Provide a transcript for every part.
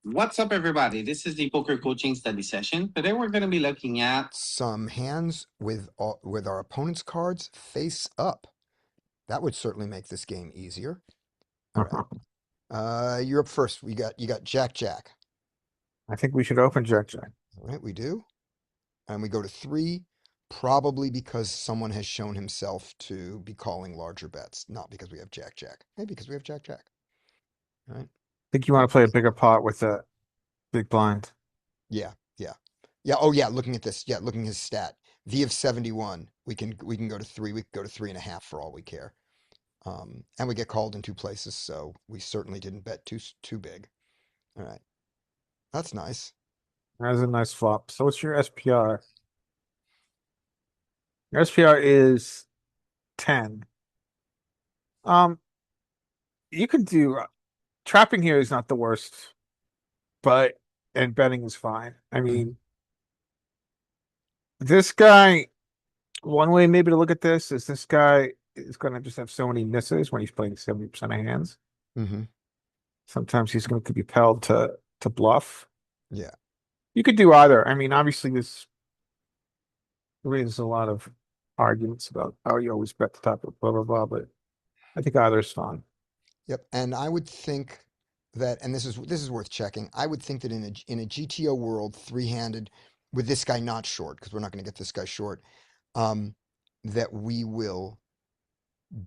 What's up, everybody? This is the poker coaching study session. Today, we're going to be looking at Some hands with our opponent's cards face up. That would certainly make this game easier. All right. You're up first. You got Jack Jack. I think we should open Jack Jack. All right, we do. And we go to 3, probably because someone has shown himself to be calling larger bets, not because we have Jack Jack. Maybe because we have Jack Jack. All right. I think you want to play a bigger pot with a big blind. Yeah, yeah. Yeah, oh yeah, looking at this. Yeah, looking at his stat. V of 71. We can go to 3. We can go to 3.5 for all we care. And we get called in 2 places, so we certainly didn't bet too big. All right, that's nice. That's a nice flop. So what's your SPR? Your SPR is 10. Um, you could do trapping here is not the worst, but and betting is fine. I mean, this guy, one way maybe to look at this is this guy is going to just have so many misses when he's playing 70% of hands. Mm-hmm. Sometimes he's going to be compelled to bluff. Yeah, You could do either. I mean, obviously this raises a lot of arguments about how you always bet the top of blah blah blah, but I think either is fine. yep. And I would think that, and this is worth checking. I would think that in a GTO world, 3-handed with this guy not short, because we're not going to get this guy short, um, that we will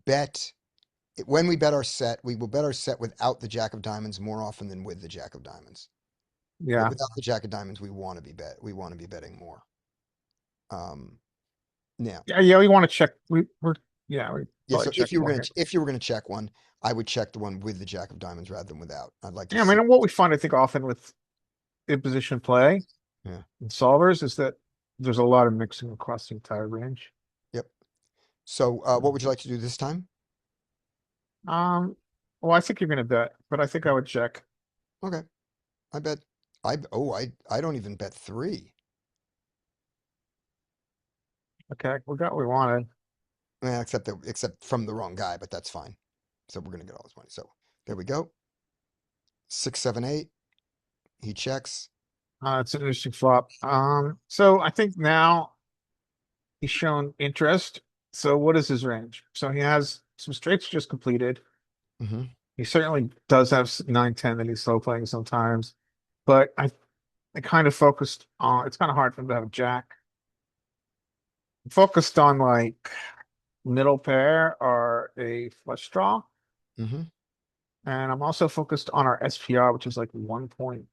bet when we bet our set, we will bet our set without the Jack of Diamonds more often than with the Jack of Diamonds. But Yeah. without the Jack of Diamonds, we want to be betting more. Um, Now, Yeah, we want to check. We're yeah, we yeah. probably So check more here. if you were gonna check one, I would check the one with the Jack of Diamonds rather than without. I'd like to Yeah, I see. mean what we find I think often with in-position play Yeah. and solvers is that there's a lot of mixing across the entire range. Yep. So, what would you like to do this time? Um, well, I think you're gonna bet, but I think I would check. Okay. I bet. I don't even bet 3. Okay, we got what we wanted. Except from the wrong guy, but that's fine. So we're gonna get all his money. So there we go. 6, 7, 8. He checks. It's an interesting flop. So I think now he's shown interest. So what is his range? So he has some straights just completed. Mm-hmm. He certainly does have 9-10 that he's slow playing sometimes, but I kind of focused on. It's kind of hard for him to have a jack. Focused on like middle pair or a flush draw, Mm-hmm. and I'm also focused on our SPR, which is like 1.5.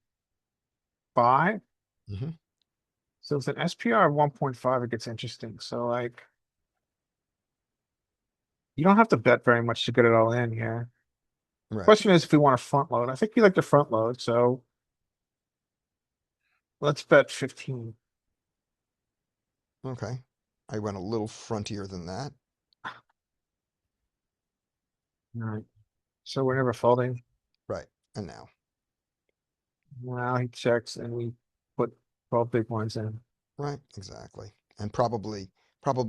Mm-hmm. So with an SPR of 1.5, it gets interesting. So like, you don't have to bet very much to get it all in here. Right. Question is if we want to front load. I think you like to front load, so let's bet 15. Okay. I went a little frontier than that. All right. So we're never folding. Right. And now. Now he checks and we put 12 big ones in. Right. Exactly. And probably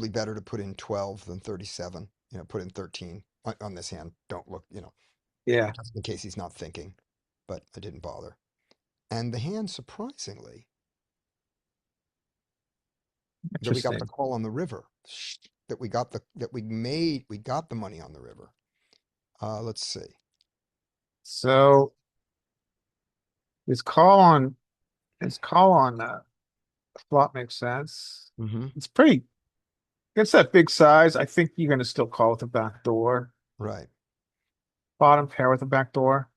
better to put in 12 than 37. Put in 13 on this hand. Don't look, Yeah. just in case he's not thinking. But I didn't bother. And the hand, surprisingly, that we got the Interesting. call on the river. That we got the money on the river. Let's see. So his call on his call on flop makes sense. Mm-hmm. It's pretty against that big size. I think you're gonna still call with the back door. Right. Bottom pair with the back door.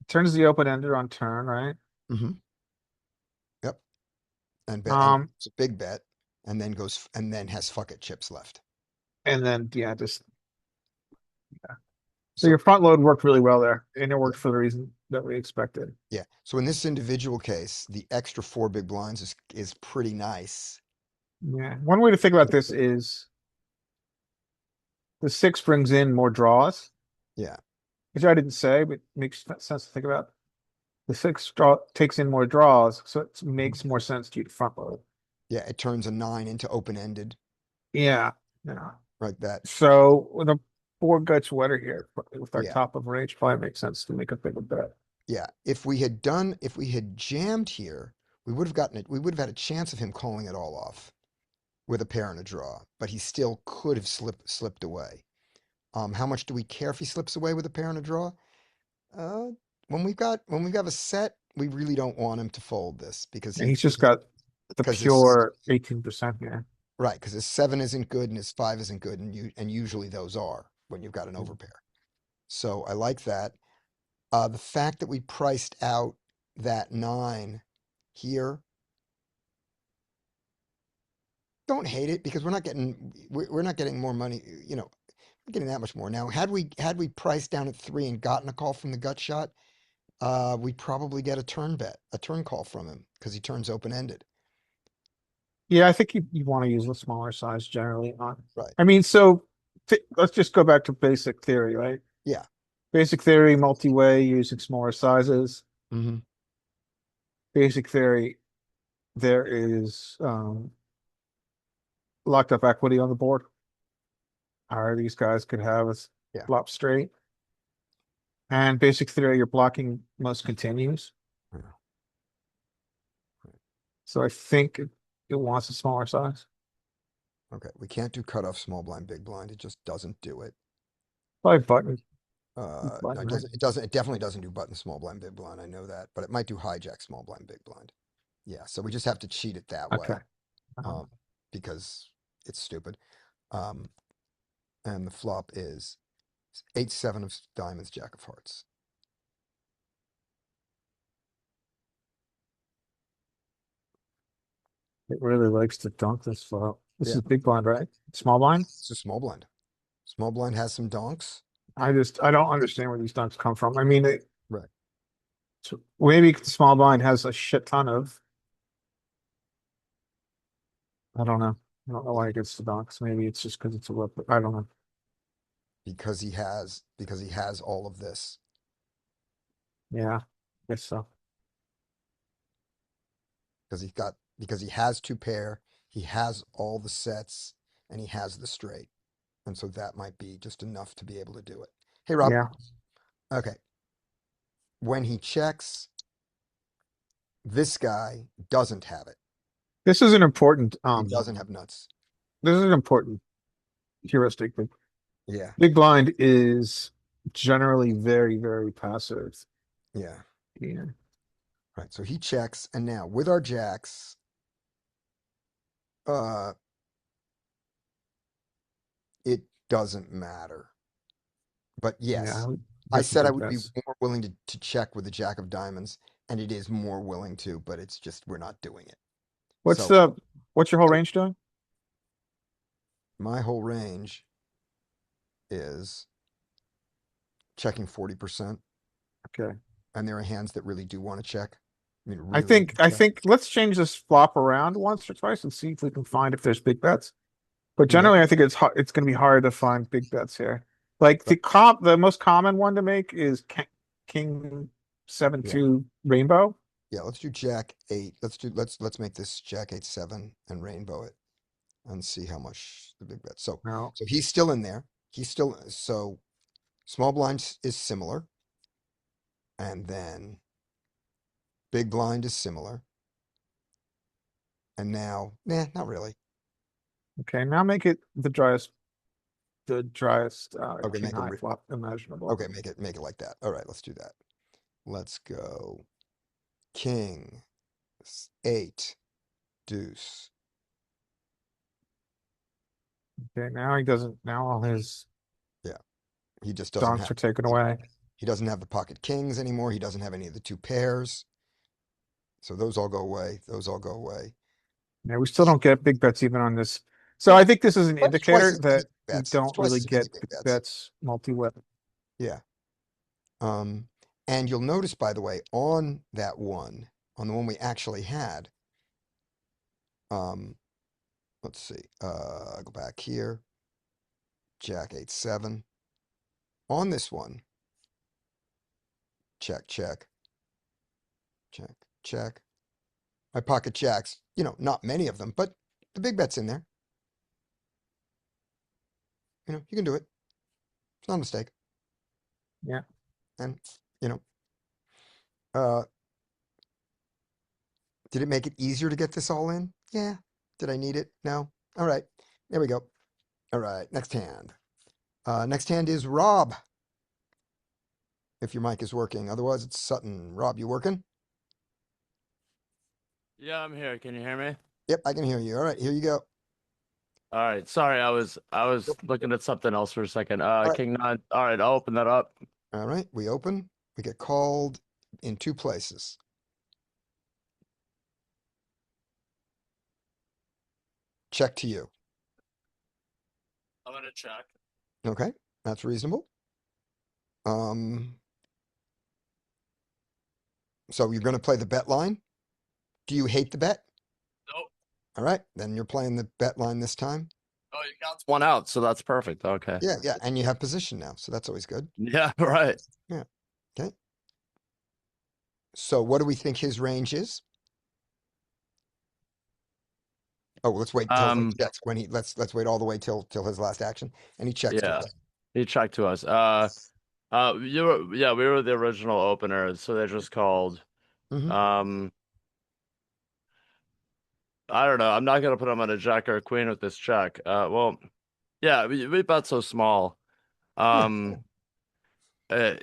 Turns the open ender on turn, right? Mm-hmm. Yep. And Um, it's a big bet, and then has fuck it chips left. and then yeah, just so So your front load worked really well there, and it worked for the reason that we expected. yeah. So in this individual case, the extra 4 big blinds is pretty nice. Yeah. One way to think about this is the 6 brings in more draws, Yeah. which I didn't say, but makes sense to think about. The 6 draw takes in more draws, so it makes more sense to you to front load. Yeah. It turns a 9 into open-ended, Yeah. Yeah. right? That. So with a 4 guts wetter here with our Yeah. top of range, probably makes sense to make a bigger bet. Yeah, if we had jammed here, we would have gotten it. We would have had a chance of him calling it all off with a pair and a draw, but he still could have slipped away. How much do we care if he slips away with a pair and a draw? Uh, when we've got a set, we really don't want him to fold this And he's just got the because his pure 18% here. right, because his 7 isn't good and his 5 isn't good, and usually those are when you've got an overpair. So I like that. The fact that we priced out that 9 here, don't hate it because we're not getting more money, we're getting that much more. Now, had we priced down at 3 and gotten a call from the gut shot, we'd probably get a turn call from him because he turns open-ended. Yeah, I think you want to use the smaller size generally on. Right. I mean, so let's just go back to basic theory, right? Yeah. Basic theory, multi-way, using smaller sizes. Mm-hmm. Basic theory, there is locked up equity on the board. Or these guys could have us Yeah. flop straight. And basic theory, you're blocking most continues. Yeah. So I think it wants a smaller size. Okay. We can't do cutoff small blind, big blind. It just doesn't do it. Probably button. No, Button, it doesn't. It doesn't. It definitely doesn't do button small blind, big blind. I know that, but it might do hijack small blind, big blind. Yeah. So we just have to cheat it that way, Okay. Uh-huh. because it's stupid. Um, and the flop is 8-7 of diamonds, jack of hearts. It really likes to dunk this flop. This Yeah. is big blind, right? Small blind? It's a small blind. Small blind has some donks. I don't understand where these dunks come from. I mean, Right. so maybe the small blind has a shit ton of. I don't know. I don't know why it gets the donks. Maybe it's just because it's a whip. I don't know. Because he has all of this. Yeah, I guess so. Because he has 2 pair, he has all the sets, and he has the straight. And so that might be just enough to be able to do it. Hey Rob. Yeah. Okay. When he checks, this guy doesn't have it. This is an important He doesn't have nuts. this is an important heuristic. Yeah. Big blind is generally very, very passive. Yeah. Yeah. Right. So he checks, and now with our jacks, it doesn't matter. But yes, Yeah. I Get some said I big would be bets. more willing to check with the jack of diamonds, and it is more willing to, but it's just we're not doing it. What's So what's your whole range doing? my whole range is checking 40%, Okay. and there are hands that really do want to check. I mean, I really think want I to check. think let's change this flop around once or twice and see if we can find if there's big bets. But Yeah. generally, I think it's going to be hard to find big bets here. Like the most common one to make is King 7-2 rainbow. Yeah, let's do jack 8. Let's make this jack 8-7 and rainbow it and see how much the big bet. So No. he's still in there. So small blind is similar, and then big blind is similar, and now not really. Okay, now make it the driest Okay, king make a high flop imaginable. okay, make it like that. All right, let's do that. Let's go king 8 deuce. Okay, now he doesn't. Now all his Yeah, he just doesn't donks have are taken away. he doesn't have the pocket kings anymore. He doesn't have any of the 2 pairs. So those all go away. Those all go away. Yeah, we still don't get big bets even on this. So Yeah, I think this is an but it's twice indicator as many that big we bets. It's don't twice really as many get big big bets. bets multi-whip. Yeah. And you'll notice, by the way, on that one, on the one we actually had, um, let's see, go back here, Jack 8-7. On this one, check, check, check, check. My pocket jacks, not many of them, but the big bet's in there. You can do it. It's not a mistake. Yeah. And, Uh, did it make it easier to get this all in? Yeah. Did I need it? No. All right. There we go. All right. Next hand. Next hand is Rob. If your mic is working. Otherwise, it's Sutton. Rob, you working? Yeah, I'm here. Can you hear me? Yep, I can hear you. All right, here you go. All right. Sorry, I was looking at something else for a second. All right. King nine. All right, I'll open that up. All right, we open. We get called in two places. Check to you. I'm gonna check. Okay, that's reasonable. Um, so you're going to play the bet line. Do you hate the bet? Nope. All right, then you're playing the bet line this time. Oh, you got one out, so that's perfect. Okay. Yeah, yeah, and you have position now, so that's always good. Yeah, right. Yeah. Okay. So what do we think his range is? Oh, let's wait until he checks when he let's wait all the way till his last action, and he checks to Yeah. us. He checked to us. We were the original openers, so they just called. Mhm. I don't know. I'm not gonna put him on a jack or a queen with this check. Well, yeah, we bet so small. Yeah. Uh,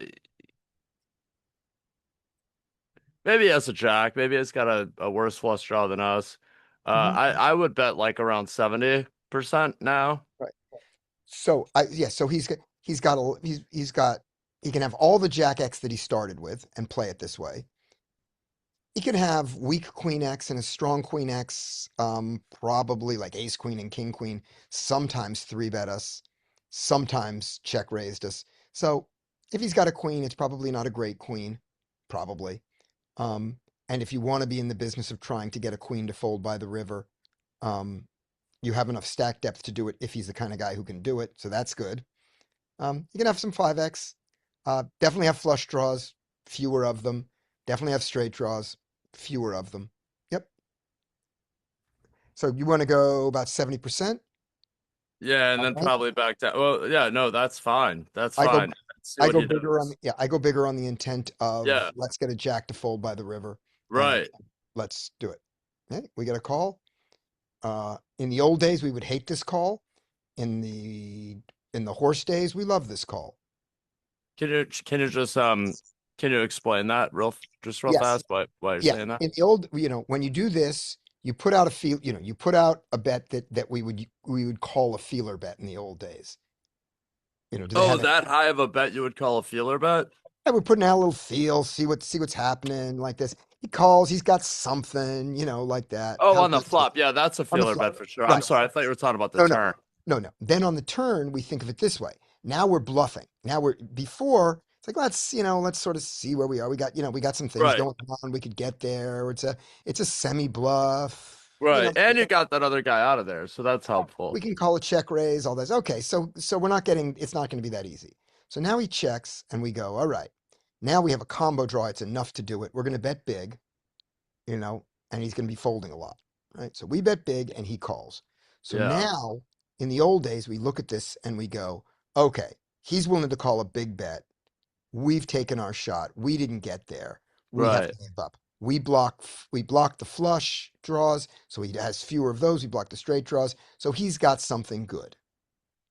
Maybe he has a jack. Maybe he's got a worse flush draw than us. Mhm. I would bet like around 70% now. Right. So so he's got he can have all the Jack X that he started with and play it this way. He can have weak Queen X and a strong Queen X, probably like Ace Queen and King Queen. Sometimes three bet us, sometimes check raised us. So if he's got a queen, it's probably not a great queen, probably. Um, and if you want to be in the business of trying to get a queen to fold by the river, um, you have enough stack depth to do it if he's the kind of guy who can do it. So that's good. You can have some 5x. Definitely have flush draws, fewer of them. Definitely have straight draws, fewer of them. Yep. So you want to go about 70%? Yeah, and then Alright. probably back down. Well, yeah, no, that's fine. That's I go fine. Let's see I what go he bigger on does. I go bigger on the intent of Yeah, let's get a jack to fold by the river and right. let's do it. Okay, we get a call. In the old days, we would hate this call. In the horse days, we love this call. Can you just can you explain that real Yes. fast why you're Yeah. saying that? In the old, when you do this, you put out a you put out a bet that we would call a feeler bet in the old days. Do they Oh, have it? that high of a bet you would call a feeler bet? Yeah, we're putting out a little feel, see what's happening like this. He calls, he's got something, like that. Oh, How on the good is it? flop. Yeah, that's a On the feeler flop. bet for sure. I'm Right. sorry, I thought you were talking about the No, no, turn. no, no. Then on the turn, we think of it this way. Now we're bluffing. Now before, it's like, let's sort of see where we are. We got some things Right. going on. We could get there. It's a semi bluff. Right. And you got that other guy out of there, so that's We helpful. can call a check raise, all this. Okay, so it's not going to be that easy. So now he checks and we go, all right. Now we have a combo draw. It's enough to do it. We're going to bet big, and he's going to be folding a lot. Right? So we bet big and he calls. So Yeah. now in the old days, we look at this and we go, okay, he's willing to call a big bet. We've taken our shot. We didn't get there. We have Right. to give up. We block the flush draws, so he has fewer of those. We block the straight draws, so he's got something good.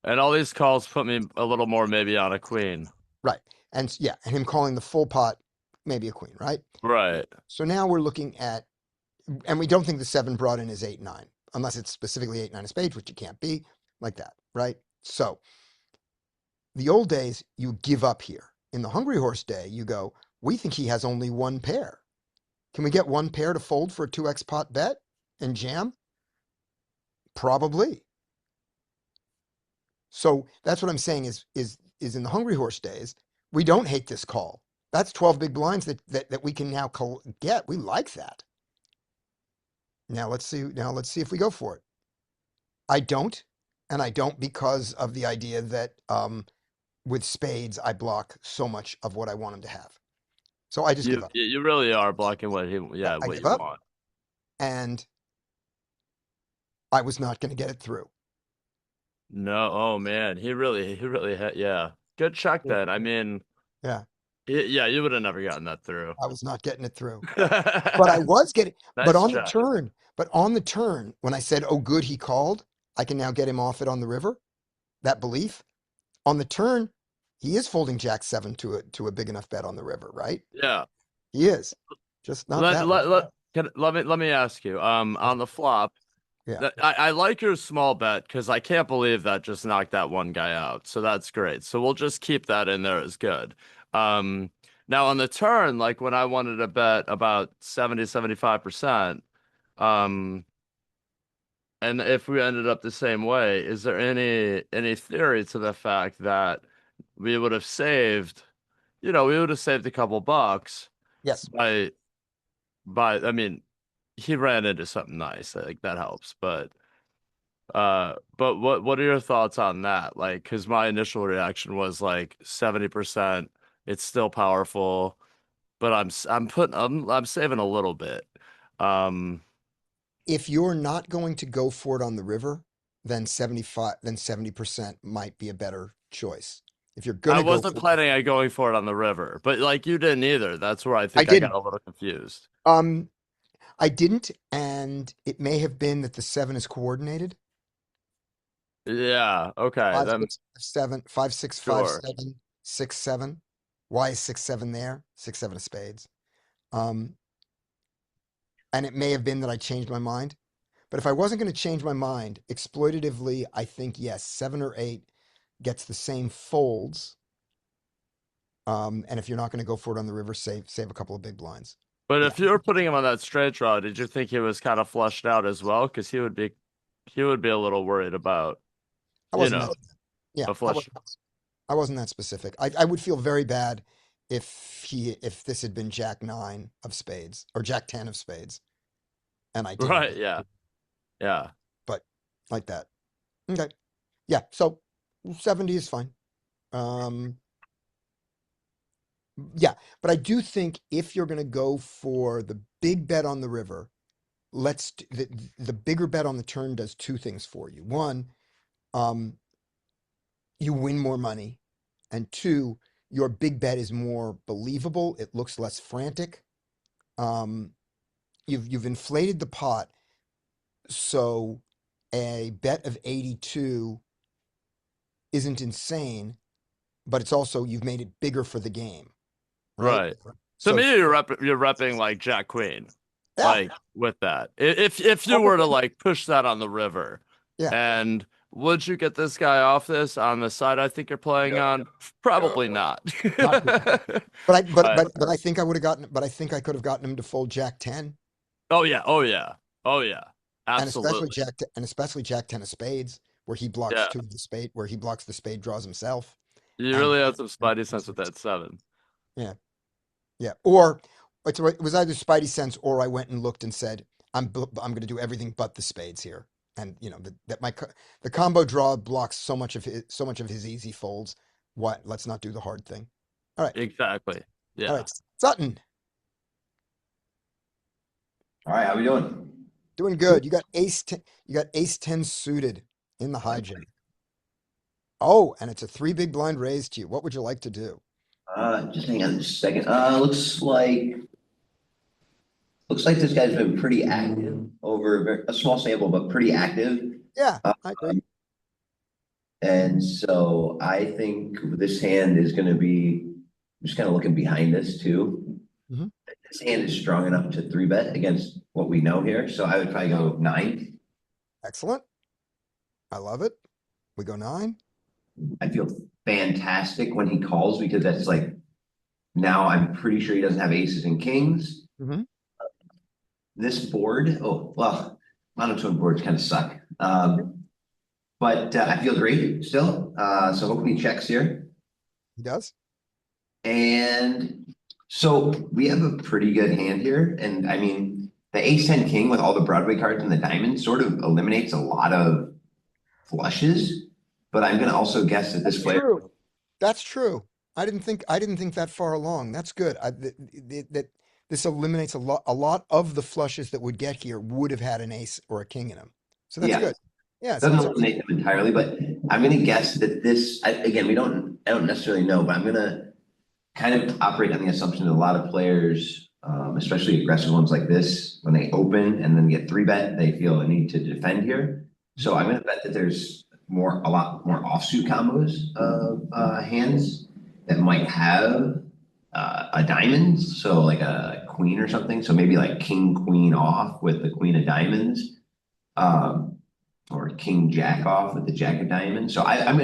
And all these calls put me a little more maybe on a queen. Right. And him calling the full pot, maybe a queen, right? Right. So now we're looking at, and we don't think the seven brought in is 8-9, unless it's specifically 8-9 of spades, which it can't be like that, right? So the old days, you give up here. In the Hungry Horse day, you go, we think he has only one pair. Can we get one pair to fold for a 2x pot bet and jam? Probably. So that's what I'm saying is in the Hungry Horse days, we don't hate this call. That's 12 big blinds that we can now get. We like that. Now let's see. Now let's see if we go for it. I don't, and I don't because of the idea that with spades I block so much of what I want him to have. So I just give up. You really are blocking what Yeah, I what give you up, want. and I was not going to get it through. No, oh man, he really had, yeah. Good check Yeah. then. I mean, Yeah. Yeah, you would have never gotten that through. I was not getting it through. But I was getting, but Nice on the check. turn, when I said, oh, good, he called, I can now get him off it on the river. That belief on the turn, he is folding Jack 7 to a big enough bet on the river, right? Yeah. He is. Just not that way. Let me ask you. On the flop, Yeah. I like your small bet because I can't believe that just knocked that one guy out. So that's great. So we'll just keep that in there as good. Now on the turn, like when I wanted to bet about 75%, um, and if we ended up the same way, is there any theory to the fact that we would have saved, we would have saved a couple bucks Yes. I mean, he ran into something nice. I think that helps. But what are your thoughts on that? Like, because my initial reaction was like 70%, it's still powerful, but I'm saving a little bit. If you're not going to go for it on the river, then 70% might be a better choice. If you're I gonna go wasn't for planning on going for it on the river, but like you didn't either. That's where I I think I got didn't. a little confused. I didn't, and it may have been that the 7 is coordinated. Yeah, okay, Five, then six, 7, 5, 6, 5, sure. 7, 6, 7. Why is 6, 7 there? 6, 7 of spades. Um, and it may have been that I changed my mind. But if I wasn't going to change my mind, exploitatively, I think yes, 7 or 8 gets the same folds. And if you're not going to go for it on the river, save a couple of big blinds. But Yeah, if you were putting him on that straight draw, did you think he was kind of flushed out as well? Because he would be a little worried about, I you wasn't know, that. Yeah, a flush. I wasn't that specific. I would feel very bad if this had been Jack 9 of spades or Jack 10 of spades, and I didn't. Right, yeah. Yeah. But like that. Okay. Yeah. So 70 is fine. Yeah, but I do think if you're going to go for the big bet on the river, the bigger bet on the turn does two things for you. One, um, you win more money, and two, your big bet is more believable. It looks less frantic. Um, you've inflated the pot, so a bet of 82 isn't insane, but it's also you've made it bigger for the game, right? Right. To So me, you're repping like Jack Queen, yeah, like with that. If you were to like push that on the river, yeah. and would you get this guy off this on the side I think you're playing on? Probably not. Not good. But I but But but but I think I would have gotten but I think I could have gotten him to fold Jack 10 oh yeah, oh yeah, oh yeah, and especially absolutely. Jack 10 of spades where he blocks Yeah, two of the spade where he blocks the spade draws himself. you And really have some spidey sense with that 7. yeah, yeah. Or it was either Spidey sense or I went and looked and said I'm going to do everything but the spades here. And you know the combo draw blocks so much of his easy folds. What? Let's not do the hard thing. All right. Exactly. All Yeah. right. Sutton, All right, how we doing? doing good. You got ace 10, you got ace 10 suited in the hijack. Oh, and it's a 3 big blind raise to you. What would you like to do? Just hang on just a second. Looks like this guy's been pretty active over a small sample, but pretty active. Yeah, I agree. And so I think this hand is going to be just kind of looking behind this too. Mhm. This hand is strong enough to 3-bet against what we know here. So I would probably go 9. Excellent. I love it. We go 9. I feel fantastic when he calls because that's like now I'm pretty sure he doesn't have aces and kings. Mhm. This board, oh well, monotone boards kind of suck. But I feel great still. So hopefully he checks here. He does. And so we have a pretty good hand here. And I mean, the ace 10 king with all the Broadway cards and the diamond sort of eliminates a lot of flushes. But I'm going to also guess that this player. True. That's true. I didn't think that far along. That's good. That this eliminates a lot of the flushes that would get here would have had an ace or a king in them. So that's Yeah. good. Yeah. Doesn't eliminate them entirely, but I'm going to guess that this, again, I don't necessarily know, but I'm going to kind of operate on the assumption that a lot of players, especially aggressive ones like this, when they open and then get 3-bet, they feel a need to defend here. So I'm going to bet that there's a lot more offsuit combos of hands that might have a diamond, so like a queen or something. So maybe like king queen off with the queen of diamonds, or king jack off with the jack of diamonds. So I'm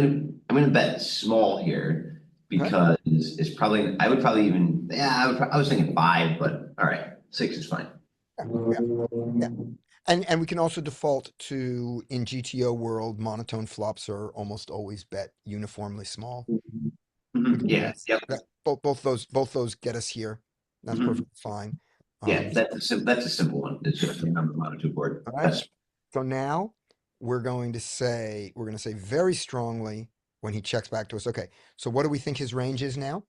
gonna bet small here because it's probably I would probably even I was thinking 5, but all right, 6 is fine. Yeah. And we can also default to, in GTO world, monotone flops are almost always bet uniformly small. Yeah, yep. Both those get us here. That's Mhm. perfectly fine. Yeah, that's a simple one. It's just a number monotone board. All right. So now we're going to say very strongly when he checks back to us. Okay, so what do we think his range is now?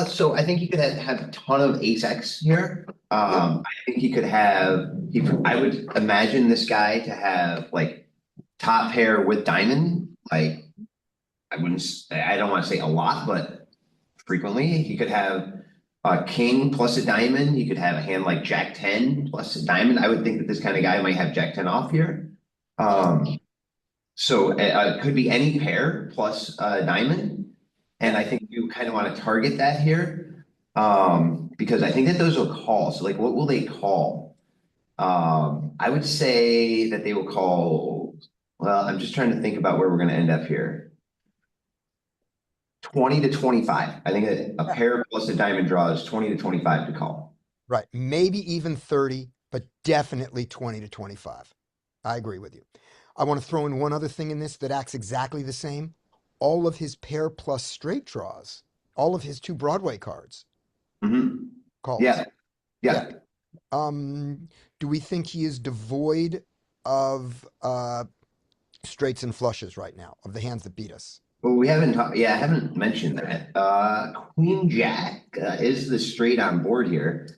So I think he could have a ton of ace X here. I think he could have. I would imagine this guy to have like top pair with diamond. Like I don't want to say a lot, but frequently he could have a king plus a diamond. He could have a hand like Jack 10 plus a diamond. I would think that this kind of guy might have Jack 10 off here. So it could be any pair plus a diamond. And I think you kind of want to target that here, because I think that those will call. So like, what will they call? I would say that they will call. Well, I'm just trying to think about where we're going to end up here. 20 to 25. I think a pair plus a diamond draw is 20 to 25 to call. Right, maybe even 30, but definitely 20 to 25. I agree with you. I want to throw in one other thing in this that acts exactly the same. All of his pair plus straight draws, all of his 2 Broadway cards. Calls. Yeah. Do we think he is devoid of straights and flushes right now, of the hands that beat us? Well, we haven't talked. Yeah, I haven't mentioned that. Queen Jack is the straight on board here.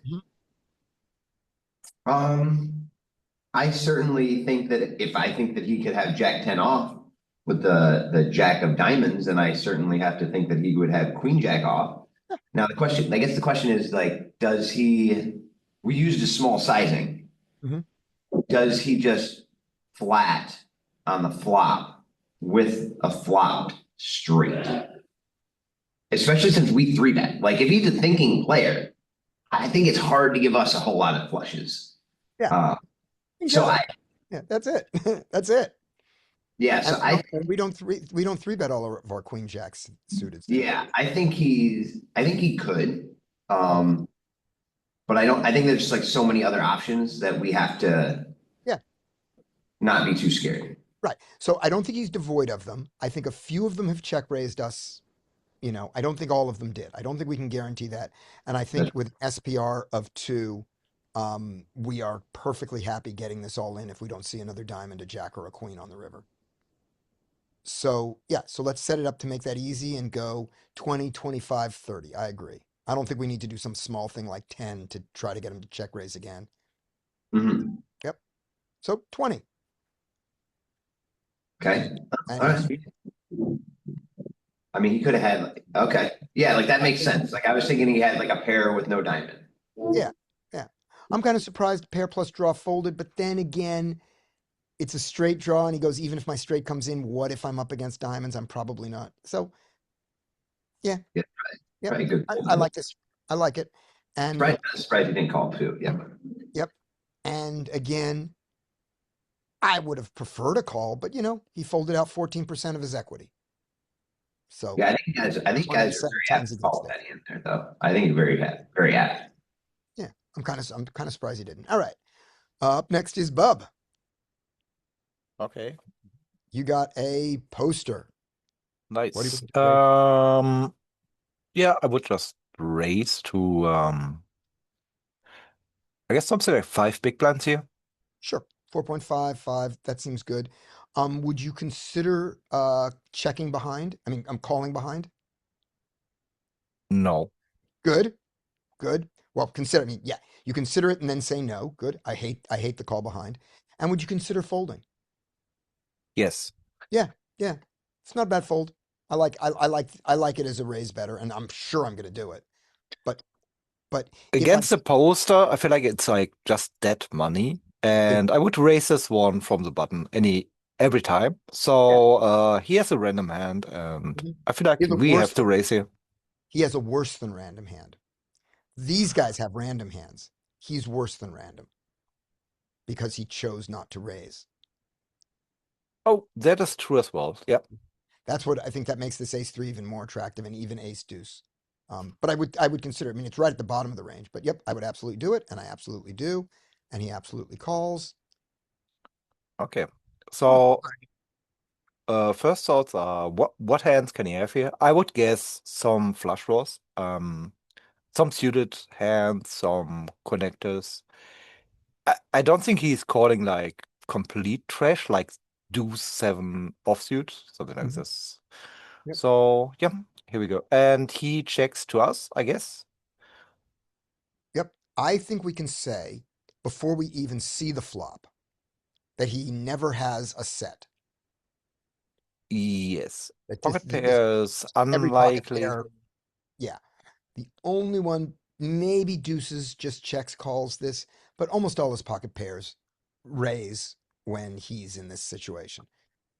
I certainly think that if I think that he could have Jack 10 off with the Jack of diamonds, then I certainly have to think that he would have Queen Jack off. Now I guess the question is like, we used a small sizing. Does he just flat on the flop with a flopped straight? Especially since we 3-bet. Like if he's a thinking player, I think it's hard to give us a whole lot of flushes. Yeah. That's it. That's it. Yeah, so we don't 3-bet all of our queen jacks suited. Yeah, I think he could. But I think there's just like so many other options that we have to not be too scared. Right. So I don't think he's devoid of them. I think a few of them have check raised us. I don't think all of them did. I don't think we can guarantee that. And I think with SPR of 2, we are perfectly happy getting this all in if we don't see another diamond, a jack, or a queen on the river. So so let's set it up to make that easy and go 20, 25, 30. I agree. I don't think we need to do some small thing like 10 to try to get him to check raise again. Yep. So 20. Okay. All right. I mean, he could have had, okay. Yeah, like that makes sense. Like I was thinking he had like a pair with no diamond. Yeah. I'm kind of surprised pair plus draw folded, but then again, it's a straight draw, and he goes, even if my straight comes in, what if I'm up against diamonds? I'm probably not. So, yeah. Right, good. I like this. I like it. And surprised he didn't call too. Yeah. Yep. And again, I would have preferred a call, but he folded out 14% of his equity. So yeah, I think guys are very happy to call that in there, though. I think he's very happy. Yeah, I'm kind of surprised he didn't. All right. Up next is Bub. Okay. You got a poster. Nice. What do you yeah, I would just raise to I guess something like 5 big blinds here. Sure. 4.5, 5. That seems good. Would you consider checking behind? I mean, I'm calling behind. No. Good. Well, consider. I mean, yeah, you consider it and then say no. Good. I hate the call behind. And would you consider folding? Yes. Yeah. It's not a bad fold. I like it as a raise better, and I'm sure I'm gonna do it. But if I, Against the poster, I feel like it's like just dead money. And I would raise this one from the button every time. So he has a random hand, and Mhm. I feel like He has a we worse have to one. raise here. He has a worse than random hand. These guys have random hands. He's worse than random because he chose not to raise. Oh, that is true as well. Yeah. That's what I think that makes this ace three even more attractive, and even ace deuce. But I would consider. I mean, it's right at the bottom of the range. But yep, I would absolutely do it, and I absolutely do, and he absolutely calls. Okay. So first thoughts are what hands can he have here? I would guess some flush draws, some suited hands, some connectors. I don't think he's calling like complete trash, like deuce seven offsuit, something like Mhm. this. Yep. So yeah, here we go. And he checks to us, I guess. Yep, I think we can say before we even see the flop that he never has a set. Yes. That Pocket this pairs, every pocket unlikely. pair. Yeah, the only one, maybe deuces, just checks calls this, but almost all his pocket pairs raise when he's in this situation.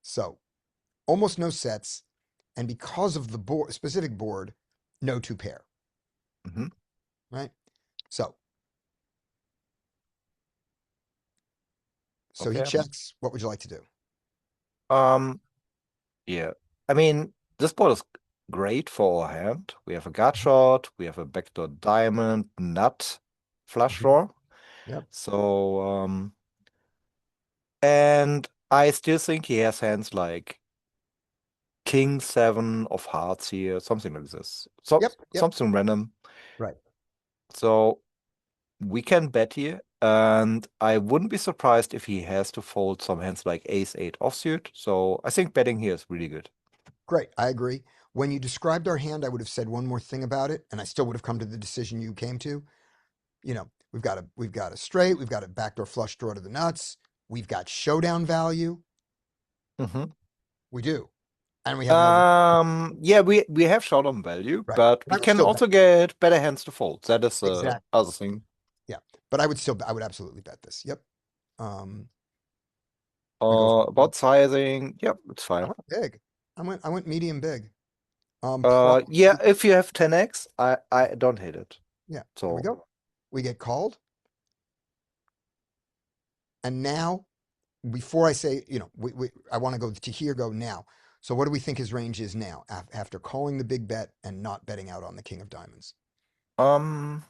So almost no sets, and because of the board, specific board, no two pair. Mhm. Right. So he Okay. checks. What would you like to do? Yeah. I mean, this board is great for our hand. We have a gut shot, we have a backdoor diamond, nut, flush Mhm. draw. Yep. So, and I still think he has hands like king seven of hearts here, something like this. Yep. Something random. Right. So we can bet here, and I wouldn't be surprised if he has to fold some hands like ace eight offsuit. So I think betting here is really good. Great. I agree. When you described our hand, I would have said one more thing about it, and I still would have come to the decision you came to. You know, we've got a straight, we've got a backdoor flush draw to the nuts, we've got showdown value. Mhm. We do. And we have an over Yeah, we have showdown value, right. but I we would can still bet. also get better hands to fold. That is the Exactly. other thing. Yeah. But I would absolutely bet this. Yep. I go About sizing, yep, it's fine. big. I went medium big. Probably, Yeah, if you have 10x, I don't hate it. yeah. Here we So go. We get called. And now, before I say, I want to go to here, go now. So what do we think his range is now after calling the big bet and not betting out on the king of diamonds? I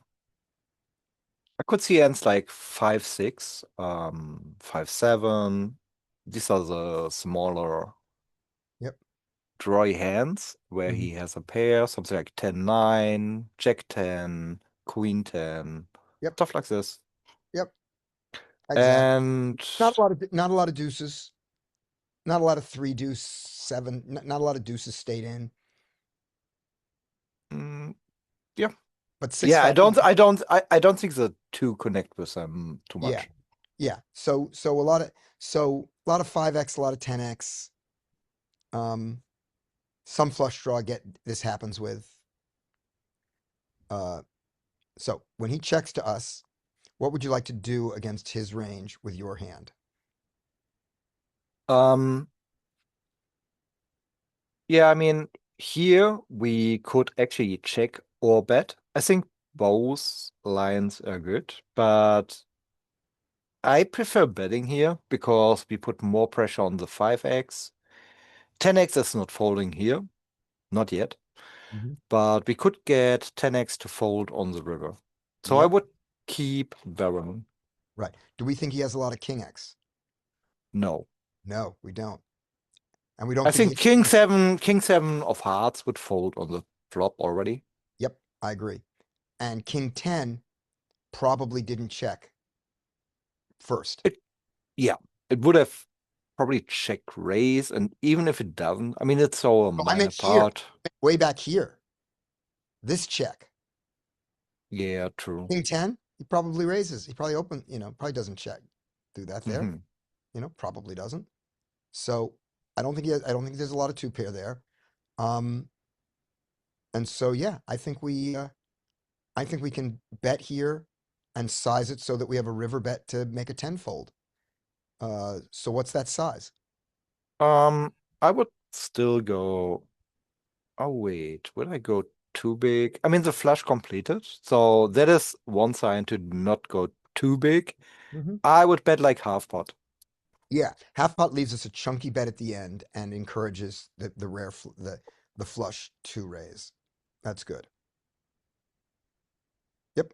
could see hands like 5-6, 5-7. These are the smaller Yep. drawy hands where Mhm. he has a pair, something like 10-9, Jack 10, Queen 10, Yep. stuff like this. Yep. Exactly. And Not a lot of deuces. Not a lot of three deuce seven. Not a lot of deuces stayed in. mm, yeah, But six yeah. five. I don't think the two connect with them too Yeah. much. Yeah. So a lot of 5x, a lot of 10x. Some flush draw this happens with. So when he checks to us, what would you like to do against his range with your hand? Um, yeah. I mean, here we could actually check or bet. I think both lines are good, but I prefer betting here because we put more pressure on the 5x. 10x is not folding here, not yet, but we could get 10x to fold on the river. So I Yep. would keep barreling. Right. Do we think he has a lot of king X? No. No, we don't. And we don't I think think king seven of hearts would fold on the flop already. Yep, I agree. And king 10 probably didn't check first. Yeah, it would have probably check raise, and even if it doesn't, I mean, it's so a Oh, I minor meant here, part. way back here. This check. Yeah, true. King 10, he probably raises. He probably probably doesn't check. Do that there. Mhm. Probably doesn't. So I don't think there's a lot of two pair there. Um, and so, yeah, I think we can bet here and size it so that we have a river bet to make a tenfold. So what's that size? I would still go. Oh wait, would I go too big? I mean, the flush completed, so that is one sign to not go too big. I would bet like half pot. Yeah, half pot leaves us a chunky bet at the end and encourages the the flush to raise. That's good. Yep,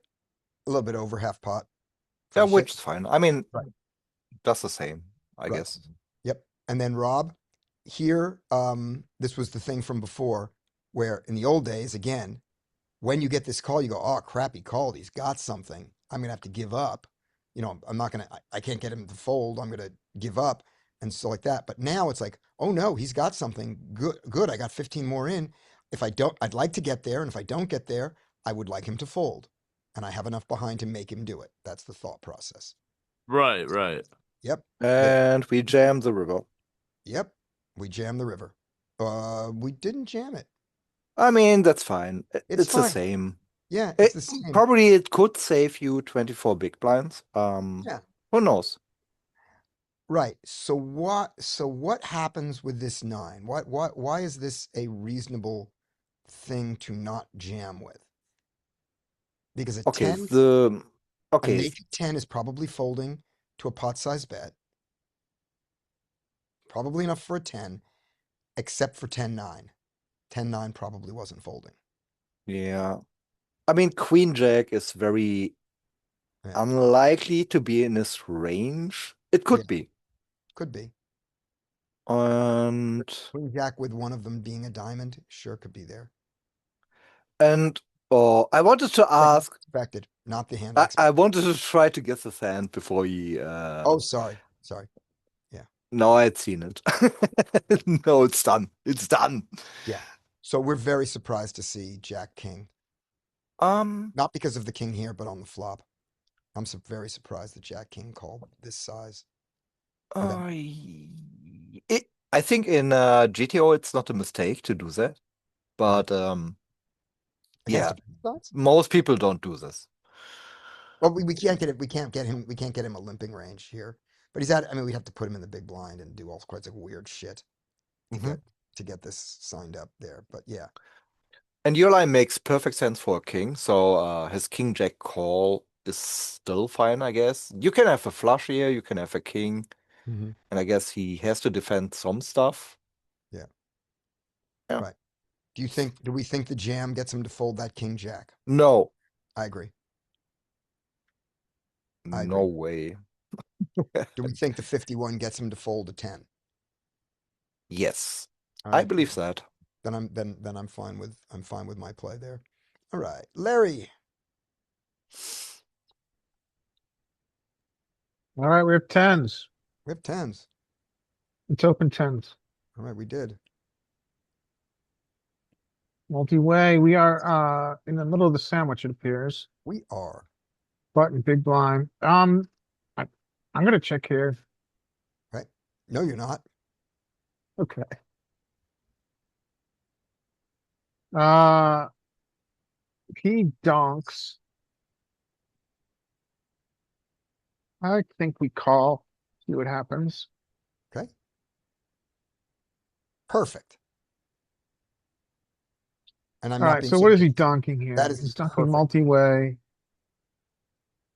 a little bit over half pot for Yeah, the which shit. is fine. I mean, Right. that's the same, I Right. guess. Yep. And then Rob, here, this was the thing from before, where in the old days, again, when you get this call, you go, oh crap, he called. He's got something. I'm gonna have to give up. I'm not gonna. I can't get him to fold. I'm gonna give up, and so like that. But now it's like, oh no, he's got something. Good, good. I got 15 more in. If I don't, I'd like to get there, and if I don't get there, I would like him to fold, and I have enough behind to make him do it. That's the thought process. Right, right. Yep. And we jam the river. Yep. We jammed the river. We didn't jam it. I mean, that's fine. It's It's the fine. same. Yeah, it's the same. Probably it could save you 24 big blinds. Yeah. Who knows? Right. So what happens with this nine? Why is this a reasonable thing to not jam with? Because a Okay, 10, a okay, naked 10 is probably folding to a pot size bet. Probably enough for a 10, except for 10-9. 10-9 probably wasn't folding. yeah. I mean, Queen Jack is very Yeah. unlikely to be in this range. It could Yeah. be. Could be. And Queen Jack with one of them being a diamond, sure could be there. and I wanted to The hand ask. expected, not the hand I I expected. wanted to try to guess his hand before he. Oh, sorry. Yeah. No, I had seen it. No, it's done. It's done. Yeah. So we're very surprised to see Jack King. Not because of the king here, but on the flop. I'm very surprised that Jack King called this size. And then, I think in GTO it's not a mistake to do that, but against yeah, a big size? most people don't do this. Well, we can't get it. We can't get him a limping range here. But I mean, we'd have to put him in the big blind and do all kinds of weird shit to Mhm. get this signed up there. But yeah. And your line makes perfect sense for a king, so his king jack call is still fine, I guess. You can have a flush here, you can have a king, Mm-hmm. and I guess he has to defend some stuff. Yeah. Yeah. Right. Do we think the jam gets him to fold that king jack? No, I agree. no way. Do we think the 51 gets him to fold a 10? Yes, All I right. believe that. Then I'm fine with my play there. All right. Larry. All right, we have tens. We have 10s. It's open tens. All right, we did. Multi-way. We are in the middle of the sandwich, it appears. We are. Button, big blind. I'm gonna check here. Right. No, you're not. Okay. Uh he donks. I think we call. See what happens. Okay. Perfect. And I'm All not right, being so what is he sarcastic. donking here? That is He's donking perfect. multi-way.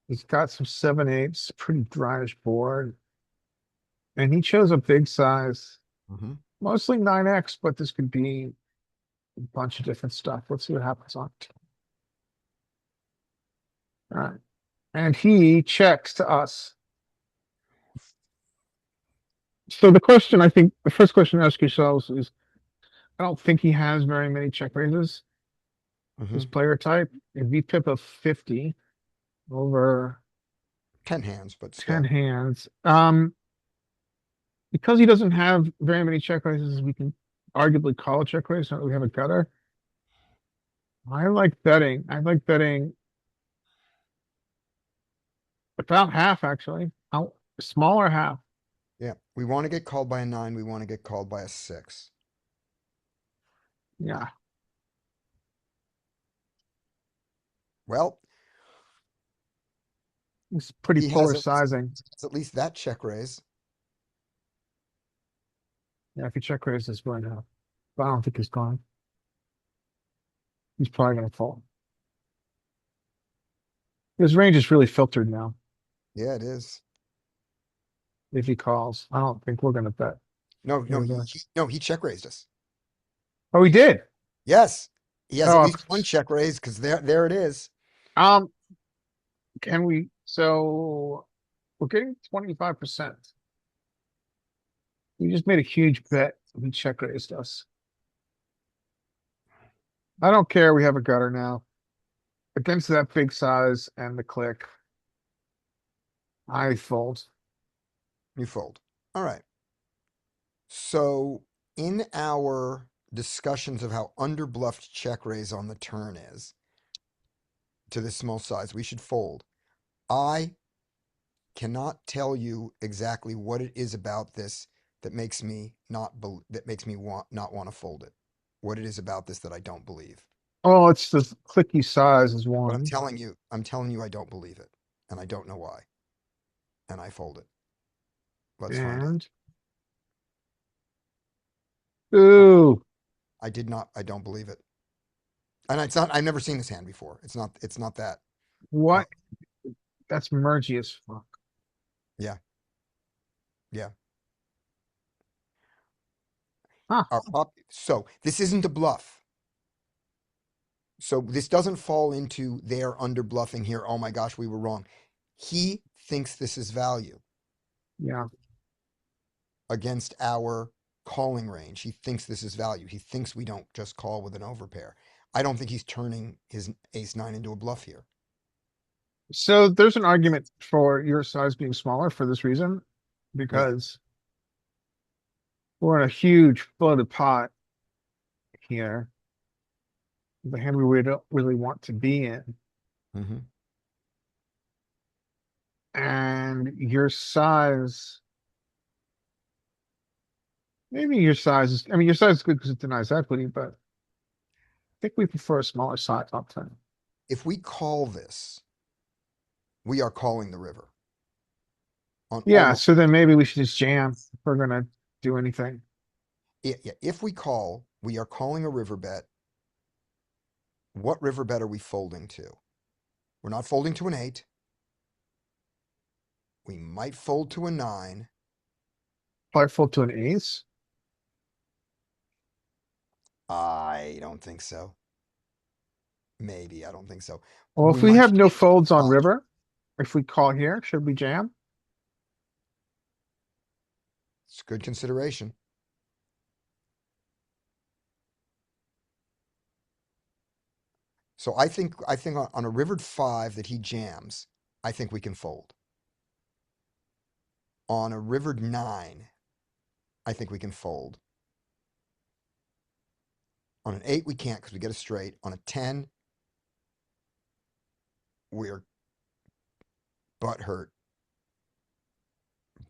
He's got some 7/8s, pretty dryish board. And he chose a big size, Mm-hmm. mostly 9x, but this could be a bunch of different stuff. Let's see what happens on it. All right. And he checks to us. So the question, I think, the first question to ask yourselves is, I don't think he has very many check raises. Mm-hmm. His player type, a VPIP of 50 over 10 hands, but 10 still. hands. Because he doesn't have very many check raises, we can arguably call a check raise. Not that we have a gutter. I like betting. I like betting about half, actually. Smaller half. Yeah. We want to get called by a 9. We want to get called by a 6. Yeah. Well, It's pretty he has polarizing. at least that check raise. Yeah, if you check raise this right now. But I don't think he's gone. He's probably gonna fold. His range is really filtered now. Yeah, it is. If he calls, I don't think we're gonna bet. No, Here we go. he check raised us. Oh, he did. Yes, he has at Oh, least one check raise because there it is. Can we? So we're getting 25%. We just made a huge bet. He check raised us. I don't care. We have a gutter now. Against that big size and the click, I fold. You fold. All right. So in our discussions of how underbluffed check raise on the turn is to this small size, we should fold. I cannot tell you exactly what it is about this that makes me not want to fold it. What it is about this that I don't believe. Oh, it's the clicky size is But one. I'm telling you I don't believe it. And I don't know why. And I fold it. Let's find out. And ooh, I don't believe it. And it's not, I've never seen this hand before. It's not that. what? That's mergy as fuck. Yeah. Huh. So this isn't a bluff. So this doesn't fall into their under bluffing here. Oh my gosh, we were wrong. He thinks this is value Yeah. against our calling range. He thinks this is value. He thinks we don't just call with an overpair. I don't think he's turning his ace nine into a bluff here. So there's an argument for your size being smaller for this reason, because we're in a huge floated pot here. The hand we really don't really want to be in. Mm-hmm. And your size, maybe your size is, I mean, your size is good because it denies equity, but I think we prefer a smaller size top 10. If we call this, we are calling the river. On Yeah, almost, so then maybe we should just jam if we're gonna do anything. yeah, if we call, we are calling a river bet. What river bet are we folding to? We're not folding to an 8. We might fold to a 9. Probably fold to an ace. I don't think so. Maybe, I don't think so. Well, if we have no folds on river, if we call here, should we jam? It's good consideration. So I think on a rivered 5 that he jams, I think we can fold. On a rivered 9, I think we can fold. On an 8, we can't because we get a straight. On a 10, we're butt hurt.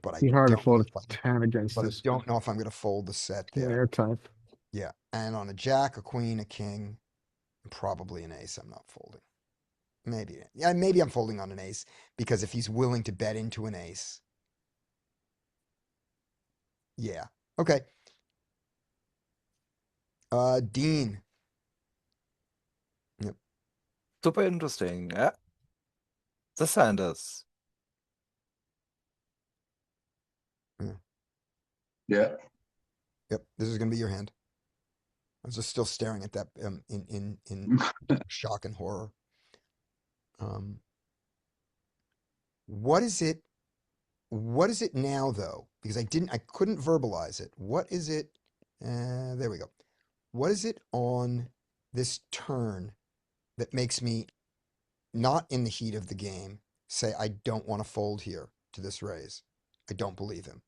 But I Be hard to don't, fold a 10 against but I this. don't know if I'm going to fold the set there. Air type. Yeah. And on a jack, a queen, a king, probably an ace, I'm not folding. Maybe. Yeah, maybe I'm folding on an ace because if he's willing to bet into an ace. Yeah. Okay. Dean. Super interesting. Yeah. The Sanders. Yeah. Yep. This is gonna be your hand. I was just still staring at that in shock and horror. What is it? What is it now though? Because I couldn't verbalize it. What is it? There we go. What is it on this turn that makes me not in the heat of the game say I don't want to fold here to this raise? I don't believe him.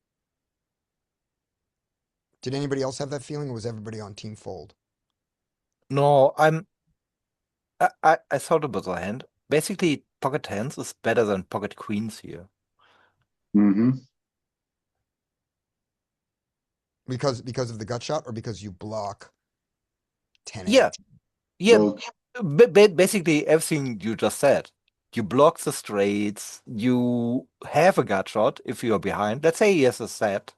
Did anybody else have that feeling, or was everybody on team fold? No, I thought about the hand. Basically, pocket tens is better than pocket queens here. Mm-hmm. Because of the gut shot, or because you block? 10 Yeah. 8. Yeah, Well, basically everything you just said. You block the straights, you have a gut shot if you're behind. Let's say he has a set.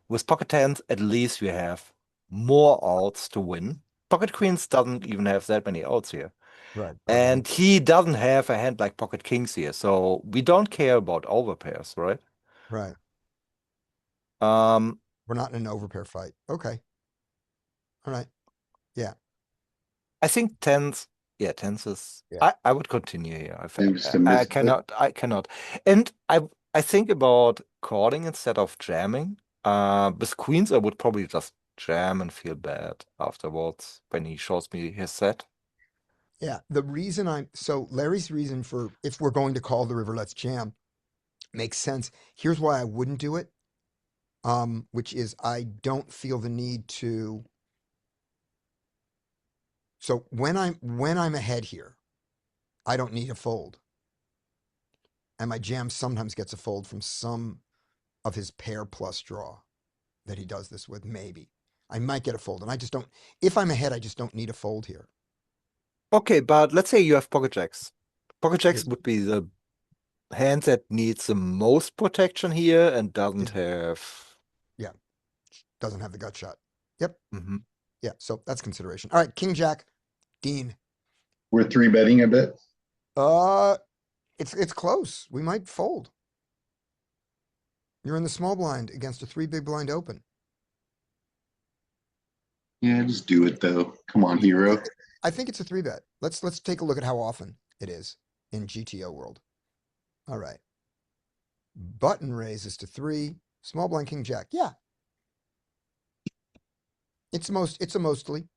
With pocket tens, at least you have more outs to win. Pocket queens doesn't even have that many outs here. Right. And he doesn't have a hand like pocket kings here, so we don't care about overpairs, right? Right. Um, We're not in an overpair fight. Okay. All right. I think tens, yeah, tens is. Yeah. I would continue here. Seems to I miss it. cannot, and I think about calling instead of jamming. With queens, I would probably just jam and feel bad afterwards when he shows me his set. Yeah. The reason so Larry's reason for if we're going to call the river, let's jam makes sense. Here's why I wouldn't do it. Which is I don't feel the need to. So when I'm ahead here, I don't need a fold. And my jam sometimes gets a fold from some of his pair plus draw that he does this with, maybe. I might get a fold, and I just don't. If I'm ahead, I just don't need a fold here. Okay, but let's say you have pocket jacks. Pocket jacks Yeah. would be the hand that needs the most protection here and doesn't have. Doesn't have the gut shot. Yep. Mhm. Yeah. So that's consideration. All right, King Jack, Dean. We're three betting a bit. It's close. We might fold. You're in the small blind against a 3 big blind open. Yeah, just do it though. Come on, hero. I think it's a 3-bet. Let's take a look at how often it is in GTO world. All right. Button raises to 3. Small blind King Jack. Yeah. It's a mostly,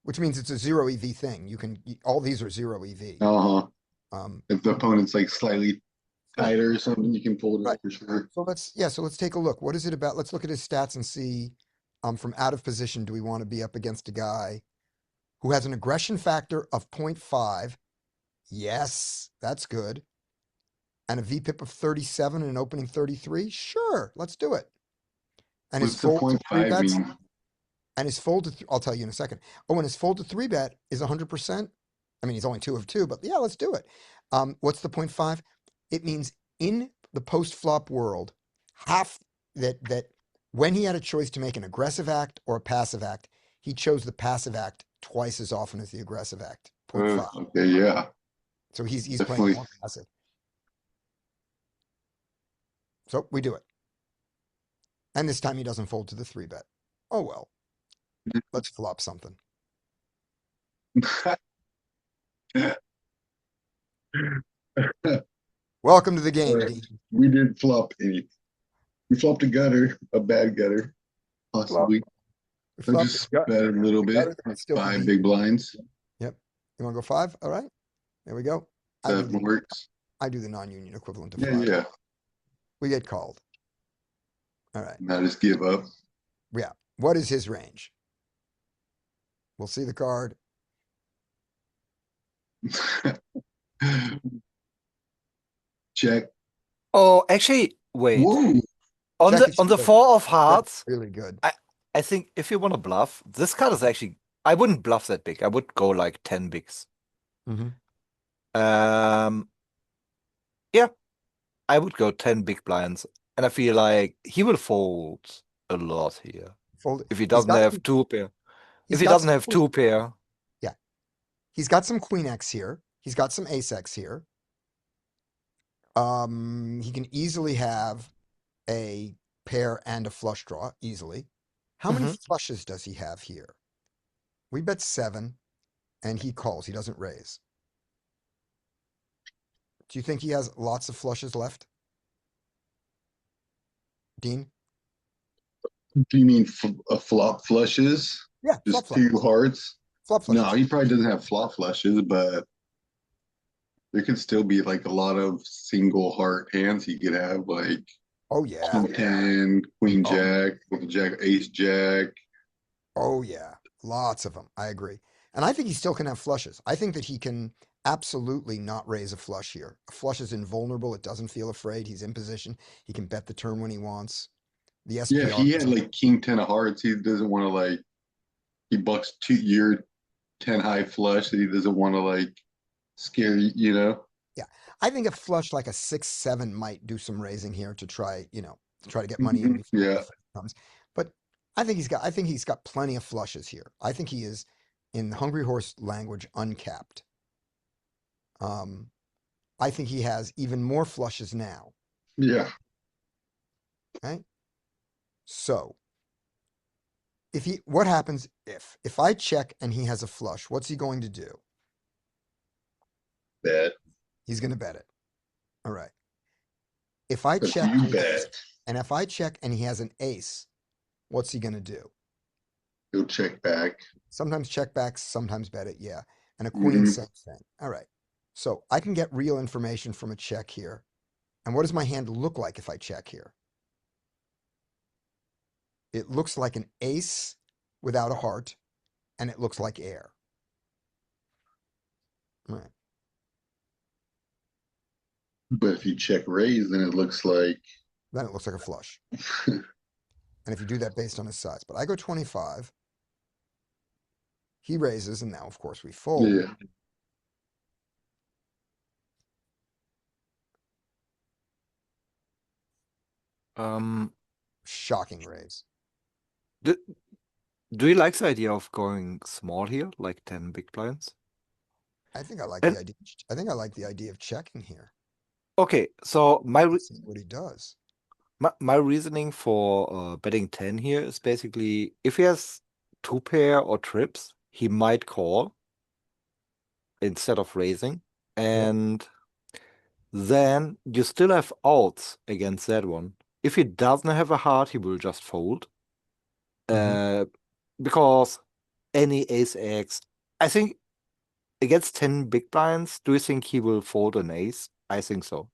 which means it's a 0 EV thing. All these are 0 EV. Uh-huh. Um, If the opponent's like slightly tighter or something, you can pull it Right. up for sure. so let's take a look. What is it about? Let's look at his stats and see, from out of position, do we want to be up against a guy who has an aggression factor of 0.5? Yes, that's good. And a VPIP of 37 and an opening 33? Sure, let's do it. And his What's the fold to 3 0.5 bets, mean? and his fold to, I'll tell you in a second. Oh, and his fold to 3-bet is 100%. I mean, he's only 2 of 2, but yeah, let's do it. What's the 0.5? It means in the post-flop world, half that when he had a choice to make an aggressive act or a passive act, he chose the passive act twice as often as the aggressive act. 0.5. Okay, yeah. So he's playing Definitely. more passive. So we do it. And this time he doesn't fold to the 3-bet. Oh well. Let's flop something. Welcome to the game, Right. Dean. We didn't flop any. We flopped a gutter, a bad gutter, possibly. We So flopped just the gut- bet a little gutter bit. that Like still could 5 be- big blinds. Yep. You want to go 5? All right. There we go. I do 7 works. I do the non-union equivalent of Yeah, 5. yeah. We get called. All right. Now just give up. Yeah. What is his range? We'll see the card. Check. Oh, actually, wait. Whoa. On Check is the good. 4 of hearts, Really good. I think if you want to bluff, this card is actually. I wouldn't bluff that big. I would go like 10 bigs. Mhm. Yeah, I would go 10 big blinds, and I feel like he will fold a lot here Fold. if he He's doesn't got have some- 2 pair. he's If he got doesn't some have queen- 2 pair, He's got some queen X here. He's got some ace X here. He can easily have a pair and a flush draw easily. How many flushes does he have here? We bet 7 and he calls. He doesn't raise. Do you think he has lots of flushes left? Dean? Do you mean a flop flushes? Yeah, Just flop 2 flushes. hearts? Flop flushes. No, he probably doesn't have flop flushes, but there could still be like a lot of single heart hands he could have, like Oh yeah. King 10, Queen Oh. Jack, with Jack, Ace Jack. Oh yeah. Lots of them. I agree. And I think he still can have flushes. I think that he can absolutely not raise a flush here. A flush is invulnerable. It doesn't feel afraid. He's in position. He can bet the turn when he wants. The SPR. Yeah, if he had like King 10 of hearts, he doesn't want to like, he bucks your 10 high flush that he doesn't want to like scare you, you know? I think a flush like a 6-7 might do some raising here to try, to try to get money in Mhm. before Yeah. the flip comes. But I think he's got plenty of flushes here. I think he is, in the Hungry Horse language, uncapped. I think he has even more flushes now. Yeah. Okay. So what happens if I check and he has a flush, what's he going to do? Bet. He's going to bet it. All right. If I But check you bet. and if I check and he has an ace, what's he going to do? He'll check back. Sometimes check backs, sometimes bet it, yeah. And a queen, Mhm. same thing. All right. So I can get real information from a check here. And what does my hand look like if I check here? It looks like an ace without a heart, and it looks like air. All right. But if you check raise, then it looks like Then it looks like a flush. And if you do that based on his size, but I go 25. He raises, and now, of course, we fold. yeah. Shocking raise. Do, do you like the idea of going small here, like 10 big blinds? I think I like And- the idea. I think I like the idea of checking here. Okay, so See what he does. my reasoning for betting 10 here is basically if he has two pair or trips, he might call instead of raising. And then you still have outs against that one. If he doesn't have a heart, he will just fold. Because any ace X, I think against 10 big blinds, do you think he will fold an ace? I think so.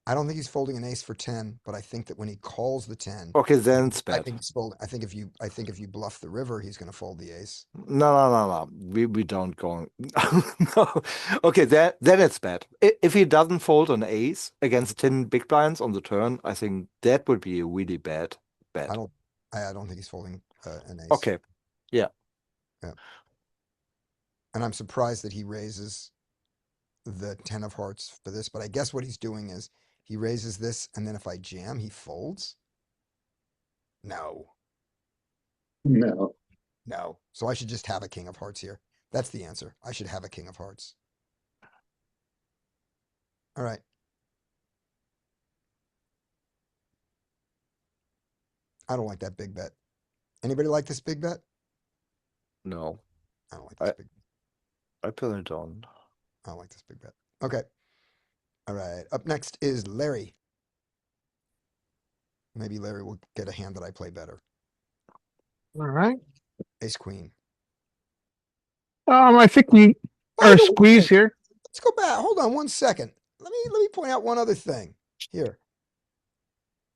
I don't think he's folding an ace for 10, but I think that when he calls the 10, Okay, then it's I bad. think he's folding. I think if you bluff the river, he's going to fold the ace. No. We don't go. No. Okay, then it's bad. If he doesn't fold an ace against 10 big blinds on the turn, I think that would be a really bad bet. I don't think he's folding an ace. Okay. Yeah. And I'm surprised that he raises the 10 of hearts for this, but I guess what he's doing is he raises this, and then if I jam, he folds. No. No. So I should just have a king of hearts here. That's the answer. I should have a king of hearts. All right. I don't like that big bet. Anybody like this big bet? No, I don't like this big bet. I personally don't. I don't like this big bet. Okay. All right. Up next is Larry. Maybe Larry will get a hand that I play better. All right. Ace queen. I think we By are the squeezed way, here. Let's go back. Hold on 1 second. Let me point out one other thing here.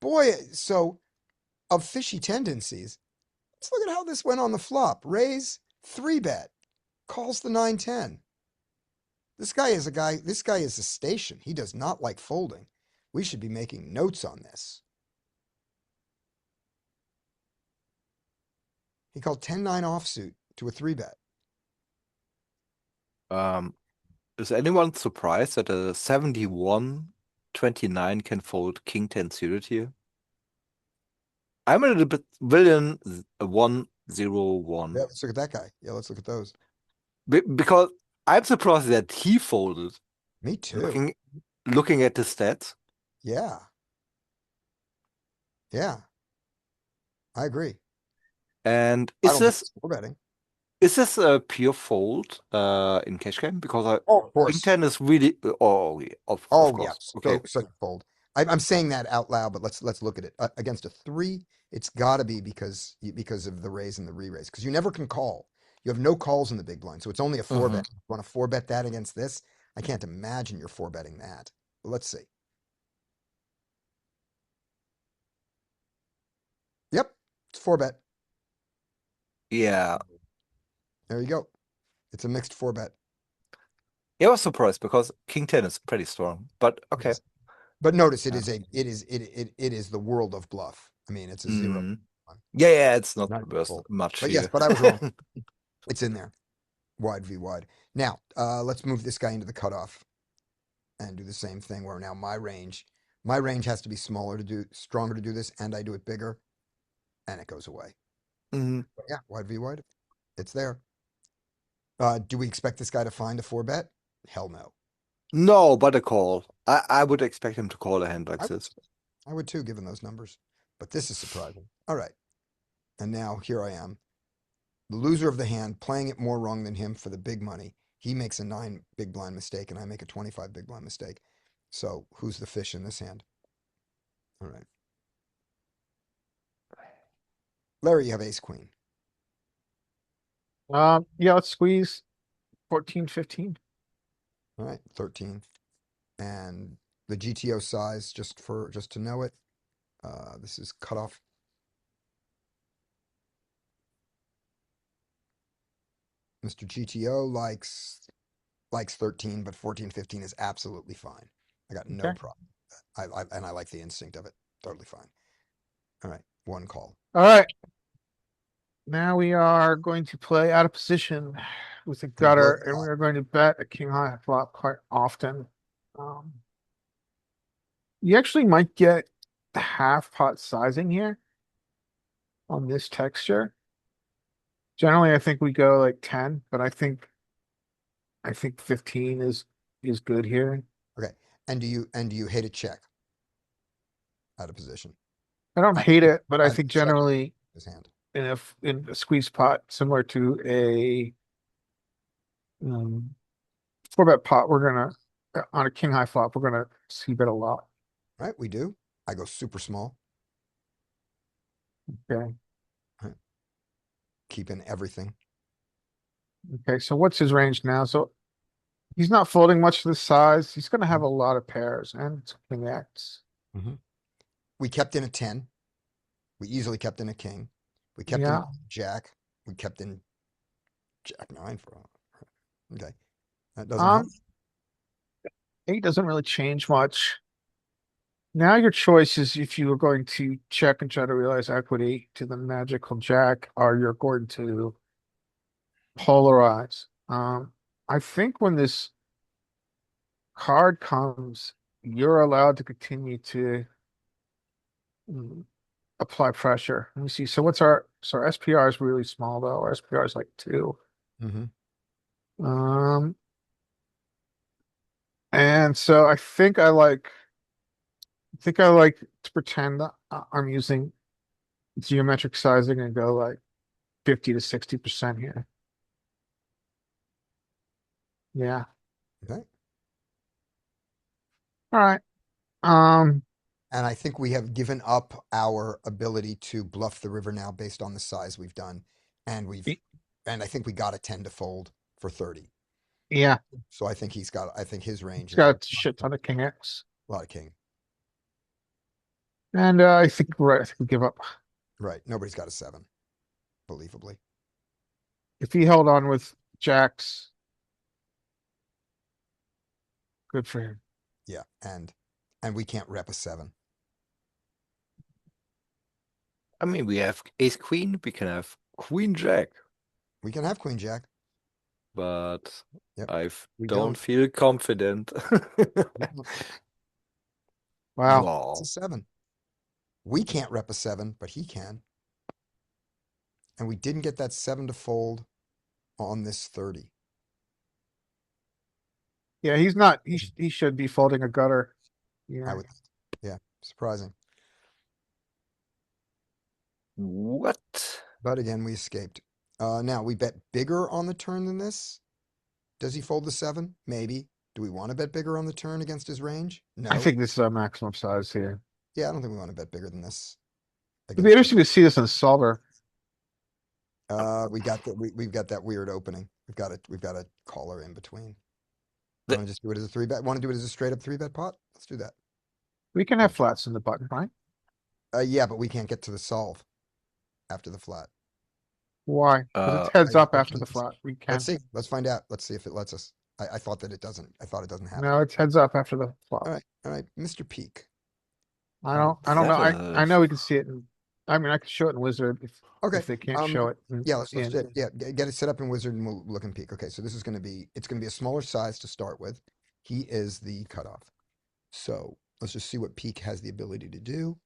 Boy, so of fishy tendencies, let's look at how this went on the flop. Raise 3-bet, calls the 9-10. This guy is a station. He does not like folding. We should be making notes on this. He called 10-9 offsuit to a 3-bet. Is anyone surprised that a 71-29 can fold king 10 suited here? I'm a little bit villain 1-0-1 Yeah, let's look at that guy. Yeah, let's look at those. because I'm surprised that he folded. Me too. Looking at the stats. Yeah. Yeah. I agree. And I is don't think this it's 4-betting. is this a pure fold in cash game? Because Oh, of king course. 10 is really yeah, of Oh, course. yes. Okay. Such a fold. I'm saying that out loud, but let's look at it. Against a 3, it's got to be because of the raise and the re-raise. Because you never can call. You have no calls in the big blind, so it's only a 4-bet. You want to 4-bet that against this? I can't imagine you're 4-betting that. But let's see. Yep, it's 4-bet. Yeah. There you go. It's a mixed 4-bet. Yeah, I was surprised because king 10 is pretty strong. But okay. But notice it is the world of bluff. I mean, it's a 0. Yeah, it's not Not worth full. much But here. yes, but I was wrong. It's in there. Wide v wide. Now, let's move this guy into the cutoff and do the same thing where now my range has to be stronger to do this, and I do it bigger, and it goes away. Mhm. But yeah, wide v wide. It's there. Do we expect this guy to find a 4-bet? Hell no. No, but a call. I would expect him to call a hand like I would, this. I would too, given those numbers. But this is surprising. All right. And now here I am. The loser of the hand, playing it more wrong than him for the big money. He makes a 9 big blind mistake, and I make a 25 big blind mistake. So who's the fish in this hand? All right. Larry, you have ace queen. Yeah, let's squeeze 14, 15. All right, 13. And the GTO size, just to know it. This is cutoff. Mr. GTO likes 13, but 14, 15 is absolutely fine. I got no Okay. problem with that. And I like the instinct of it. Totally fine. All right, one call. All right. Now we are going to play out of position with a gutter, and we are going to bet a king high flop quite often. You actually might get half pot sizing here on this texture. Generally, I think we go like 10, but I think 15 is good here. Okay. And do you hate a check out of position? I don't hate it, but I I think check generally his hand. in a squeeze pot similar to a 4-bet pot, we're gonna on a king high flop, we're gonna see bet a lot. Right, we do. I go super small. Okay. Keep in everything. Okay, so what's his range now? So he's not folding much to the size. He's gonna have a lot of pairs and it's king X. We kept in a 10. We easily kept in a king. We kept in Yeah. jack. We kept in jack 9 for okay. That doesn't help. 8 doesn't really change much. Now your choice is if you are going to check and try to realize equity to the magical jack, or you're going to polarize. I think when this card comes, you're allowed to continue to apply pressure. Let me see. So our SPR is really small though. Our SPR is like 2. And so I think I like to pretend that I'm using geometric sizing and go like 50 to 60% here. Yeah. Okay. All right. And I think we have given up our ability to bluff the river now based on the size we've done. And I think we got a 10 to fold for 30. Yeah. So I think his range He's is got a shit ton of king X. a lot of king. And I think I think we give up. Right. Nobody's got a 7, believably. If he held on with jacks, good for him. Yeah. And we can't rep a 7. I mean, we have ace queen, we can have queen jack, We can have queen jack. but Yep, I we don't don't. feel confident. Wow. It's a 7. We can't rep a 7, but he can. And we didn't get that 7 to fold on this 30. Yeah, he's not. He should be folding a gutter. Yeah. I would. Yeah. Surprising. What? But again, we escaped. Now we bet bigger on the turn than this. Does he fold the 7? Maybe. Do we want to bet bigger on the turn against his range? No. I think this is our maximum size here. Yeah, I don't think we want to bet bigger than this. It'd be interesting to see this in the solver. We've got that weird opening. We've got a caller in between. The- Want to just do it as a 3-bet? Want to do it as a straight up 3-bet pot? Let's do that. We can have flats in the button, right? Yeah, but we can't get to the solve after the flat. Why? Because it's heads I- up after the flat. We can. Let's see. Let's find out. Let's see if it lets us. I thought that it doesn't. I thought it doesn't happen. No, it's heads up after the flop. All right, Mr. Peak. I don't know. I know we can see it in I mean, I could show it in Wizard Okay, if they can't show it. Yeah, let's in- get it set up in Wizard and we'll look and peek. Okay, so this is gonna be, it's gonna be a smaller size to start with. He is the cutoff. So let's just see what peak has the ability to do.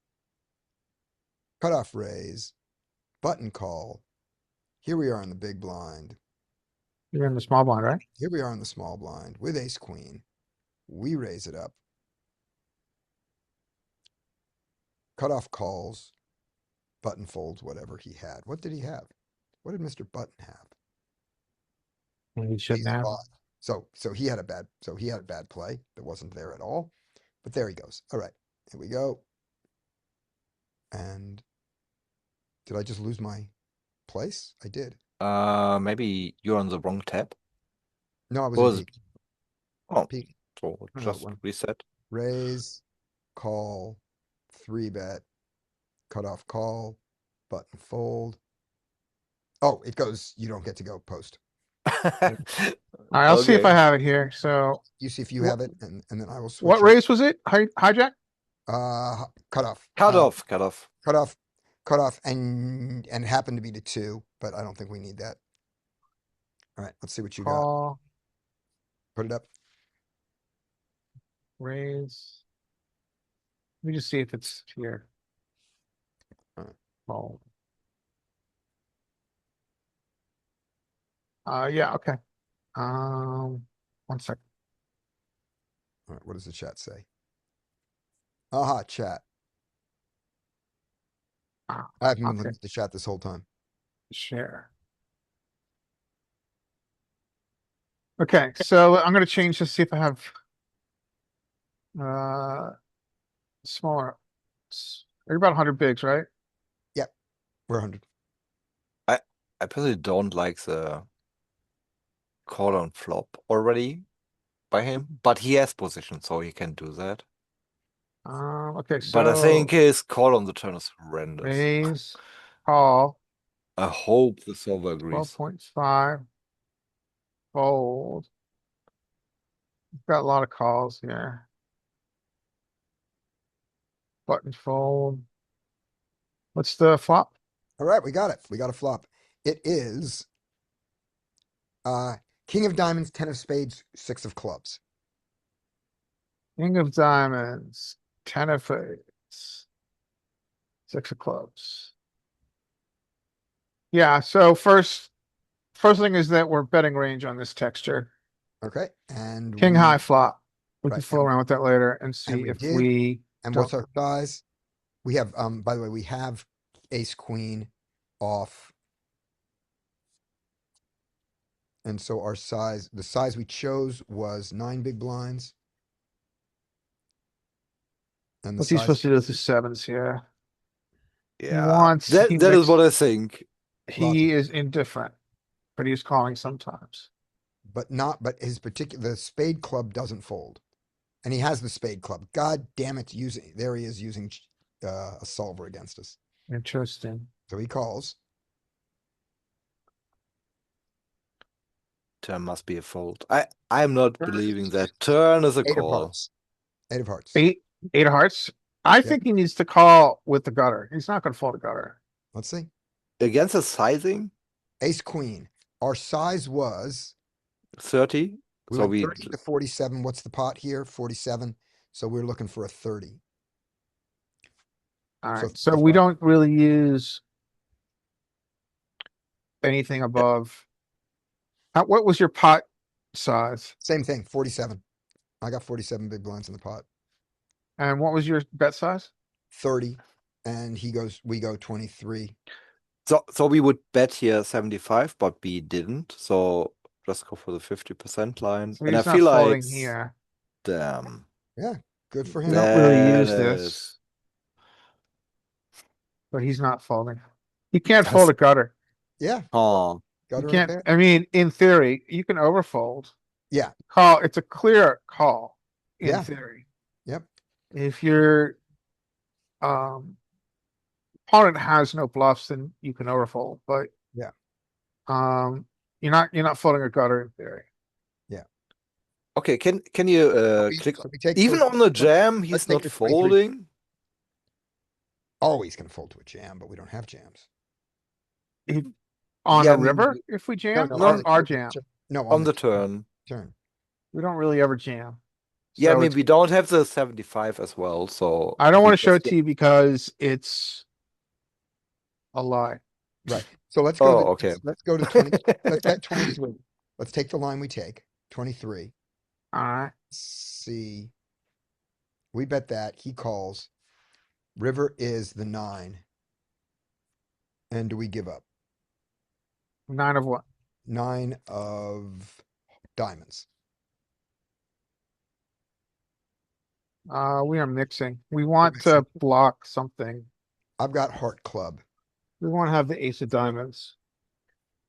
Cutoff raise, button call. Here we are in the big blind. You're in the small blind, right? Here we are in the small blind with ace queen. We raise it up. Cutoff calls, button folds, whatever he had. What did he have? What did Mr. Button have? You shouldn't Ace have. five. So he had a bad play that wasn't there at all. But there he goes. All right, here we go. And did I just lose my place? I did. Maybe you're on the wrong tab. No, I was Was in peak. Oh, Peak. so Oh, just well. reset. Raise, call, 3-bet, cutoff call, button fold. Oh, it goes, you don't get to go post. All right, I'll see if I have it here. So You see if you Wha- have it and then I will switch. what it. race was it? Hijack? Cutoff. Cut off, cut off. Cutoff, and it happened to be the 2, but I don't think we need that. All right, let's see what you got. Call, Put it up. raise. Let me just see if it's here. Alright. Oh. Yeah, okay. 1 second. All right, what does the chat say? Aha, chat. Ah, I haven't been okay. looking at the chat this whole time. Share. Okay, so I'm gonna change to see if I have smaller. You're about 100 bigs, right? We're 100. I personally don't like the call on flop already by him, but he has position, so he can do that. Okay, But I think so his call on the turn is horrendous. raise, call, I hope the solver agrees. 12.5, fold. We've got a lot of calls here. Button fold. What's the flop? All right, we got it. We got a flop. It is King of Diamonds, 10 of Spades, 6 of Clubs. King of diamonds, 10 of spades, 6 of clubs. Yeah, so first thing is that we're betting range on this texture. Okay, and King high flop. We can Right, fool and- around with that later and see we if did, we And don't. what's our size? We have, by the way, we have ace queen off. And so our size, the size we chose was 9 big blinds. And the What's he size, supposed to do with the sevens here? Yeah, Once that he is what I mixed- think. He is indifferent, but he's calling sometimes. but his particular, the spade club doesn't fold. And he has the spade club. God damn it, there he is using a solver against us. Interesting. So he calls. Turn must be a fold. I'm not Turn believing is that turn is a 8 of call. hearts. 8 of hearts. Eight of hearts. I think he needs to call with the gutter. He's not gonna fold a gutter. Let's see. Against a sizing, Ace queen. Our size was, 30. we So went we 30 to 47. What's the pot here? 47. So we're looking for a 30. All So right, so we 35. don't really use anything above. What was your pot size? Same thing, 47. I got 47 big blinds in the pot. And what was your bet size? 30. And we go 23. So we would bet here 75, but we didn't. So just go for the 50% line. So And I he's not feel folding like here. damn. Good for We him. don't really That use this, is- but he's not folding. You can't fold a gutter. Yeah. Oh, Got You her in a can't, pair. I mean, in theory, you can overfold. Yeah. Call, it's a clear call in Yeah. theory. Yep. If your opponent has no bluffs, then you can overfold, but Yeah. you're not folding a gutter in theory. okay. Can you we- click so we take even first- on the jam? let's He's take not the 23. folding. always going to fold to a jam, but we don't have jams. On Yeah, a I mean, river, if we jam, no, or on- our jam. No, on the turn. turn. We don't really ever jam. Yeah, I So mean, it's- we don't have the 75 as well, so I don't we want to show it just- to you because it's a lie. Right. So let's go. Oh, okay. Let's go to 20. Let's bet 23. Let's take the line we take. 23. All right. See. We bet that. He calls. River is the 9. And do we give up? 9 of what? 9 of diamonds. We are mixing. We want mixing. to block something. I've got heart club. We want to have the ace of diamonds.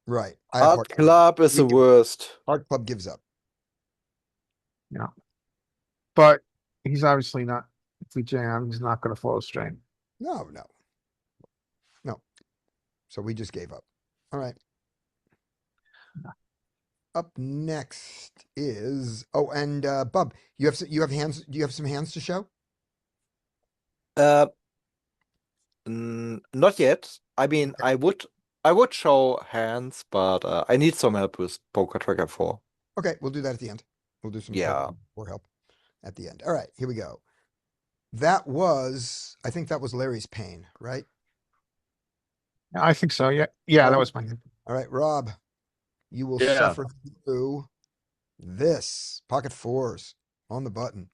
Right. I have Art club is We the give up. worst. Heart club gives up. But he's obviously not, if we jam, he's not going to follow string. No. So we just gave up. All right. Up next is and Bub, you have hands. Do you have some hands to show? Not yet. I mean, I would show hands, but I need some help with Poker Tracker 4. Okay, we'll do that at the end. We'll do some Yeah. or help at the end. All right, here we go. I think that was Larry's pain, right? I think so. Yeah. Yeah, that Rob? was my hand. All right, Rob, you will Yeah. suffer through this pocket 4s on the button.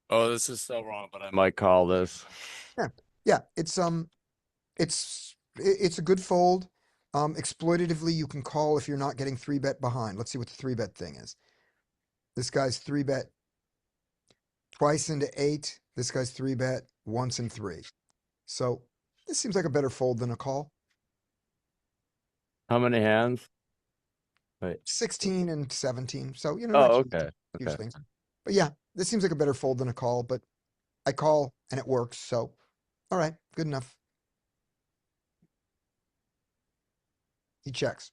Oh, this is so wrong, but I might call this. Yeah, it's a good fold. Exploitatively, you can call if you're not getting 3-bet behind. Let's see what the 3-bet thing is. This guy's 3-bet twice into 8. This guy's 3-bet once in 3. So this seems like a better fold than a call. How many hands? Wait. 16 and 17. So, Oh, not okay. huge Okay. things. But yeah, this seems like a better fold than a call, but I call and it works. So, all right, good enough. He checks.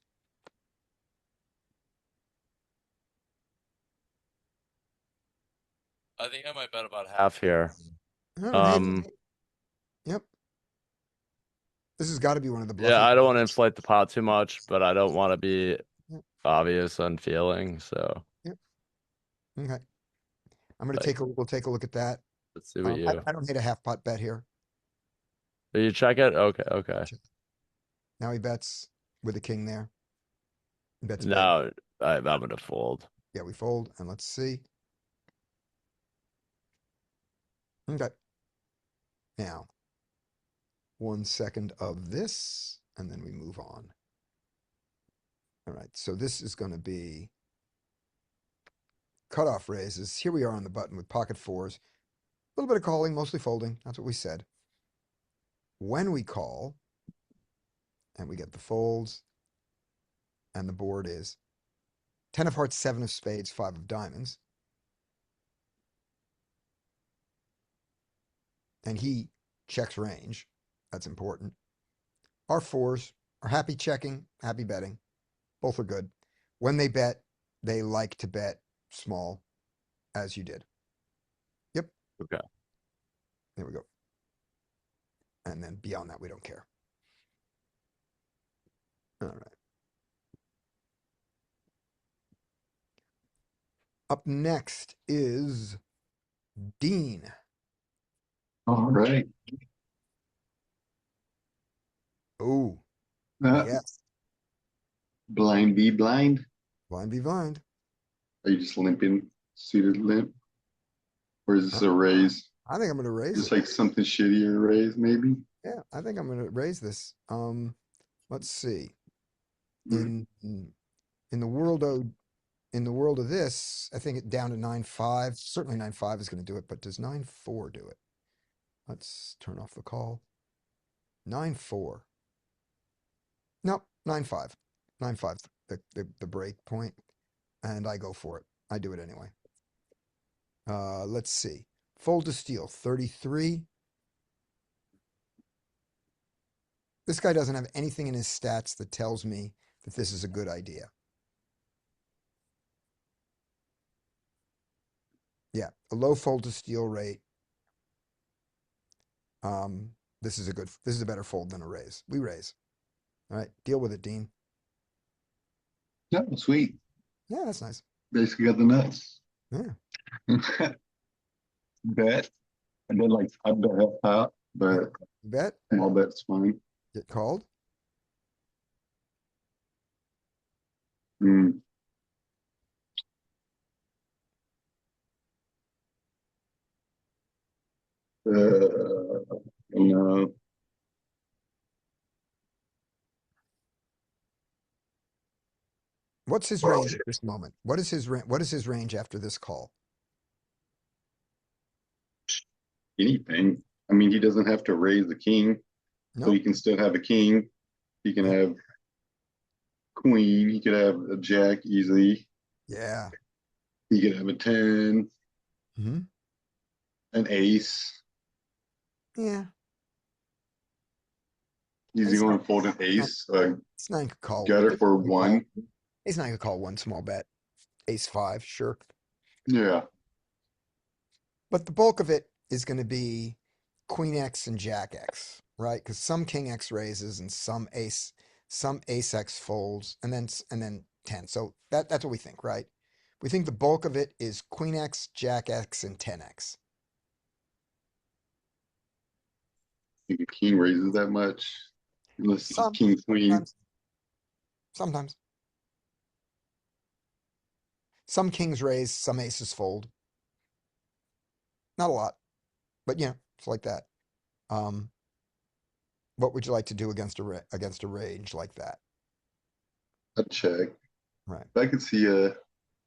I think I might bet about half here. All right, Um, yep. This has got to be one of the bluffing. Yeah, I don't want to inflate the pot too much, but I don't want to be Yep. obvious unfeeling. So Okay. I'm going Like- to we'll take a look at that. let's see what you. I don't hate a half pot bet here. Do you check it? Okay. Now he bets with a king there. He bets big. No, I'm gonna fold. Yeah, we fold and let's see. Okay. Now, 1 second of this, and then we move on. All right, so this is going to be cutoff raises. Here we are on the button with pocket 4s. A little bit of calling, mostly folding. That's what we said. When we call, and we get the folds, and the board is 10 of hearts, 7 of spades, 5 of diamonds. And he checks range. That's important. Our 4s are happy checking, happy betting. Both are good. When they bet, they like to bet small, as you did. Yep. Okay. There we go. And then beyond that, we don't care. All right. Up next is Dean. All right. Oh, Uh, yes. Blind be blind. Blind be blind. Are you just limping, suited limp? Or is this a raise? I think I'm going to raise Just it. like something shittier raise, maybe? Yeah, I think I'm going to raise this. Let's see. Mm. In the world of this, I think it down to 9-5. Certainly 9-5 is going to do it, but does 9-4 do it? Let's turn off the call. 9-4. Nope, 9-5. 9-5, the break point. And I go for it. I do it anyway. Let's see. Fold to steal, 33. This guy doesn't have anything in his stats that tells me that this is a good idea. Yeah, a low fold to steal rate. This is a better fold than a raise. We raise. All right, deal with it, Dean. Yeah, sweet. Yeah, that's nice. Basically got the nuts. Yeah, Bet. I did like I bet half pot, but you bet. small bet's fine. Get called. Mm. No. What's his range at this moment? What is his range? What is his range after this call? Anything. I mean, he doesn't have to raise the king, so No. he can still have a king. He can Yeah. have queen. He could have a jack easily. Yeah. He could have a 10, Hmm. an ace. Yeah. He's Ace going nine- to fold an ace, Ace nine could call. gutter for Ace nine could one. call- Ace nine could call one small bet. Ace five, sure. Yeah. But the bulk of it is going to be Queen X and Jack X, right? Because some King X raises and some Ace X folds, and then 10. So that's what we think, right? We think the bulk of it is Queen X, Jack X, and 10X. Think a king raises that much. Unless it's Some, king queen. sometimes. Some kings raise, some aces fold. Not a lot, but yeah, it's like that. Um, what would you like to do against a range like that? A check. Right. I could see this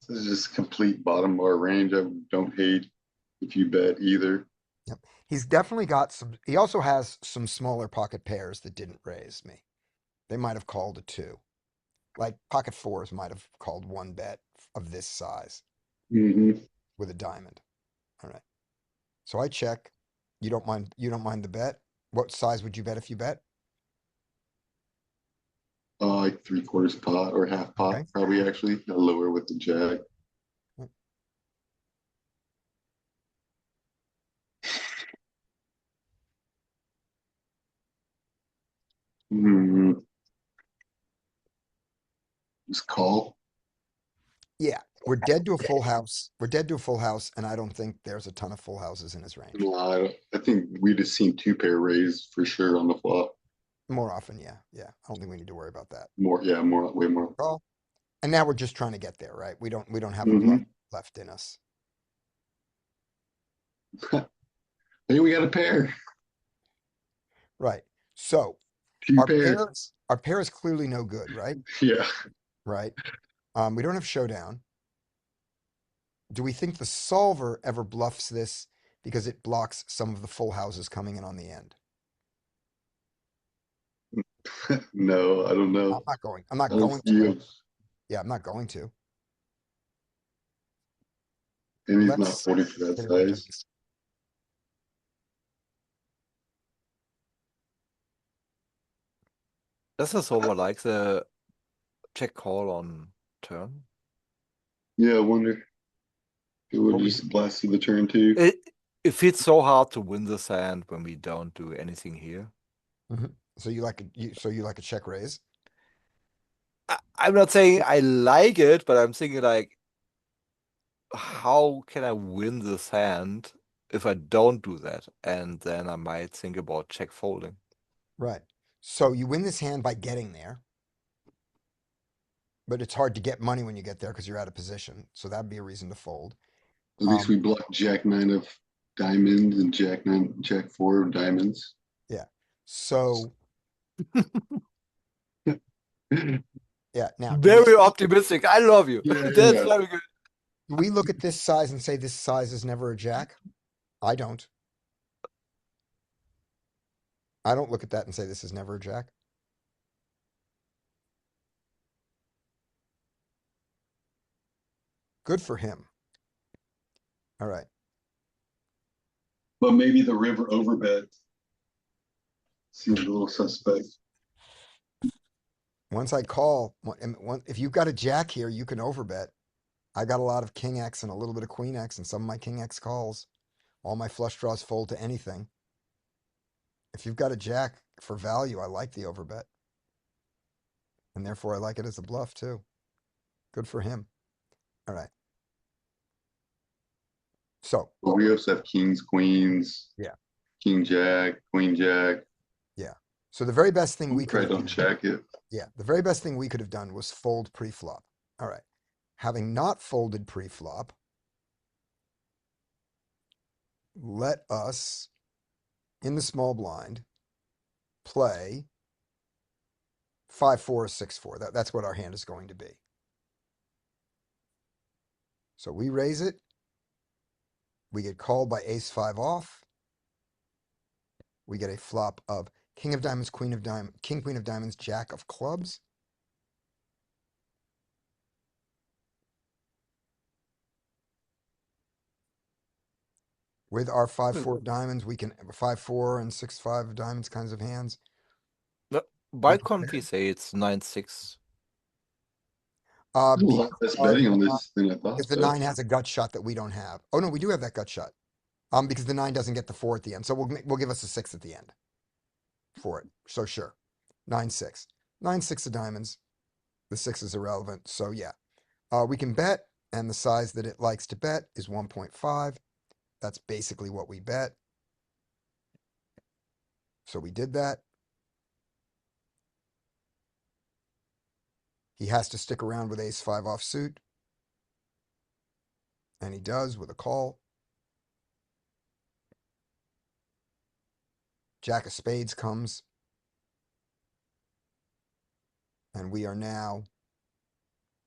is just complete bottom bar range. I don't hate if you bet either. Yep. He's definitely got some. He also has some smaller pocket pairs that didn't raise me. They might have called a two. Like pocket fours might have called one bet of this size Mm-hmm. with a diamond. All right. So I check. You don't mind the bet? What size would you bet if you bet? Like 3/4 pot or half pot, Okay. probably actually. A lower with the jack. Hmm. Just call. Yeah. We're dead to a full house. We're dead to a full house, and I don't think there's a ton of full houses in his range. No, I think we just seen two pair raised for sure on the flop. More often, yeah. Yeah. I don't think we need to worry about that. More, yeah, more, way more. Call. And now we're just trying to get there, right? We don't have a Mm-hmm. bluff left in us. Hey, we got a pair. Right. So Two our pairs. pair is clearly no good, right? Yeah. Right. We don't have showdown. Do we think the solver ever bluffs this because it blocks some of the full houses coming in on the end? No, I don't know. I'm not I don't going see to. him. Yeah, I'm not going to. And he's not Let's 40 for that get a range on size. this. Does the solver like the check call on turn? Yeah, I wonder if it would What we just blast to the turn too. It feels so hard to win this hand when we don't do anything here. So you like a check raise? I'm not saying I like it, but I'm thinking like, how can I win this hand if I don't do that? And then I might think about check folding. Right. So you win this hand by getting there. But it's hard to get money when you get there because you're out of position. So that'd be a reason to fold. At least we block jack nine of diamonds and jack four of diamonds. Yeah. So yeah. Now Very optimistic. I love you. Yeah, That's yeah. very good. do we look at this size and say this size is never a jack? I don't. I don't look at that and say this is never a jack. Good for him. All right. But maybe the river overbet seems a little suspect. Once I call, if you've got a jack here, you can overbet. I got a lot of king X and a little bit of queen X, and some of my king X calls. All my flush draws fold to anything. If you've got a jack for value, I like the overbet. And therefore I like it as a bluff too. Good for him. All right. So, But we also have kings, queens. Yeah. King jack, queen jack. yeah. So the very best thing we could Probably have don't done, check it. yeah, the very best thing we could have done was fold pre-flop. All right. Having not folded pre-flop, let us, in the small blind, play 5-4 or 6-4. That's what our hand is going to be. So we raise it. We get called by ace-5 off. We get a flop of king of diamonds, queen of diamonds, king, queen of diamonds, jack of clubs. With our 5-4 diamonds, we can 5-4 and 6-5 diamonds kinds of hands. Why Okay. can't we say it's 9-6? Uh, There's a lot less betting on this than I thought. Because the though. 9 has a gut shot that we don't have. Oh no, we do have that gut shot. Because the 9 doesn't get the 4 at the end, so we'll give us a 6 at the end for it. So sure, 9-6, 9-6 of diamonds. The 6 is irrelevant. So yeah, we can bet, and the size that it likes to bet is 1.5. That's basically what we bet. So we did that. He has to stick around with ace-5 offsuit. And he does with a call. Jack of spades comes. And we are now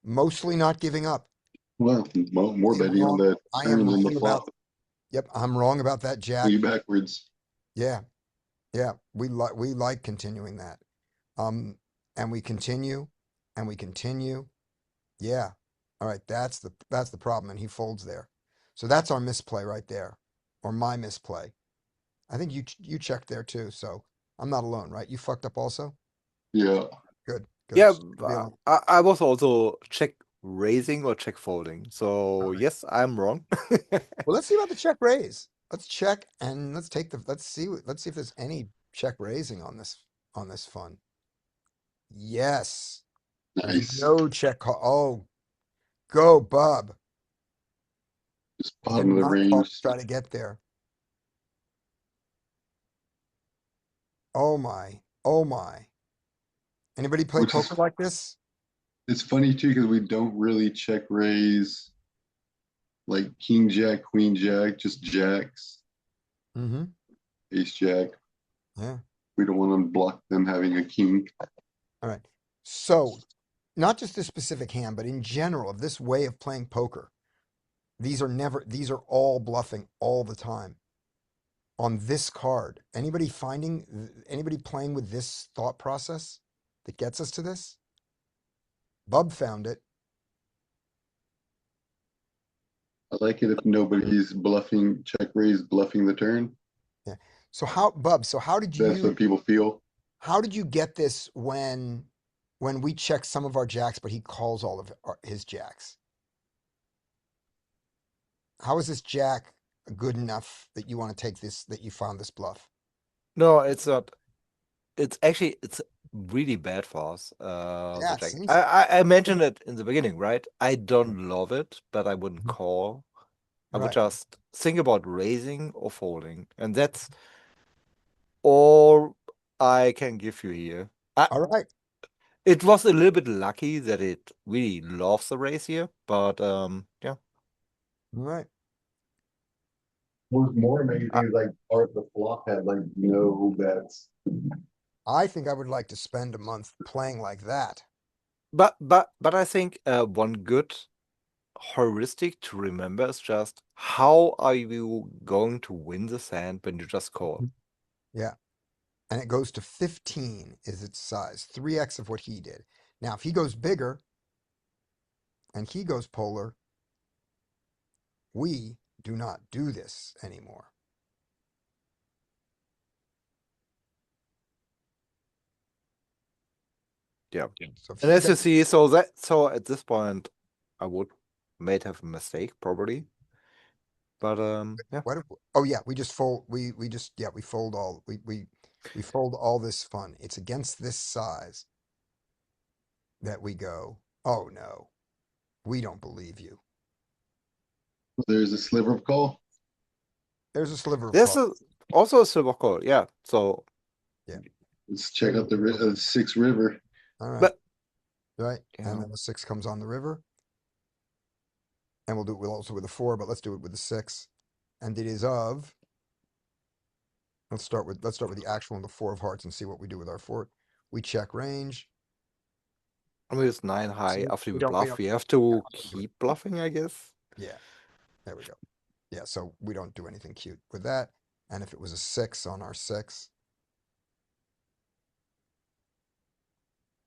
mostly not giving up. Well, more I am betting on wrong. that I turn am than the wrong flop. about, yep, I'm wrong about that jack. You backwards. Yeah. Yeah. We like continuing that. And we continue and we continue. Yeah. All right. That's the problem. And he folds there. So that's our misplay right there. Or my misplay. I think you checked there too. So I'm not alone, right? You fucked up also? Yeah. Good. Yeah, Really? I was also check raising or check folding. So Alright. yes, I'm wrong. Well, let's see about the check raise. Let's check and let's see if there's any check raising on this fun. Yes. There's Nice. no check call. Oh, go, Bub. Just Did bottom of the not call to range. try to get there. Oh my. Oh my. Anybody play Which is poker like this? It's funny too because we don't really check raise like king jack, queen jack, just jacks, Mm-hmm. ace jack. Yeah. We don't want to block them having a king. All right. So, not just this specific hand, but in general, of this way of playing poker, these are all bluffing all the time. On this card, anybody playing with this thought process that gets us to this? Bub found it. I like it if nobody's bluffing, check raise, bluffing the turn. Yeah. So how did That's what people feel. how did you get this when we check some of our jacks, but he calls all of his jacks? How is this jack good enough that you want to take this, that you found this bluff? No, it's not. It's actually it's really bad for us. Yeah, The it jack. seems. I mentioned it in the beginning, right? I don't love it, but I wouldn't call. I would Right. just think about raising or folding, and that's all I can give you here. All right. It was a little bit lucky that it really loves the race here, but yeah. All right. What's more amazing is like part of the flop had like no bets. I think I would like to spend a month playing like that. But I think one good heuristic to remember is just how are you going to win the sand when you just call? Yeah. And it goes to 15 is its size, 3x of what he did. Now, if he goes bigger and he goes polar, we do not do this anymore. Yeah. So if And he as you does, see, so at this point, I would might have a mistake, probably. But yeah. What? Oh yeah, we just fold. We just we fold all. We fold all this fun. It's against this size that we go. Oh no, we don't believe you. There's a sliver of call. There's a sliver of There's call. also a silver call, yeah. So Let's check out the 6 river. All right, but right, yeah. and then the 6 comes on the river, and we'll do it also with the 4, but let's do it with the 6, and it is of. Let's start with the actual and the 4 of hearts and see what we do with our 4. We check range. I mean, it's 9 high. we- After we we don't- we bluff, don't- we have to don't do it. keep bluffing, I guess. Yeah, there we go. Yeah, so we don't do anything cute with that. And if it was a 6 on our 6,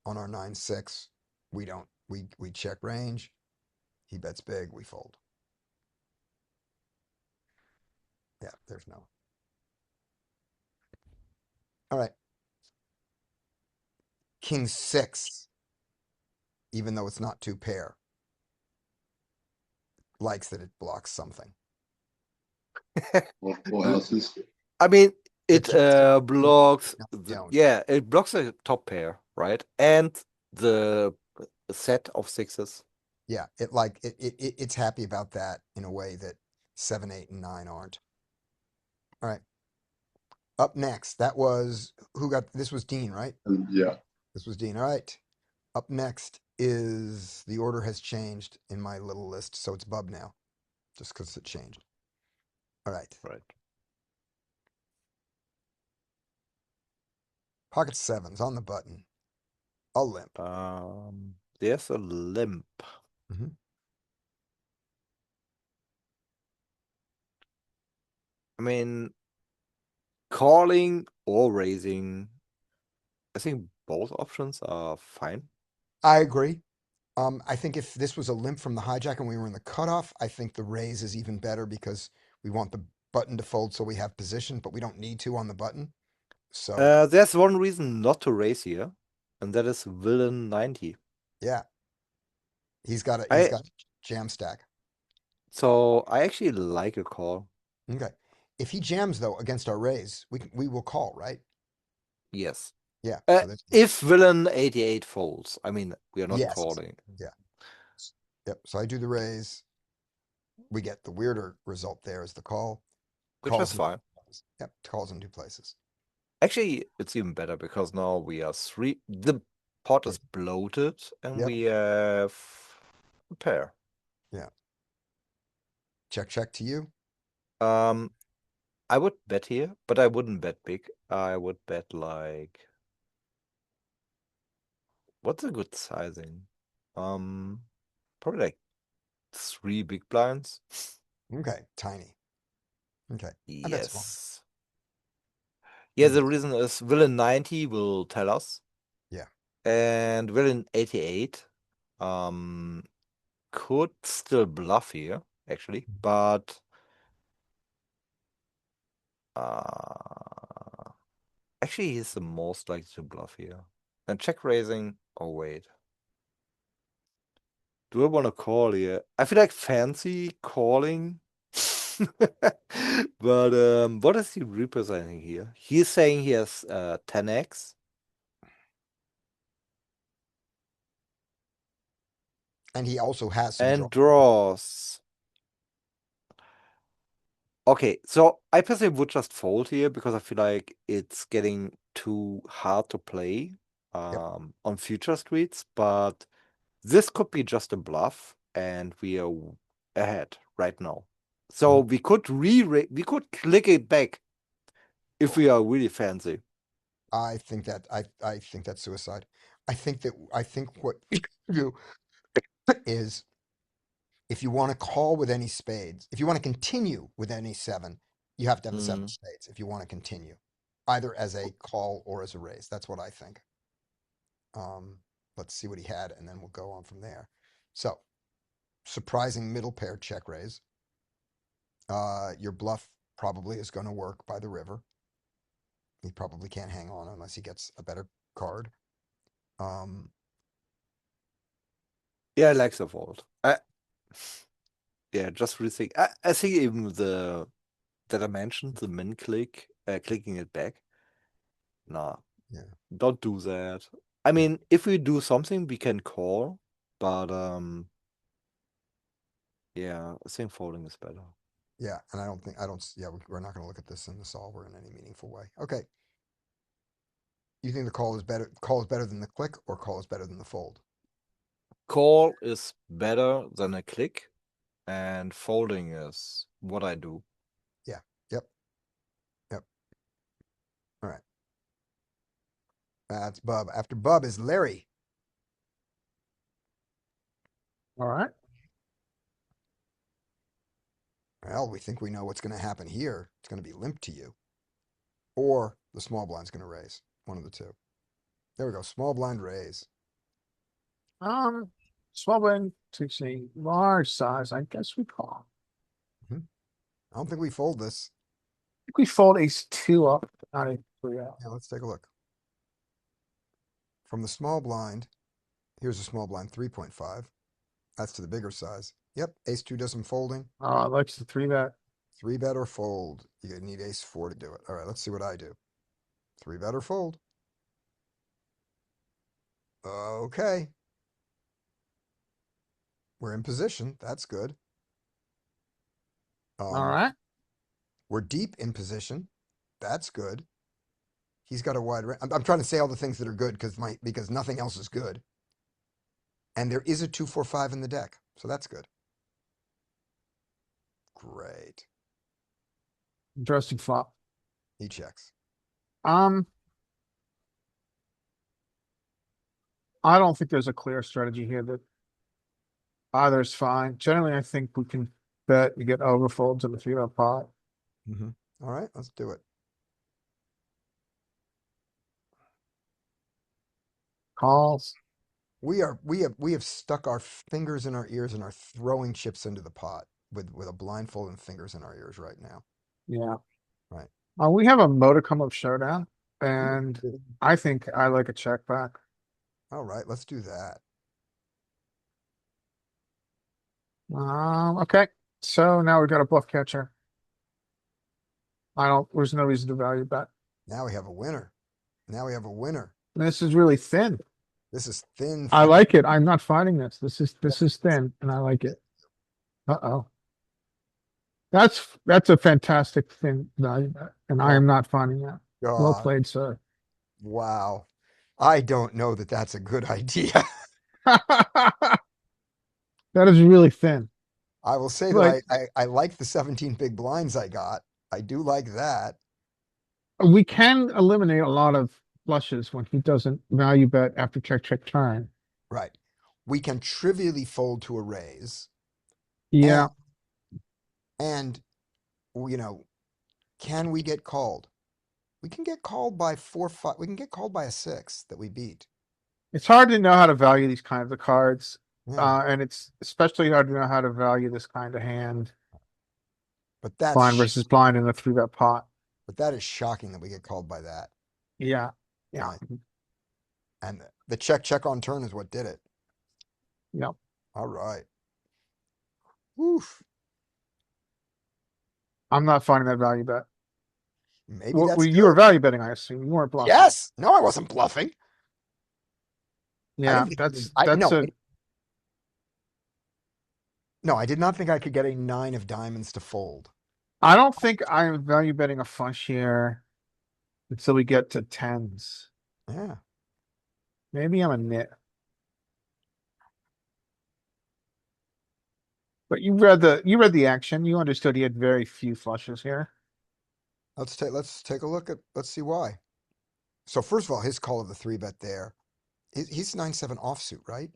on our 9-6, we don't, we check range. He bets big, we fold. Yeah, there's no. All right. King 6, even though it's not 2 pair, likes that it blocks something. What else is? I mean, it just- blocks No, the, don't. yeah, it blocks the top pair, right? And the set of 6s. Yeah, it's happy about that in a way that 7, 8, and 9 aren't. All right. Up next, that was who got this was Dean, right? Yeah. This was Dean. All right. Up next is the order has changed in my little list, so it's Bub now, just because it changed. All right. Right. Pocket 7's on the button. A limp. There's a limp. Mhm. I mean, calling or raising, I think both options are fine. I agree. I think if this was a limp from the hijack and we were in the cutoff, I think the raise is even better because we want the button to fold so we have position, but we don't need to on the button. So There's one reason not to raise here, and that is villain 90. yeah, he's got I- jam stack. So I actually like a call. Okay, if he jams though against our raise, we will call, right? Yes. Yeah. so that's- If villain 88 folds, I mean, we are not Yes. calling. Yep. So I do the raise. We get the weirder result there is the call. Which Calls is in fine. 2 places. Yep. Calls in 2 places. Actually, it's even better because now we are 3. The pot is bloated, and Yep. we have a pair. Check to you. I would bet here, but I wouldn't bet big. I would bet like, what's a good sizing? Probably like 3 big blinds. Okay. Tiny. Okay. I bet small. Yes. Yeah, Mhm. the reason is villain 90 will tell us. Yeah. And villain 88 could still bluff here, actually, but actually he's the most likely to bluff here. And check raising, oh wait. Do I want to call here? I feel like fancy calling. But what is he representing here? He's saying he has 10x. And he also has some And draw. draws. Okay, so I personally would just fold here because I feel like it's getting too hard to play on future streets, but this could be just a bluff and we are ahead right now. So we could click it back if we are really fancy. I think that's suicide. I think what you do is if you want to call with any spades, if you want to continue with any 7, you have to have the 7 of spades if you want to continue, either as a call or as a raise. That's what I think. Let's see what he had, and then we'll go on from there. So, surprising middle pair check raise. Your bluff probably is going to work by the river. He probably can't hang on unless he gets a better card. Yeah, I like the fold. Yeah, just rethink. I think even that I mentioned, the min click, clicking it back. Nah, Yeah. don't do that. I mean, if we do something, we can call, but yeah, I think folding is better. Yeah, and we're not going to look at this in the solver in any meaningful way. Okay. You think the call is better? Call is better than the click, or call is better than the fold? Call is better than a click, and folding is what I do. Yeah. Yep. Yep. All right. That's Bub. After Bub is Larry. All right. Well, we think we know what's going to happen here. It's going to be limp to you, or the small blind's going to raise. One of the two. There we go. Small blind raise. Small blind to see large size. I guess we call. I don't think we fold this. I think we fold ace two up, not a three out. Yeah, let's take a look. From the small blind, here's a small blind 3.5. That's to the bigger size. Yep, ace two does some folding. Oh, it likes the three bet. Three bet or fold. You need ace four to do it. All right, let's see what I do. Three bet or fold. Okay. We're in position. That's good. All right. We're deep in position. That's good. He's got a wide range. I'm trying to say all the things that are good because nothing else is good. And there is a 2-4-5 in the deck, so that's good. Great. Interesting flop. He checks. I don't think there's a clear strategy here that either's fine. Generally, I think we can bet you get overfolds in the three bet pot. All right, let's do it. Calls. We have stuck our fingers in our ears and are throwing chips into the pot with a blindfold and fingers in our ears right now. Yeah. Right. We have a modicum of showdown, and I think I like a check back. All right, let's do that. Okay. So now we've got a bluff catcher. There's no reason to value bet. Now we have a winner. Now we have a winner. This is really thin. This is thin. I like it. I'm not fighting this. This is thin, and I like it. Uh-oh. That's a fantastic thin value bet, and I am not finding that. Well God. played, sir. Wow. I don't know that that's a good idea. That is really thin. I will say Like- that I like the 17 big blinds I got. I do like that. We can eliminate a lot of flushes when he doesn't value bet after check, check, turn. Right. We can trivially fold to a raise. Yeah. And can we get called? We can get called by 4-5. We can get called by a 6 that we beat. It's hard to know how to value these kinds of cards. Yeah. And it's especially hard to know how to value this kind of hand. But that's Blind versus blind in a three bet pot. But that is shocking that we get called by that. Yeah. Yeah. Right. And the check on turn is what did it. Yep. All right. Woof. I'm not finding that value bet. Maybe that's you were good. value betting, I assume. You weren't bluffing. Yes. No, I wasn't bluffing. Yeah, No, I did not think I could get a 9 of diamonds to fold. I don't think I'm value betting a flush here until we get to tens. Yeah. Maybe I'm a nit. But you read the action. You understood he had very few flushes here. Let's take a look let's see why. So first of all, his call of the 3-bet there. He's 9-7 offsuit, right?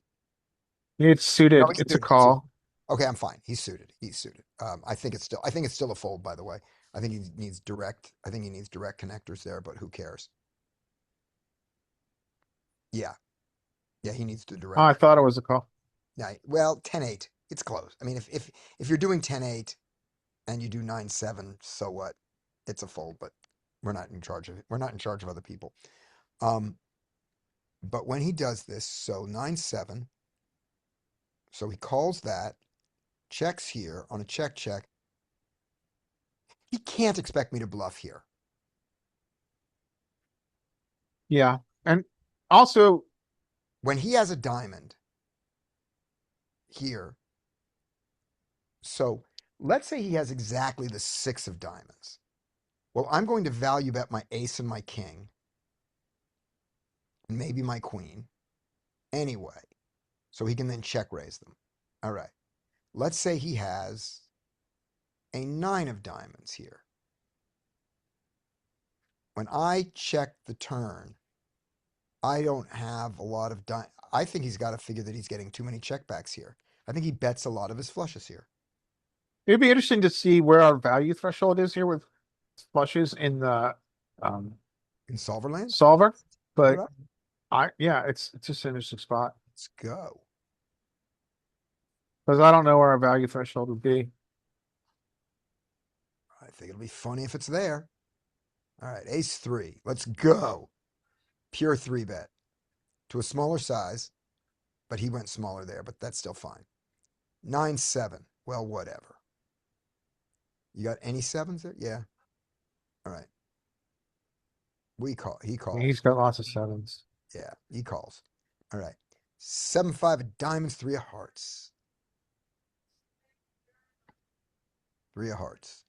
It's suited. No, he's It's a suited. call. Okay, I'm fine. He's suited. I think it's still a fold, by the way. I think he needs direct connectors there, but who cares? Yeah. Yeah, he needs to direct. Oh, I thought it was a call. Yeah, well, 10-8. It's close. I mean, if you're doing 10-8 and you do 9-7, so what? It's a fold, but we're not in charge of it. We're not in charge of other people. But when he does this, so 9-7, so he calls that. checks here on a check. He can't expect me to bluff here. Yeah. And also, When he has a diamond here. So let's say he has exactly the 6 of diamonds. Well, I'm going to value bet my ace and my king. Maybe my queen. Anyway. So he can then check raise them. All right. Let's say he has a 9 of diamonds here. When I check the turn, I don't have a lot of I think he's got to figure that he's getting too many checkbacks here. I think he bets a lot of his flushes here. it'd be interesting to see where our value threshold is here with flushes in the In solver land? solver. But Alright, yeah, it's just an interesting spot. let's go. Because I don't know where our value threshold would be. I think it'll be funny if it's there. All right, ace 3. Let's go. Pure 3 bet to a smaller size, but he went smaller there, but that's still fine. 9-7. Well, whatever. You got any sevens there? Yeah. All right. We call. He calls. He's got lots of sevens. Yeah, he calls. All right. 7-5 of diamonds, 3 of hearts. 3 of hearts.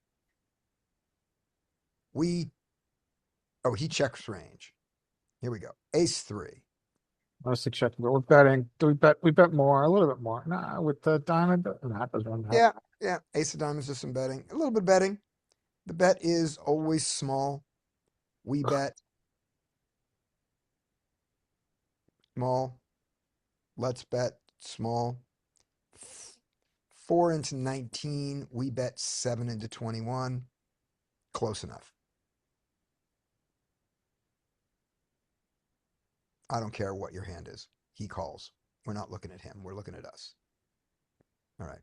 He checks range. Here we go. Ace 3. Mostly checking, but we're betting. Do we bet more? A little bit more. Nah, with the diamond. Nah, doesn't run that. Yeah. Ace of diamonds, just some betting. A little bit of betting. The bet is always small. We bet small. Let's bet small. 4 into 19. We bet 7 into 21. Close enough. I don't care what your hand is. He calls. We're not looking at him. We're looking at us. All right.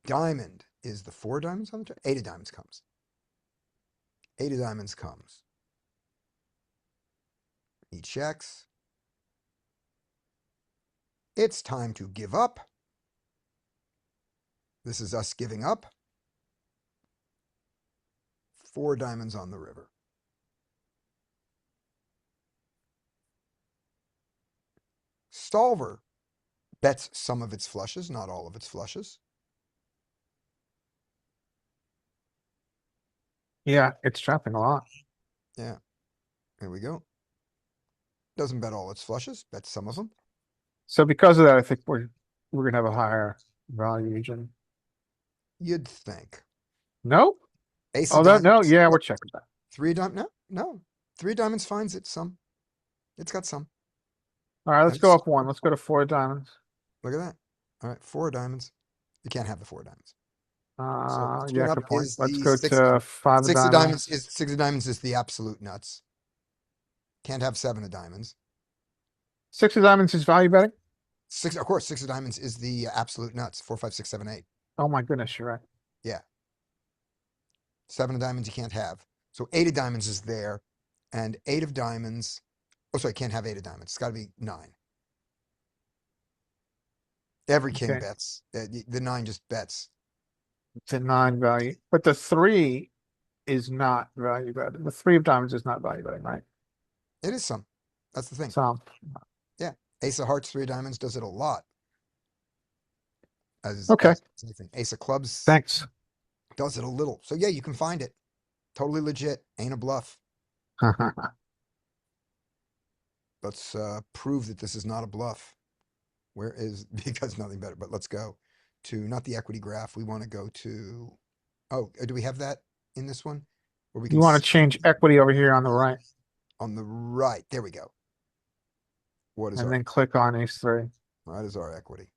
Diamond is the 4 diamonds on the turn. 8 of diamonds comes. 8 of diamonds comes. He checks. It's time to give up. This is us giving up. 4 diamonds on the river. Solver bets some of its flushes, not all of its flushes. Yeah, it's trapping a lot. Yeah. Here we go. Doesn't bet all its flushes, bets some of them. So because of that, I think we're gonna have a higher value region. You'd think. Nope. Ace Oh, of no, diamonds. yeah, we're checking that. 3 diamonds. No. 3 diamonds finds it some. It's got some. All right, let's Nice. go up 1. Let's go to 4 diamonds. Look at that. All right, 4 diamonds. You can't have the 4 diamonds. Yeah, turn up good point. is Let's the go 6 to 5 of 6 of diamonds. diamonds is 6 of diamonds is the absolute nuts. Can't have 7 of diamonds. 6 of diamonds is value betting. 6, of course, 6 of diamonds is the absolute nuts. 4, 5, 6, 7, 8. Oh my goodness, you're right. 7 of diamonds you can't have. So 8 of diamonds is there. And 8 of diamonds. Oh, sorry, can't have 8 of diamonds. It's got to be 9. Every king Okay. bets. The 9 just bets. It's a 9 value, but the 3 is not value betting. The 3 of diamonds is not value betting, right? It is some. That's the thing. So Ace of hearts, 3 of diamonds does it a lot. Okay. As anything. Ace of clubs thanks. does it a little. So yeah, you can find it. Totally legit. Ain't a bluff. Let's prove that this is not a bluff. Where is, because nothing better, but let's go to not the equity graph. We want to go to, do we have that in this one? Where we You want to see change equity over here on the right, on the right. There we go. What is and our, then click on ace 3. what is our equity?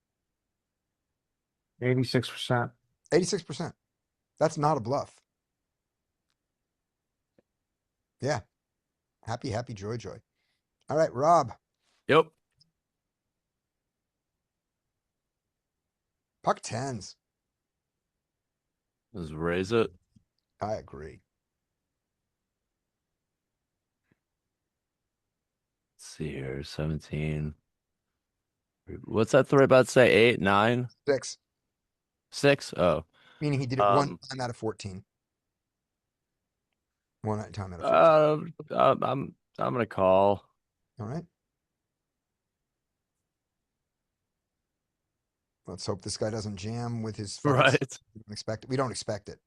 86%. 86%. That's not a bluff. Yeah. Happy, joy. All right, Rob. Yep. Puck tens. Let's raise it. I agree. Let's see here. 17. What's that 3 bet say? 8, 9? 6. 6? Oh. Meaning he did it one Um, time out of 14. One time out of 14. I'm gonna call. All right. Let's hope this guy doesn't jam with his fucking. Right. We don't expect it. We don't expect it.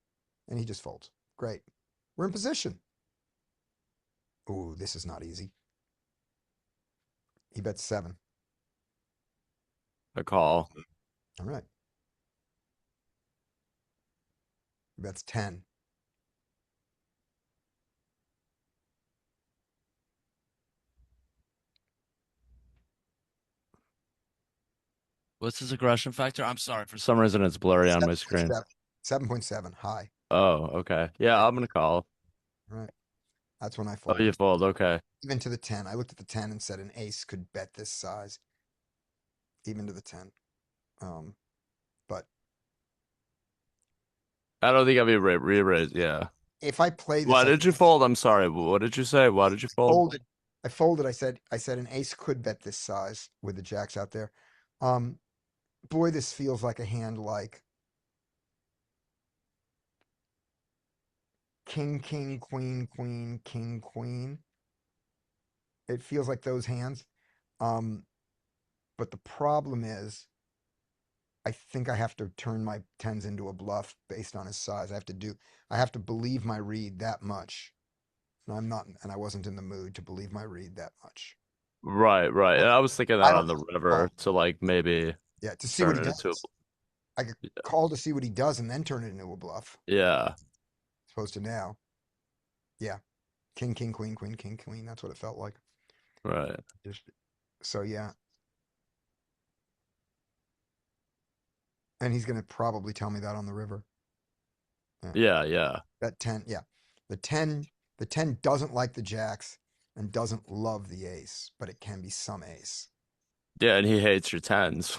And he just folds. Great. We're in position. Ooh, this is not easy. He bets 7. A call. All right. He bets 10. What's his aggression factor? I'm sorry. For some reason, it's blurry on my screen. 7.7. High. Oh, okay. Yeah, I'm gonna call. All right. That's when I Oh, fold. you fold. Okay. Even to the 10. I looked at the 10 and said an ace could bet this size. Even to the 10. But I don't think I'll be re-raised. Yeah. if I play this, Why did you fold? I'm sorry. What did you say? Why did you fold? folded. I folded. I said an ace could bet this size with the jacks out there. Boy, this feels like a hand like king, king, queen, queen, king, queen. It feels like those hands. But the problem is, I think I have to turn my 10s into a bluff based on his size. I have to believe my read that much. And I'm not, and I wasn't in the mood to believe my read that much. Right, right. And I was thinking I that don't on the know. river Oh, to like maybe yeah, to see what turn he it into. does. I could call to see what he does and then turn it into a bluff. Yeah. As opposed to now. Yeah. King, king, queen, queen, king, queen. That's what it felt like. Right. So yeah. And he's gonna probably tell me that on the river. Yeah, yeah. That 10, yeah. The 10 doesn't like the jacks and doesn't love the ace, but it can be some ace. Yeah, and he hates your tens.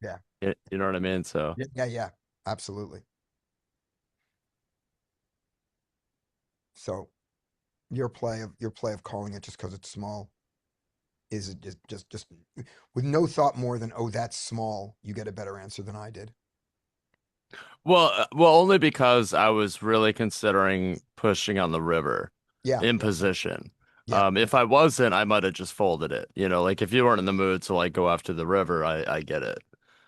Yeah. You know what I mean? So Yeah. Absolutely. So your play of calling it just because it's small is it just with no thought more than, oh, that's small, you get a better answer than I did. well, only because I was really considering pushing on the river Yeah. in position. Yeah. If I wasn't, I might have just folded it. You know, like if you weren't in the mood to like go after the river, I get it.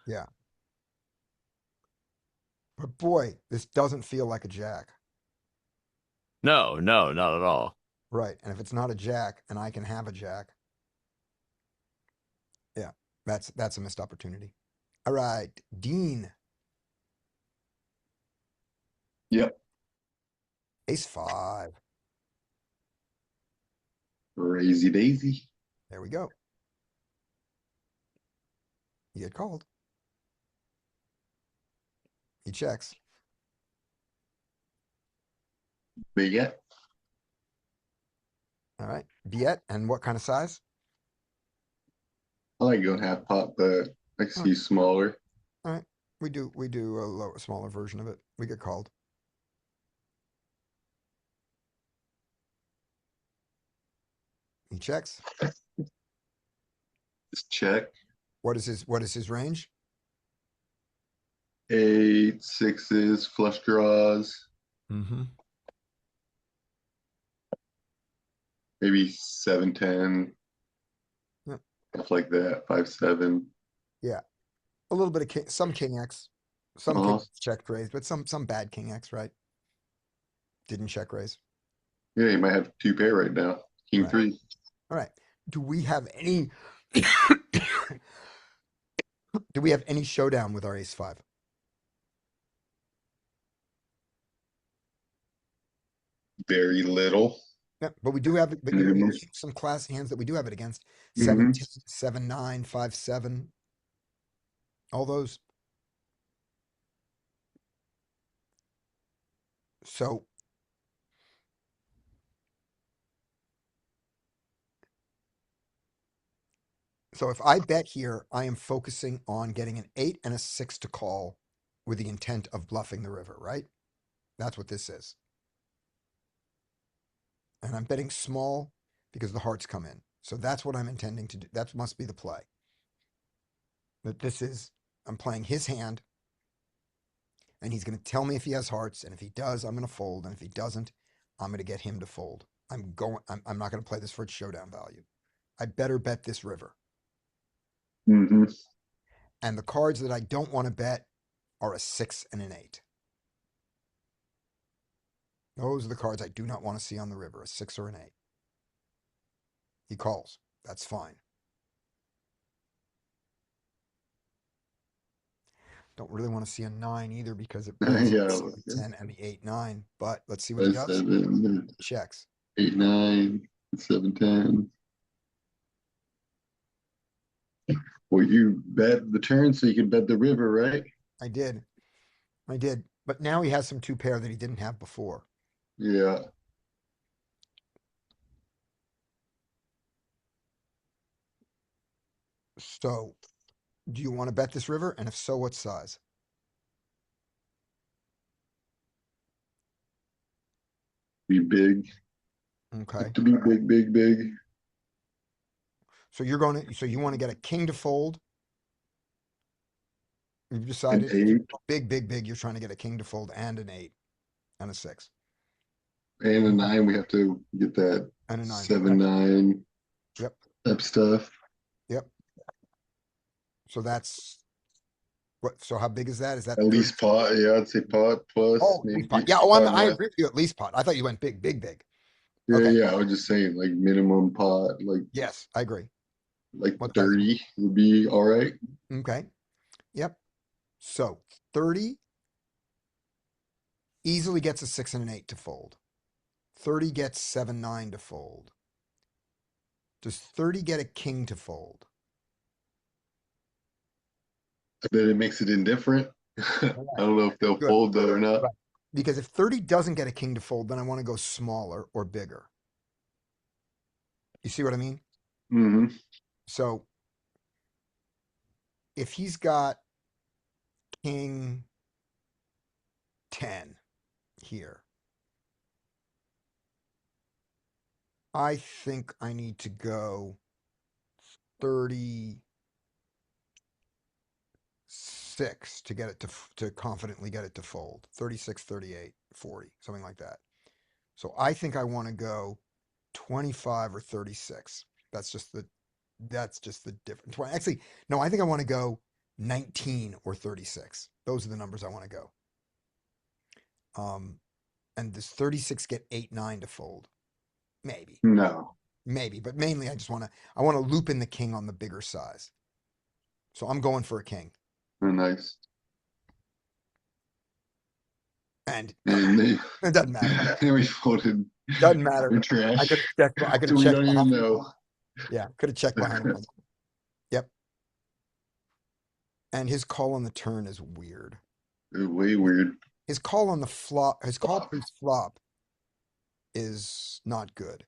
Yeah. But boy, this doesn't feel like a jack. No, no, not at all. Right. And if it's not a jack and I can have a jack, yeah, that's a missed opportunity. All right, Dean, Yep. ace 5. Crazy daisy. There we go. You get called. He checks. Big yet. All right. Biet, and what kind of size? I like going half pot, but I see smaller. All right. We do a smaller version of it. We get called. He checks. Just check. What is his range? 8, 6s, flush draws, Mm-hmm. maybe 7, 10, Yep. stuff like that. 5, 7. Yeah. A little bit of some king X. Some Uh-huh. king checked raise, but some bad king X, right? Didn't check raise. Yeah, you might have 2 pair right now. King Right. 3. All right. Do we have any showdown with our ace 5? Very little. Yeah, but we do have it, but you're Mhm. some class hands that we do have it against. Mhm. 17, 7-9, 5-7. All those. So if I bet here, I am focusing on getting an 8 and a 6 to call with the intent of bluffing the river, right? That's what this is. And I'm betting small because the hearts come in. So that's what I'm intending to do. That must be the play. That this is I'm playing his hand. And he's going to tell me if he has hearts. And if he does, I'm going to fold. And if he doesn't, I'm going to get him to fold. I'm not going to play this for its showdown value. I better bet this river. Mm-hmm. And the cards that I don't want to bet are a 6 and an 8. Those are the cards I do not want to see on the river, a 6 or an 8. He calls. That's fine. Don't really want to see a 9 either because it brings Yeah, the 10 and the 8, 9. But let's see what he does. 7, Checks. 8, 9, 7, 10. Well, you bet the turn so you can bet the river, right? I did. But now he has some 2 pair that he didn't have before. Yeah. So, do you want to bet this river? And if so, what size? Be big. Okay. To be big, big, big. So you want to get a king to fold? You've An decided 8 big. You're trying to get a king to fold and an 8 and a 6 and a 9. We have to get that and a 9. 7, 9 Yep. type stuff. Yep. So that's what? So how big is that? Is that At least pot. Yeah, I'd say pot plus Oh, at maybe least pot. Yeah. Oh, I agree with you. At least pot. I thought you went big. Yeah, Okay. yeah. I was just saying like minimum pot, Yes, I agree. like What size? 30 would be all right. Okay. Yep. So 30 easily gets a 6 and an 8 to fold. 30 gets 7, 9 to fold. Does 30 get a king to fold? I bet it makes it indifferent. I don't know if they'll Good. fold that or not. Right. Because if 30 doesn't get a king to fold, then I want to go smaller or bigger. You see what I mean? Hmm. So if he's got king 10 here, I think I need to go 36 to get it to confidently get it to fold. 36, 38, 40, something like that. So I think I want to go 25 or 36. That's just the difference. Actually, no, I think I want to go 19 or 36. Those are the numbers I want to go. And does 36 get 8, 9 to fold? Maybe, No. but mainly I want to loop in the king on the bigger size. So I'm going for a king. Oh, nice. And And they, it doesn't matter. then we folded. Doesn't matter. We're trash. I could have checked. So we don't even know. Yeah, could have checked behind him. Yep. And his call on the turn is weird. Way weird. His call on the flop, his call pre-flop is not good.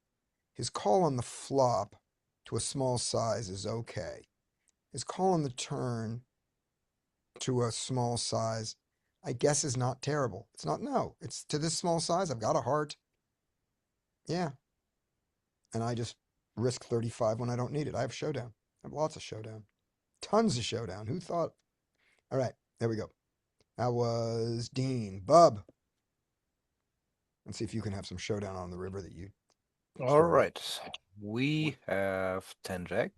His call on the flop to a small size is okay. His call on the turn to a small size, I guess, is not terrible. It's not, no, it's to this small size. I've got a heart. Yeah. And I just risk 35 when I don't need it. I have showdown. I have lots of showdown. Tons of showdown. Who thought? All right, there we go. That was Dean. Bub. Let's see if you can have some showdown on the river that you. All started. right. We have 10 jack.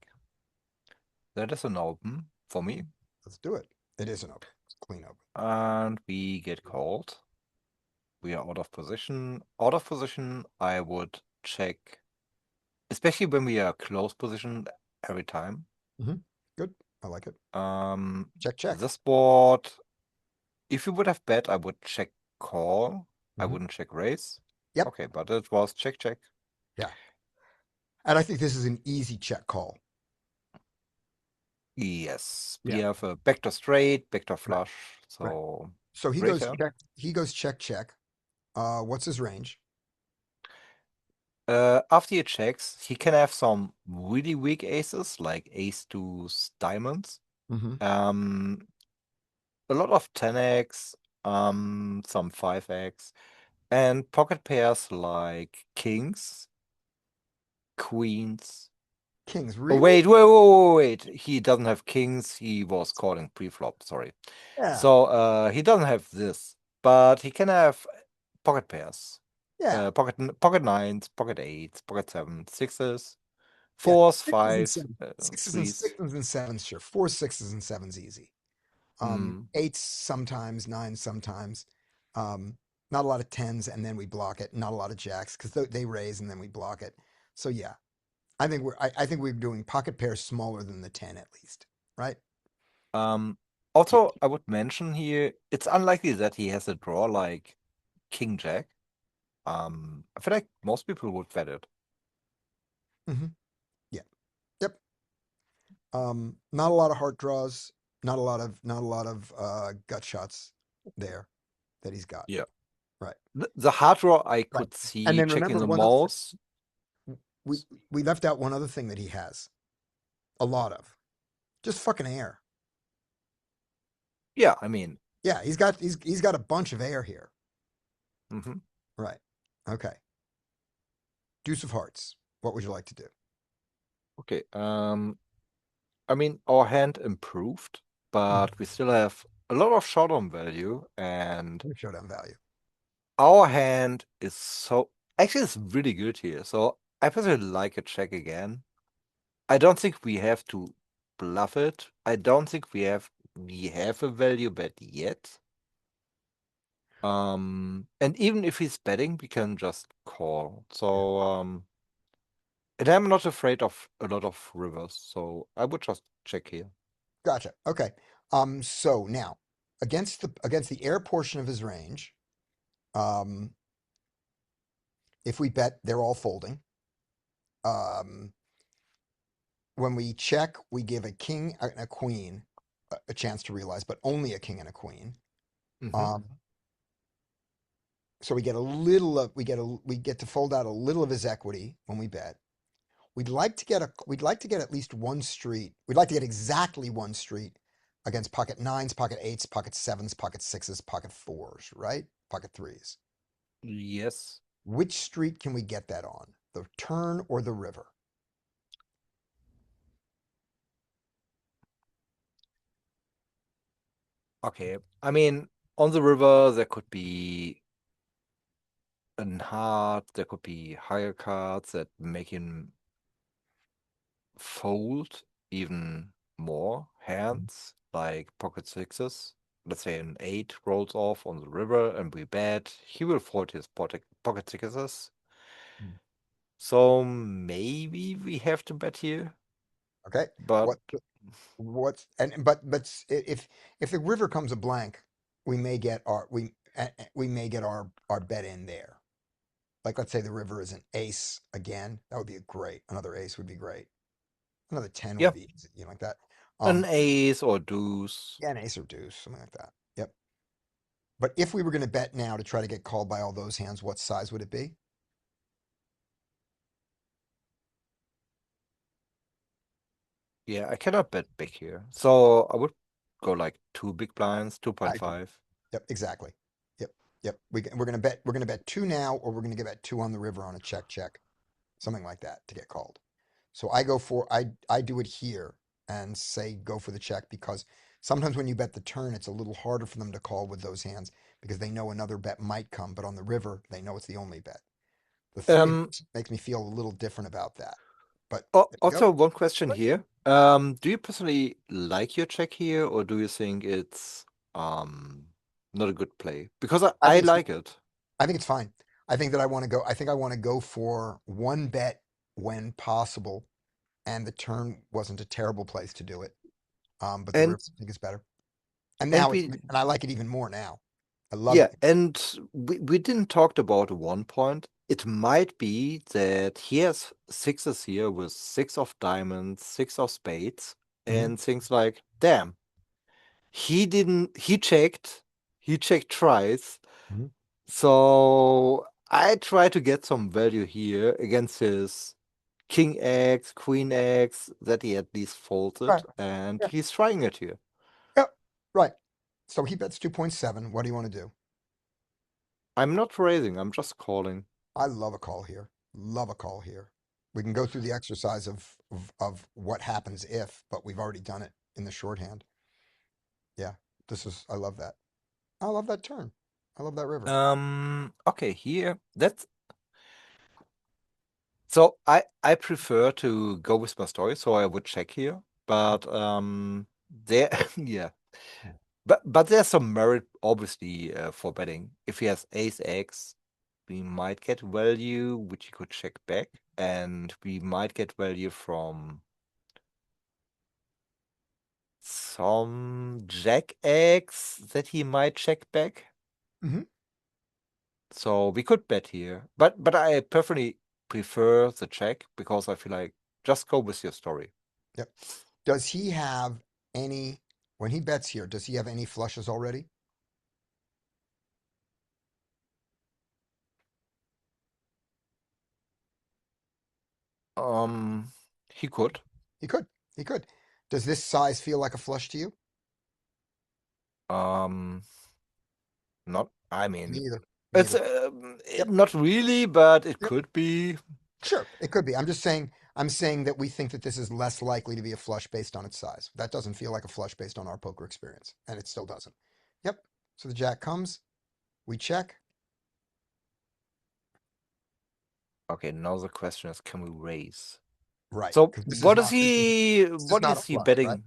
That is an open for me. Let's do it. It is an open. It's a clean open. And we get called. We are out of position. Out of position, I would check, especially when we are close position every time. Good. I like it. Check. Check. This board, if you would have bet, I would check call. I Mhm. wouldn't check raise. Yep. Okay, but it was check. And I think this is an easy check call. Yes, we Yeah. have a backdoor straight, backdoor flush. So So he Great goes hand. check. He goes check. What's his range? after he checks, he can have some really weak aces like ace deuce diamonds. Mm-hmm. A lot of 10x, some 5x, and pocket pairs like kings, queens, Kings, Oh, really? wait. He doesn't have kings. He was calling pre-flop. Sorry. Yeah. So he doesn't have this, but he can have pocket pairs. Yeah. Pocket nines, pocket eights, pocket sevens, sixes, Yeah. fours, Sixes and five, sevens. Sixes and threes. sixes and sevens, sure. 4 sixes and sevens, easy. Eights sometimes, nines sometimes. Not a lot of tens, and then we block it. Not a lot of jacks because they raise and then we block it. So yeah, I think we're doing pocket pairs smaller than the 10 at least, right? Also, I would mention here, it's unlikely that he has a draw like King Jack. I feel like most people would bet it. Yeah. Yep. Not a lot of heart draws. Not a lot of gut shots there that he's got. Yeah. Right. The hard draw I Right. could And see then checking remember the one other thing. most. We left out one other thing that he has a lot of. Just fucking air. Yeah, I mean, Yeah, he's got a bunch of air here. mhm. Right. Okay. Deuce of hearts. What would you like to do? Okay. I mean, our hand improved, but we still have a lot of showdown value, and Showdown value. our hand is so actually it's really good here. So I personally like a check again. I don't think we have to bluff it. I don't think we have a value bet yet. And even if he's betting, we can just call. So and I'm not afraid of a lot of rivers, so I would just check here. Gotcha. Okay. So now against the air portion of his range, um, if we bet, they're all folding. When we check, we give a king and a queen a chance to realize, but only a king and a queen. Mhm. So we get a little of we get to fold out a little of his equity when we bet. We'd like to get at least one street. We'd like to get exactly one street against pocket nines, pocket eights, pocket sevens, pocket sixes, pocket fours, right? Pocket threes. Yes. Which street can we get that on? The turn or the river? Okay. I mean, on the river there could be an heart, there could be higher cards that make him fold even more hands, like pocket sixes. Let's say an 8 rolls off on the river and we bet, he will fold his pocket sixes. Mm. So maybe we have to bet here, Okay. but What's and if the river comes a blank, we may get our bet in there. Like let's say the river is an ace again, that would be great. Another ace would be great. Another 10 yeah, would be easy, like that. an ace or deuce. Yeah, an ace or deuce, something like that. Yep. But if we were going to bet now to try to get called by all those hands, what size would it be? Yeah, I cannot bet big here. So I would go like 2 big blinds, I agree. 2.5. Yep, exactly. Yep. We're gonna bet two now, or we're gonna bet two on the river on a check, something like that to get called. So I do it here and say go for the check because sometimes when you bet the turn, it's a little harder for them to call with those hands because they know another bet might come, but on the river, they know it's the only bet. The three makes me feel a little different about that. But there you go. Also, one question here. Do you personally like your check here, or do you think it's not a good play? Because I I think it's like it. I think it's fine. I think that I want to go for one bet when possible, and the turn wasn't a terrible place to do it. But the And river I think is better. And and now we and I like it even more now. I love yeah, it. and we didn't talk about one point. It might be that he has sixes here with 6 of diamonds, 6 of spades, Mhm. and things like, damn, he checked twice. Mhm. So I try to get some value here against his King X, Queen X that he at least folded, Right. and Yeah. he's trying it here. Yep. Right. So he bets 2.7. What do you want to do? I'm not raising, I'm just calling. I love a call here. Love a call here. We can go through the exercise of what happens if, but we've already done it in the shorthand. Yeah, I love that. I love that turn. I love that river. Okay, here so I prefer to go with my story, so I would check here. But there yeah. But there's some merit obviously for betting. If he has ace X, we might get value, which he could check back, and we might get value from some Jack X that he might check back. Mhm. So we could bet here, but I personally prefer the check because I feel like just go with your story. Yep. Does he have any, when he bets here, does he have any flushes already? He could. He could. He could. Does this size feel like a flush to you? Not. I Me mean, either. Me it's either. Yep. not really, but it Yep. could be. Sure, it could be. I'm saying that we think that this is less likely to be a flush based on its size. That doesn't feel like a flush based on our poker experience, and it still doesn't. Yep. So the jack comes, we check. Okay, now the question is, can we raise? Right. So 'Cause this is what is not this he? is What not a is he flush, betting? right?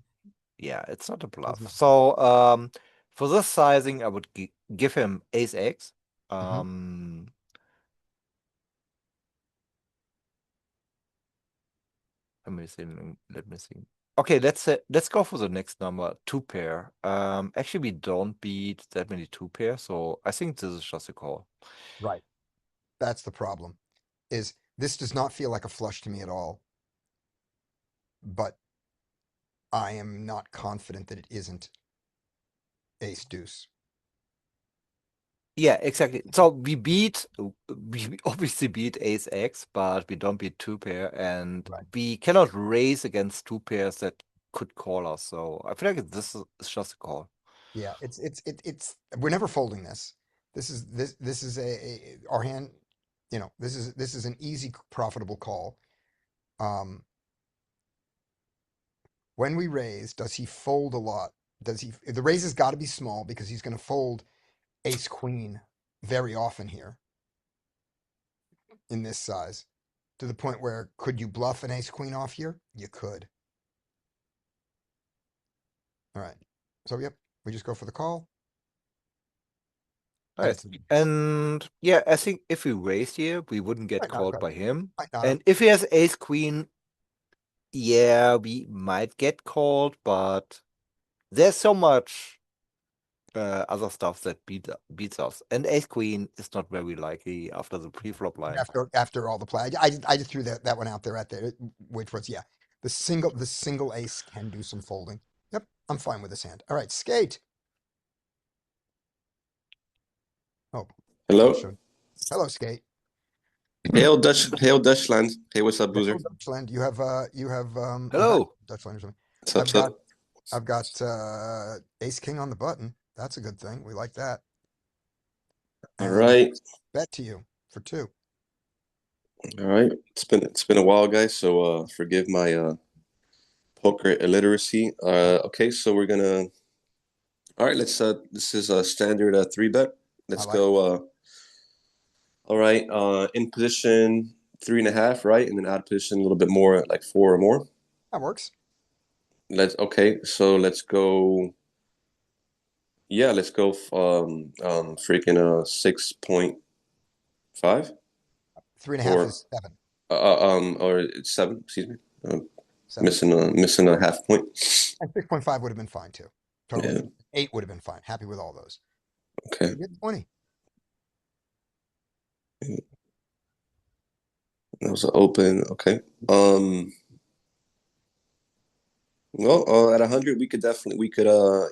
Yeah, it's not a This is bluff. not- So for this sizing, I would give him ace X. Let me see. Okay, let's go for the next number, 2 pair. Actually, we don't beat that many 2 pair, so I think this is just a call. Right. That's the problem. Is this does not feel like a flush to me at all. But I am not confident that it isn't ace deuce. Yeah, exactly. So we obviously beat ace X, but we don't beat 2 pair, and Right. we cannot raise against 2 pairs that could call us. So I feel like this is just a call. Yeah, we're never folding this. This is our hand, this is an easy profitable call. When we raise, does he fold a lot? The raise has got to be small because he's going to fold ace queen very often here in this size, to the point where could you bluff an ace queen off here? You could. All right. So yep, we just go for the call. And Right. it's a- And yeah, I think if we raised here, we wouldn't get Might not called have. by him. Might not And have. if he has ace queen, yeah, we might get called, but there's so much other stuff that beats us. And ace queen is not very likely after the pre-flop line. After all the play, I just threw that one out there at the wait for it. Yeah, the single ace can do some folding. Yep, I'm fine with this hand. All right, skate. Oh, Hello. hello, skate. Hail Dutchland. Hey, what's up, Boozer? Hello, Dutchland. You have Hello. Dutchland or something. What's up, I've got ace king on the button. That's a good thing. We like that. All And right. bet to you for 2. All right. It's been a while, guys, so forgive my poker illiteracy. Okay, so we're gonna all right, let's this is a standard 3-bet. Let's like go all right, in position 3.5, right? And then out of position a little bit more, like 4 or more. that works. So let's go. Yeah, let's go freaking 6.5. 3.5 is 7. Or it's 7, excuse me. 7. Missing a half point. And 6.5 would have been fine too. Totally. Yeah. 8 would have been fine. Happy with all those. Okay. You get 20. That was open. Okay. Well, at 100, we could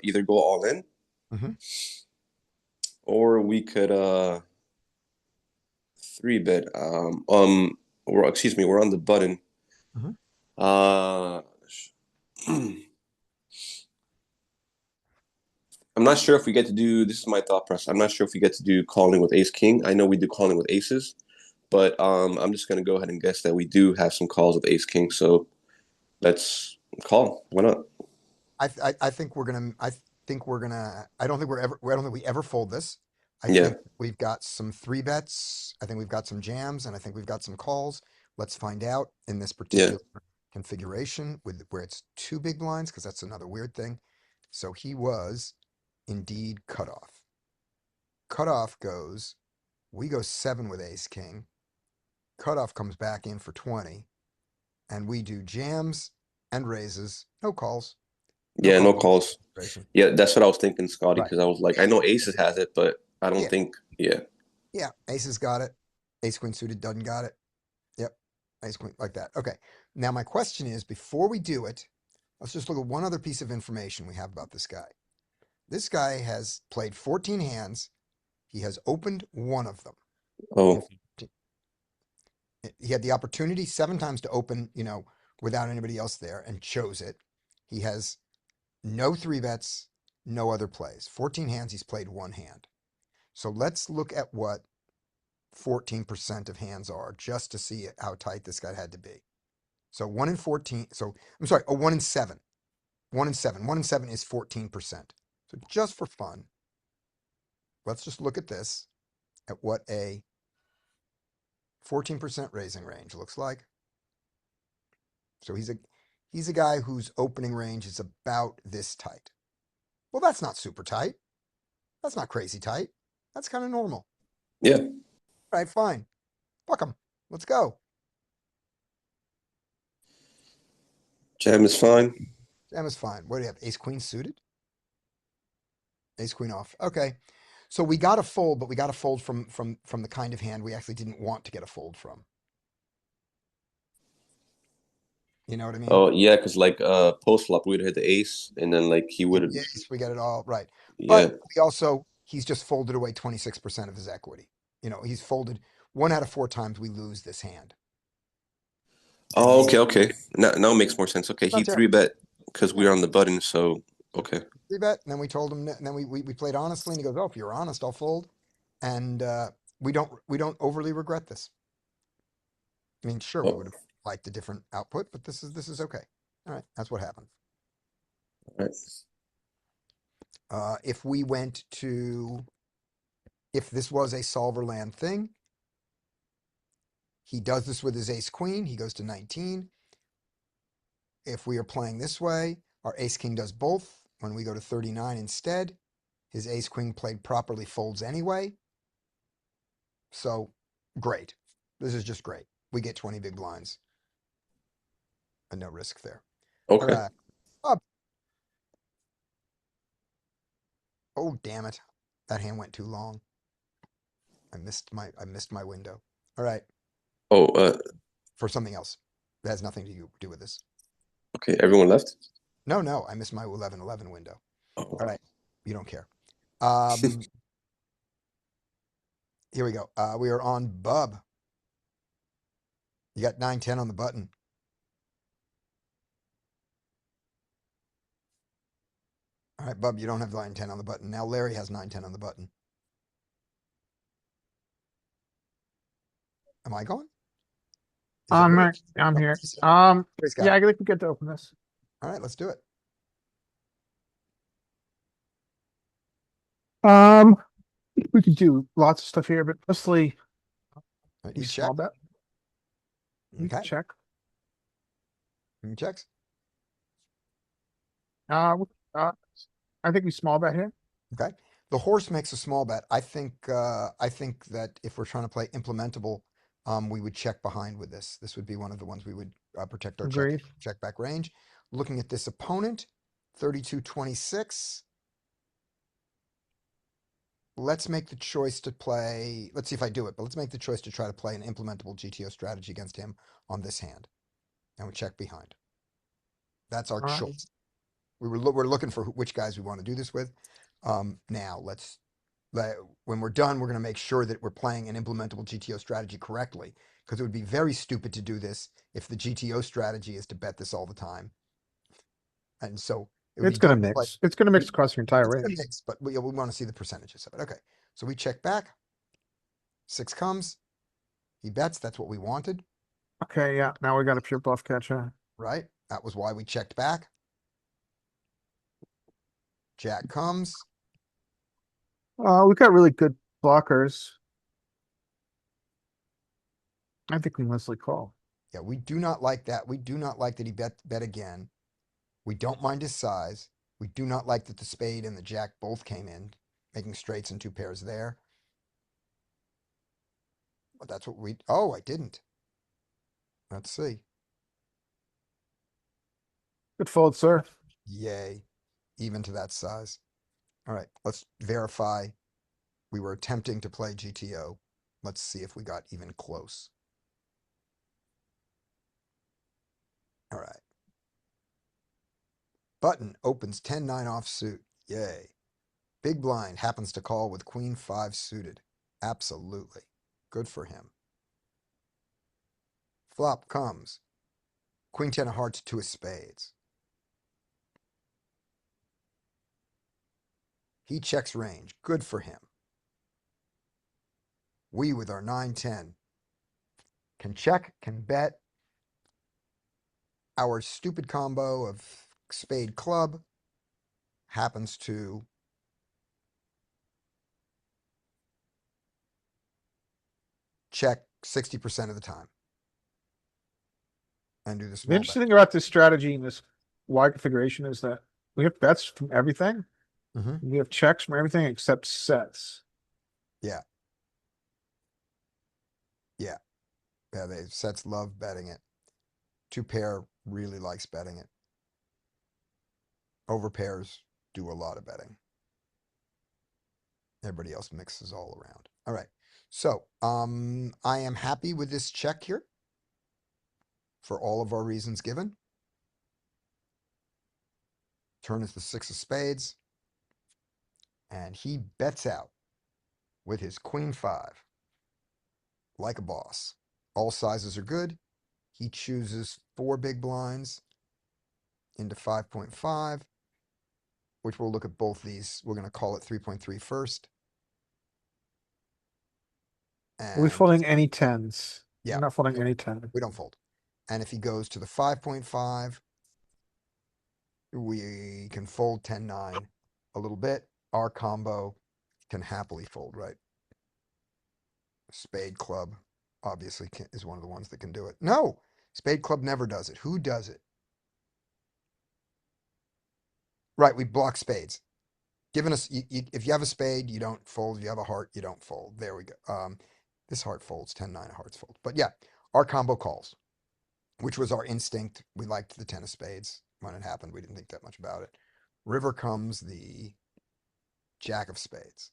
either go all in, or we could 3-bet. Excuse me, we're on the button. I'm not sure if we get to do. This is my thought process. I'm not sure if we get to do calling with ace king. I know we do calling with aces, but I'm just gonna go ahead and guess that we do have some calls with ace king. So let's call. Why not? I think we're gonna. I think we're gonna. I don't think we're ever. I don't think we ever fold this. I Yeah. think we've got some three bets. I think we've got some jams, and I think we've got some calls. Let's find out in this Yeah. particular configuration with where it's two big blinds, because that's another weird thing. So he was indeed cut off. Cutoff goes. We go 7 with ace king. Cutoff comes back in for 20, and we do jams and raises. No calls. No Yeah, no calls. calls. Configuration. Yeah, that's what I was thinking, Scotty, Right. because I was like, I know aces has it, but I don't Yeah. think. Yeah. Yeah, aces got it. Ace queen suited doesn't got it. Yep. Ace queen like that. Okay. Now my question is, before we do it, let's just look at one other piece of information we have about this guy. This guy has played 14 hands. He has opened one of them. Oh, He had the opportunity 7 times to open, without anybody else there, and chose it. He has no 3 bets, no other plays. 14 hands, he's played 1 hand. So let's look at what 14% of hands are, just to see how tight this guy had to be. So 1 in 14. So I'm sorry, 1 in 7. 1 in 7. 1 in 7 is 14%. So just for fun, let's just look at this, at what a 14% raising range looks like. So he's a guy whose opening range is about this tight. Well, that's not super tight. That's not crazy tight. That's kind of normal. yeah. All right, fine. Fuck him. Let's go. Jam is fine. Jam is fine. What do you have? Ace queen suited? Ace queen off. Okay. So we got a fold, but we got a fold from the kind of hand we actually didn't want to get a fold from. You know what I mean? Oh, yeah, because like post flop, we'd hit the ace, and then like he would have. Yes, we got it all right. Yeah. But he's just folded away 26% of his equity. He's folded 1 out of 4 times we lose this hand. Oh, okay. Now it makes more sense. Okay, he Not terrible. 3-bet because we were on the button, so okay. 3-bet, and then we told him, and then we played honestly, and he goes, "Oh, if you're honest, I'll fold." And we don't overly regret this. I mean, sure, we Oh, would have liked a different output, but this is okay. All right, that's what happened. all right. If we went to, if this was a solver land thing, he does this with his ace queen. He goes to 19. If we are playing this way, our ace king does both. When we go to 39 instead, his ace queen played properly folds anyway. So great. This is just great. We get 20 big blinds and no risk there. Okay. All right. Up. Oh, damn it. That hand went too long. I missed my window. All right. Oh, For something else. That has nothing to do with this. okay. Everyone left. No, I missed my 11-11 window. Oh. All right. You don't care. Here we go. We are on Bub. You got 9-10 on the button. All right, Bub, you don't have 9-10 on the button. Now Larry has 9-10 on the button. Am I going? I'm here. Yeah, I think we get to open this. All right, let's do it. We could do lots of stuff here, but mostly All right, we you small check. bet. We Okay. check. Checks. I think we small bet here. Okay. The horse makes a small bet. I think that if we're trying to play implementable, we would check behind with this. This would be one of the ones we would protect our Agreed. check back range. Looking at this opponent, 32-26. Let's make the choice to play. Let's see if I do it, but let's make the choice to try to play an implementable GTO strategy against him on this hand, and we check behind. That's our All right. choice. We're looking for which guys we want to do this with. Now when we're done, we're going to make sure that we're playing an implementable GTO strategy correctly, because it would be very stupid to do this if the GTO strategy is to bet this all the time. And so it would It's be gonna dumb to play- mix. It's gonna mix across your entire It's gonna range. mix, but we want to see the percentages of it. Okay, so we check back. 6 comes. He bets. That's what we wanted, Okay, yeah, now we got a pure bluff catcher. right? That was why we checked back. Jack comes. We got really good blockers. I think we mostly call. Yeah, we do not like that. We do not like that he bet again. We don't mind his size. We do not like that the spade and the jack both came in, making straights and two pairs there. But that's what we, oh, I didn't. Let's see. Good fold, sir. Yay. Even to that size. All right, let's verify. We were attempting to play GTO. Let's see if we got even close. All right. Button opens 10-9 offsuit. Yay. Big blind happens to call with queen 5 suited. Absolutely. Good for him. Flop comes. Queen 10 of hearts, 2 of spades. He checks range. Good for him. We with our 9-10 can check, can bet. Our stupid combo of spade club happens to check 60% of the time. And do the The small bet. interesting thing about this strategy and this wide configuration is that we have bets from everything. Mhm. We have checks from everything except sets. Yeah, they sets love betting it. Two pair really likes betting it. Over pairs do a lot of betting. Everybody else mixes all around. All right. So, I am happy with this check here for all of our reasons given. Turn is the 6 of spades. And he bets out with his queen 5. Like a boss. All sizes are good. He chooses 4 big blinds into 5.5, which we'll look at both these. We're going to call it 3.3 first. Are we And folding any tens? Yeah. We're not folding any 10. we don't fold. And if he goes to the 5.5, we can fold 10-9 a little bit. Our combo can happily fold, right? Spade club obviously is one of the ones that can do it. No, spade club never does it. Who does it? Right, we block spades. Given us, if you have a spade, you don't fold. If you have a heart, you don't fold. There we go. This heart folds, 10-9 hearts fold. But yeah, our combo calls, which was our instinct. We liked the 10 of spades when it happened. We didn't think that much about it. River comes the jack of spades.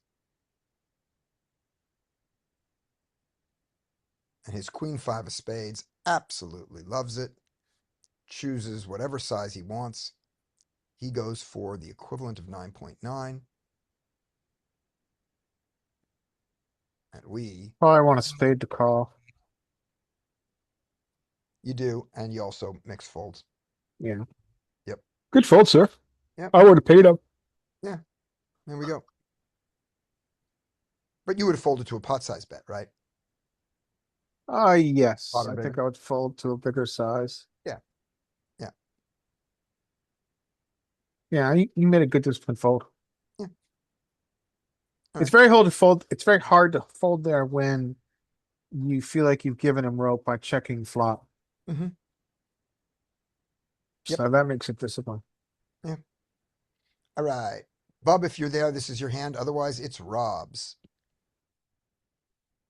And his queen 5 of spades absolutely loves it. Chooses whatever size he wants. He goes for the equivalent of 9.9. And we, Oh, I want a spade to call. you do, and you also mix folds. Yeah. Yep. Good fold, sir. Yep. I would have paid him. There we go. But you would have folded to a pot size bet, right? Yes. Pot or I think bigger? I would fold to a bigger size. Yeah. Yeah. Yeah, you made a good disciplined fold. Yeah. It's very hard to fold. It's very hard to fold there when you feel like you've given him rope by checking flop. Mm-hmm. Yep. So that makes it disciplined. All right. Bub, if you're there, this is your hand. Otherwise, it's Rob's.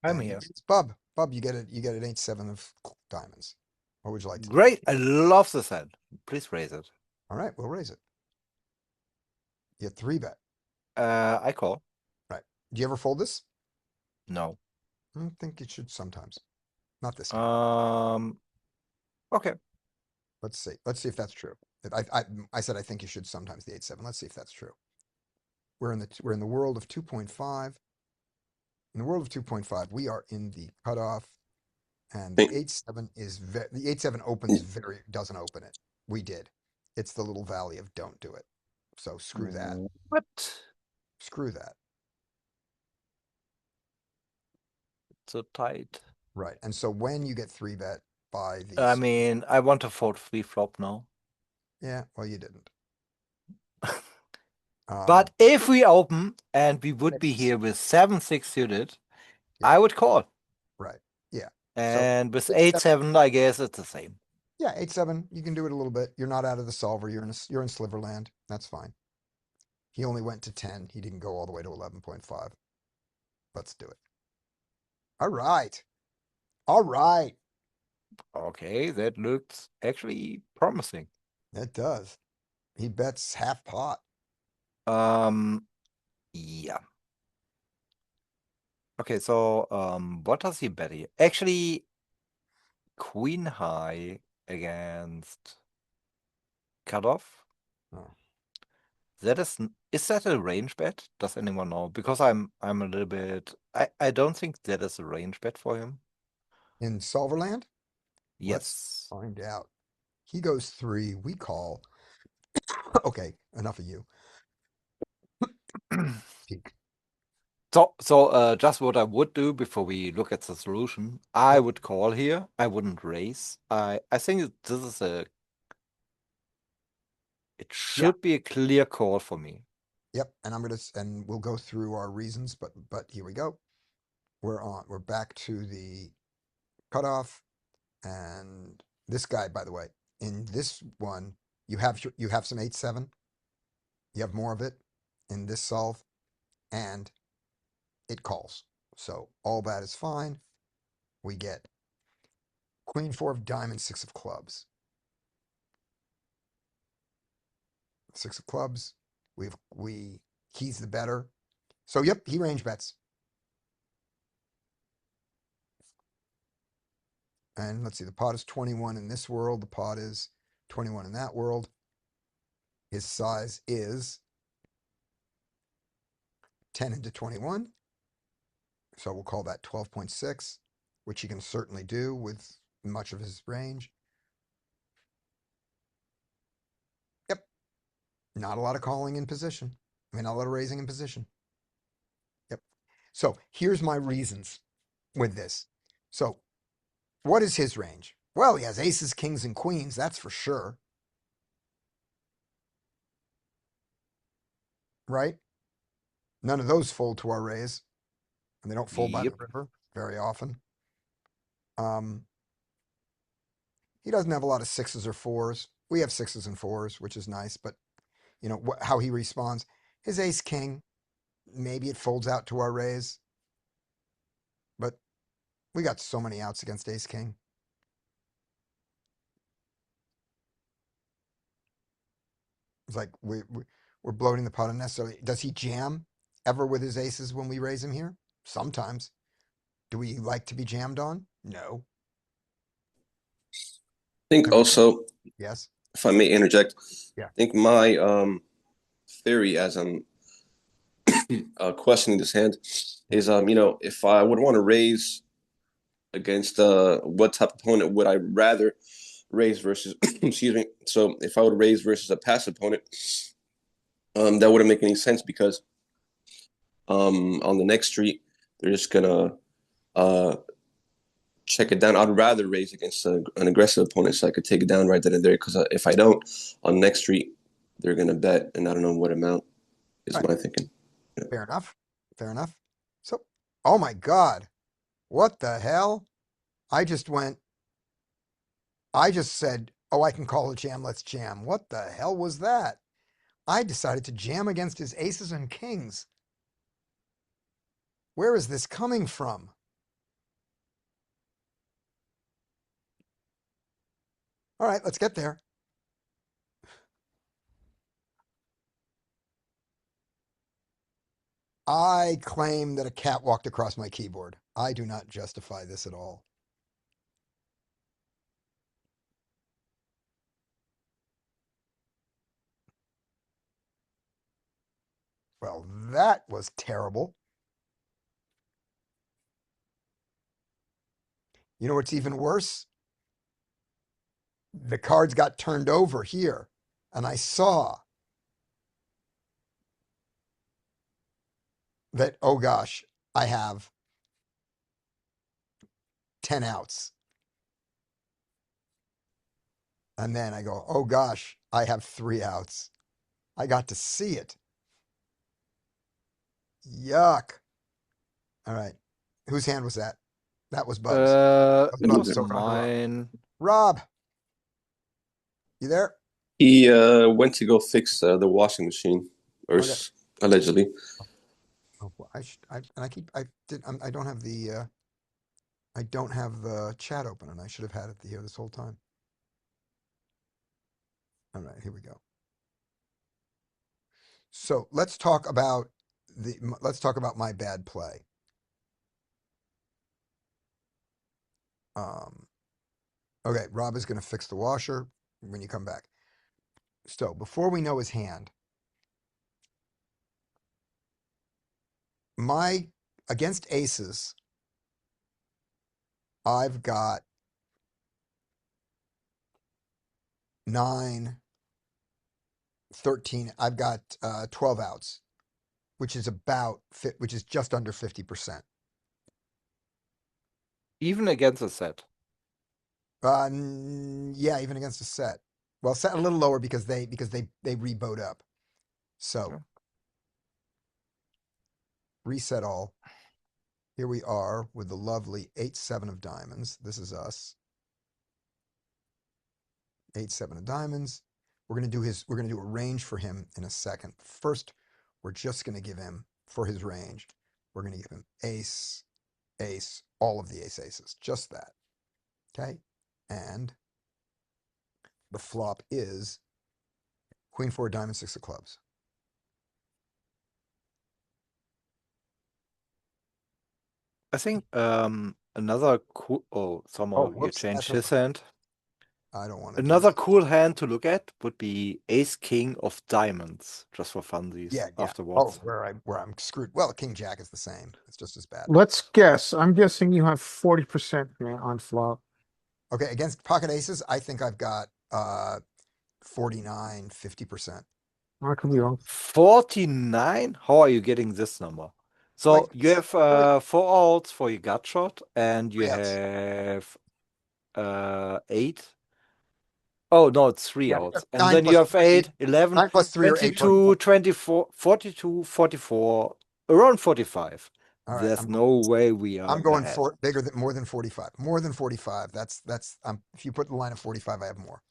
I'm And here. It's Bub. Bub, you get it. You get an 8-7 of diamonds. What would you like to do? Great. I love this hand. Please raise it. All right, we'll raise it. You have 3-bet. I call. Do you ever fold this? No. I think it should sometimes. Not this time. Okay. Let's see. Let's see if that's true. I said I think you should sometimes the 8-7. Let's see if that's true. We're in the world of 2.5. In the world of 2.5, we are in the cutoff, and the 8-7 is the 8-7 opens doesn't open it. We did. It's the little valley of don't do it. So screw that. What? Screw that. So tight. Right. And so when you get 3-bet by these, I mean, I want to fold free flop now. yeah, well, you didn't. But if we open and we would be Mixes. here with 7-6 suited, Yeah. I would call. Right. Yeah. And with 8-7 8-7, I guess it's the same. Yeah, 8-7. You can do it a little bit. You're not out of the solver. You're in Sliverland. That's fine. He only went to 10. He didn't go all the way to 11.5. Let's do it. All right. All right. Okay, that looks actually promising. It does. He bets half pot. Yeah. Okay, so what does he bet here? Actually, queen high against cutoff. Oh. That is that a range bet? Does anyone know? Because I'm a little bit. I don't think that is a range bet for him. In Solverland? Yes. Find out. He goes 3. We call. Okay, enough of you. Peak. So just what I would do before we look at the solution, I would call here. I wouldn't raise. I think this is it should be a clear call for me. Yep, and we'll go through our reasons, but here we go. We're back to the cutoff, and this guy, by the way, in this one, you have some 8-7. You have more of it in this solve, and it calls. So all that is fine. We get queen 4 of diamonds, 6 of clubs. 6 of clubs. He's the better. So yep, he range bets. And let's see, the pot is 21 in this world. The pot is 21 in that world. His size is 10 into 21. So we'll call that 12.6, which he can certainly do with much of his range. Yep. Not a lot of calling in position. I mean, not a lot of raising in position. Yep. So here's my reasons with this. So what is his range? Well, he has aces, kings, and queens. That's for sure. Right? None of those fold to our raise. And they don't fold by the Yep. river very often. He doesn't have a lot of 6s or 4s. We have 6s and 4s, which is nice, but you know how he responds. His ace king, maybe it folds out to our raise, but we got so many outs against ace king. It's like we're bloating the pot unnecessarily. Does he jam ever with his aces when we raise him here? Sometimes. Do we like to be jammed on? No. I think also, Yes. if I may interject, Yeah. I think my theory as I'm questioning this hand is if I would want to raise against what type of opponent would I rather raise versus excuse me. So if I would raise versus a passive opponent, that wouldn't make any sense because on the next street they're just gonna check it down. I'd rather raise against an aggressive opponent so I could take it down right then and there. Because if I don't, on next street they're gonna bet, and I don't know what amount is Right. my thinking. Yeah. Fair enough. Fair enough. So, oh my God. What the hell? I just said, oh, I can call a jam, let's jam. What the hell was that? I decided to jam against his aces and kings. Where is this coming from? All right, let's get there. I claim that a cat walked across my keyboard. I do not justify this at all. Well, that was terrible. You know what's even worse? The cards got turned over here, and I saw that, oh gosh, I have 10 outs. And then I go, oh gosh, I have 3 outs. I got to see it. Yuck. All right. Whose hand was that? That was Bub's. That It Bub's was talking to Rob. mine. Rob, you there? He went to go fix the washing machine, or Okay. allegedly. Oh, well, I don't have the chat open, and I should have had it here this whole time. All right, here we go. So let's talk about my bad play. Okay, Rob is going to fix the washer when you come back. So before we know his hand, against aces, I've got 9, 13. I've got 12 outs, which is just under 50%. Even against a set. Yeah, even against a set. Well, set a little lower because they reboat up. So Yeah. reset all. Here we are with the lovely 8-7 of diamonds. This is us. 8-7 of diamonds. We're gonna do a range for him in a second. First, we're just gonna give him, for his range, we're gonna give him ace, ace, all of the aces, just that. Okay? And the flop is queen 4 diamond, 6 of clubs. I think another cool. Oh, somehow you Whoops, changed that's his hand. I don't want to Another cool hand to look at would be Ace King of Diamonds, just for funsies. Yeah. Afterwards. Where I'm screwed. Well, King Jack is the same. It's just as bad. Let's guess. I'm guessing you have 40% on flop. Okay, against pocket aces, I think I've got 49, 50%. I could be wrong. 49? How are you getting this number? So Like you this. have 4 outs for your gut shot, and you 3 outs. have 8. Oh, no, it's 3 Yeah, outs. And 9 then you plus have 3. 8, 11, 9 plus 3 or 8. 22, 24, 42, 44, around 45. All right, There's no way we are I'm going ahead. for more than 45. More than 45. That's if you put the line of 45, I have more.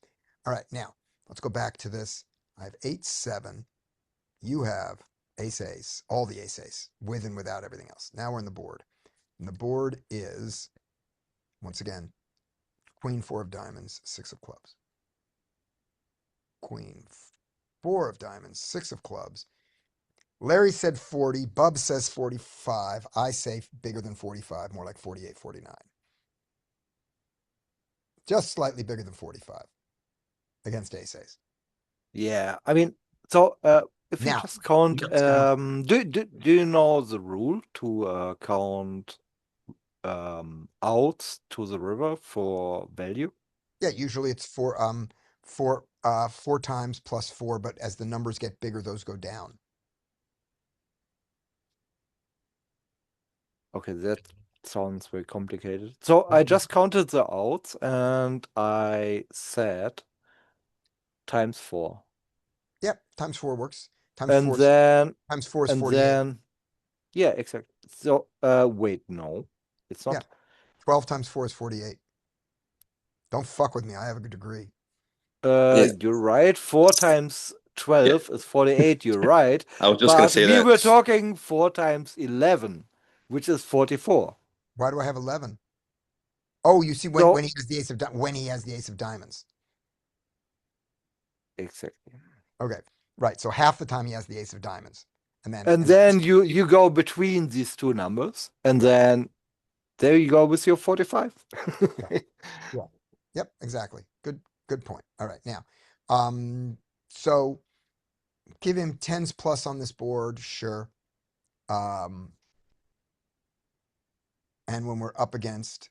All right, now let's go back to this. I have 8-7. You have ace, all the ace, with and without everything else. Now we're in the board. And the board is, once again, queen 4 of diamonds, 6 of clubs. Queen 4 of diamonds, 6 of clubs. Larry said 40. Bub says 45. I say bigger than 45, more like 48, 49. Just slightly bigger than 45 against ace. Yeah, I mean, so if you Now, just count, let's count. do you know the rule to count outs to the river for value? Yeah, usually it's 4 times plus 4, but as the numbers get bigger, those go down. Okay, that sounds very complicated. So I just counted the outs and I said times 4. Yep, times 4 works. And then times 4 is and 48. then yeah, exactly. So wait, no, it's not. 12 times 4 is 48. Don't fuck with me. I have a good degree. Yeah. You're right. 4 times 12 is 48. You're right. I was just gonna But say we that. were talking 4 times 11, which is 44. Why do I have 11? Oh, you see So- when he has the ace of diamonds. Exactly. Okay, right. So half the time he has the ace of diamonds, and And then you go between these two numbers, and then there you go with your 45. Yep, exactly. Good point. All right, now, so give him 10s plus on this board, sure. And when we're up against,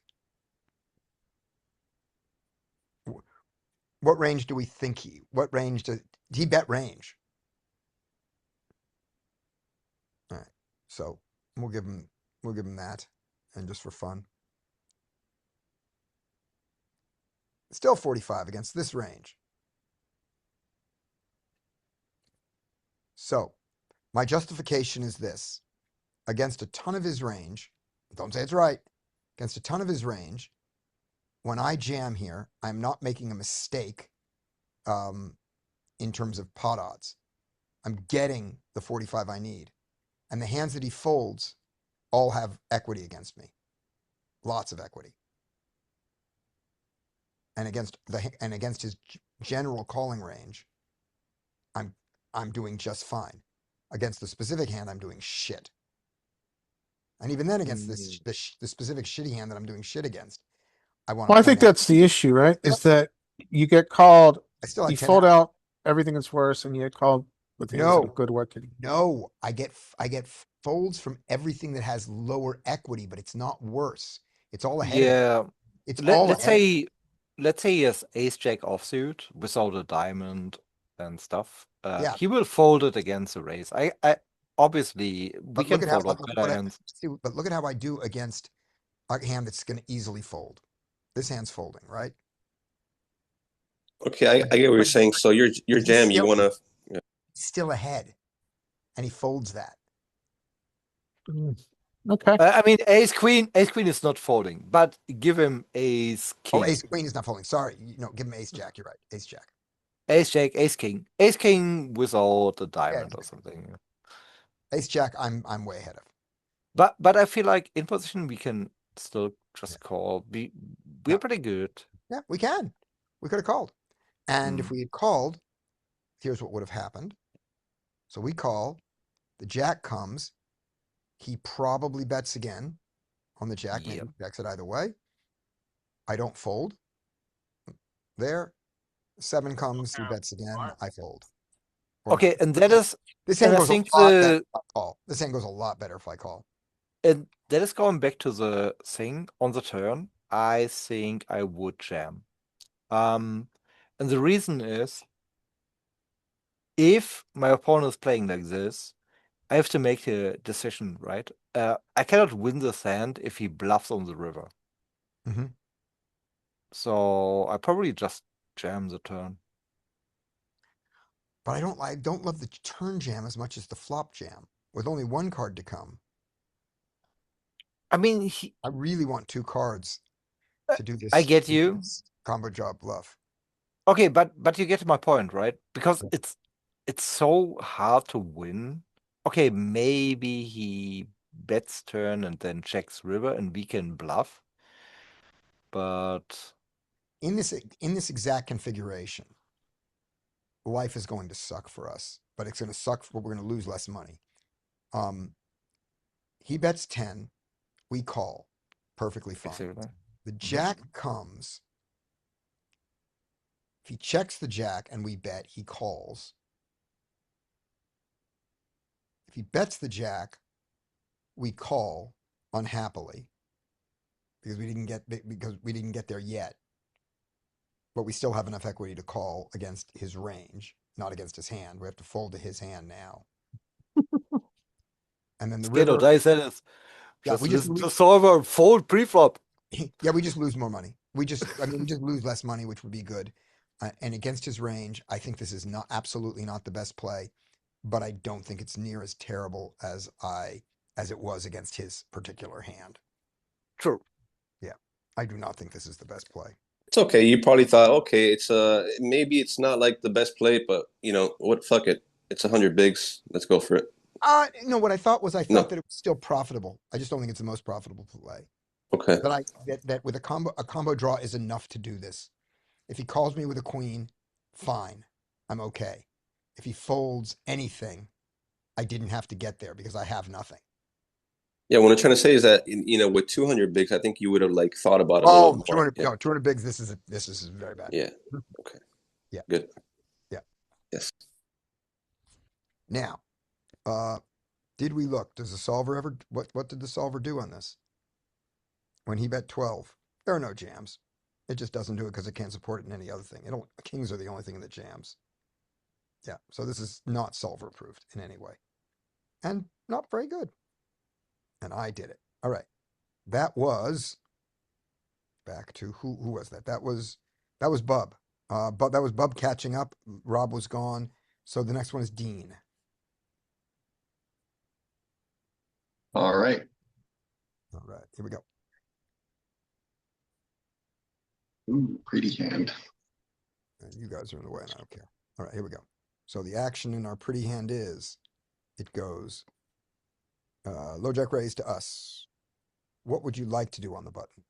what range do we think what range does he bet range? All right, so we'll give him that, and just for fun. Still 45 against this range. So my justification is this. Against a ton of his range, don't say it's right, against a ton of his range, when I jam here, I'm not making a mistake in terms of pot odds. I'm getting the 45 I need. And the hands that he folds all have equity against me. Lots of equity. And against his general calling range, I'm doing just fine. Against the specific hand, I'm doing shit. And even then, against the specific shitty hand that I'm doing shit against, I want to. Well, I think that's the issue, right? Is that you get called, I still have you 10 fold outs. out everything that's worse, and you get called with hands that No. are good working. No, I get folds from everything that has lower equity, but it's not worse. It's all ahead of it. Yeah. It's all Let's ahead. say he has ace jack offsuit without a diamond and stuff. Yeah. He will fold it against a raise. I obviously we But can look at how fold off better hands. but look at how I do against a hand that's going to easily fold. This hand's folding, right? Okay, I get what you're saying. So your But jam, he's you wanna still ahead, and he folds that. Okay. I mean, ace queen is not folding, but give him ace king, Oh, ace queen is not folding. Sorry, give him ace jack. You're right, ace jack. ace jack, ace king without a diamond or something. Ace jack, I'm way ahead of. But I feel like in position we can still just call. We're Yeah. pretty good. Yeah, we can. We could have called, and if we had called, here's what would have happened. So we call, the jack comes. He probably bets again on the jack. Maybe Yep. he checks it either way. I don't fold. There. 7 comes, he bets again. I fold. Or Okay, not. and that is This hand and I goes a think lot better if I call. This hand goes a lot better if I call. and that is going back to the thing on the turn. I think I would jam. And the reason is if my opponent is playing like this, I have to make a decision, right? I cannot win this hand if he bluffs on the river. Mm-hmm. So I probably just jam the turn. But I don't love the turn jam as much as the flop jam. With only 1 card to come, I mean, I really want 2 cards to do this. I get you. This combo job bluff. Okay, but you get my point, right? Because it's so hard to win. Okay, maybe he bets turn and then checks river and we can bluff. But In this exact configuration, life is going to suck for us. But it's going to suck for we're going to lose less money. He bets 10, we call. Perfectly fine. exactly. The jack comes. If he checks the jack and we bet, he calls. If he bets the jack, we call unhappily because we didn't get there yet. But we still have enough equity to call against his range, not against his hand. We have to fold to his hand now. And then the river. I said it. Yeah, Just we just listen to solver fold preflop. yeah, we just lose more money. We just lose less money, which would be good. And against his range, I think this is absolutely not the best play, but I don't think it's near as terrible as it was against his particular hand. True. Yeah, I do not think this is the best play. It's okay. You probably thought, okay, it's maybe it's not like the best play, but what? Fuck it. It's 100 bigs. Let's go for it. No, what I thought was No. that it was still profitable. I just don't think it's the most profitable play. Okay. That with a combo draw is enough to do this. If he calls me with a queen, fine. I'm okay. If he folds anything, I didn't have to get there because I have nothing. Yeah, what I'm trying to say is that with 200 bigs, I think you would have thought about it a Oh, little more. 200, no, 200 bigs. This is very bad. Yeah. Okay. Yeah. Good. Yeah. Yes. Now, did we look? Does the solver ever? What did the solver do on this? When he bet 12, there are no jams. It just doesn't do it because it can't support it in any other thing. Kings are the only thing that jams. Yeah, so this is not solver approved in any way, and not very good. And I did it. All right, that was back to who was that? That was That was Bub. But that was Bub catching up. Rob was gone. So the next one is Dean. All right. All right, here we go. Ooh, pretty hand. And you guys are in the way and I don't care. All right, here we go. So the action in our pretty hand is, it goes, low jack raise to us. What would you like to do on the button?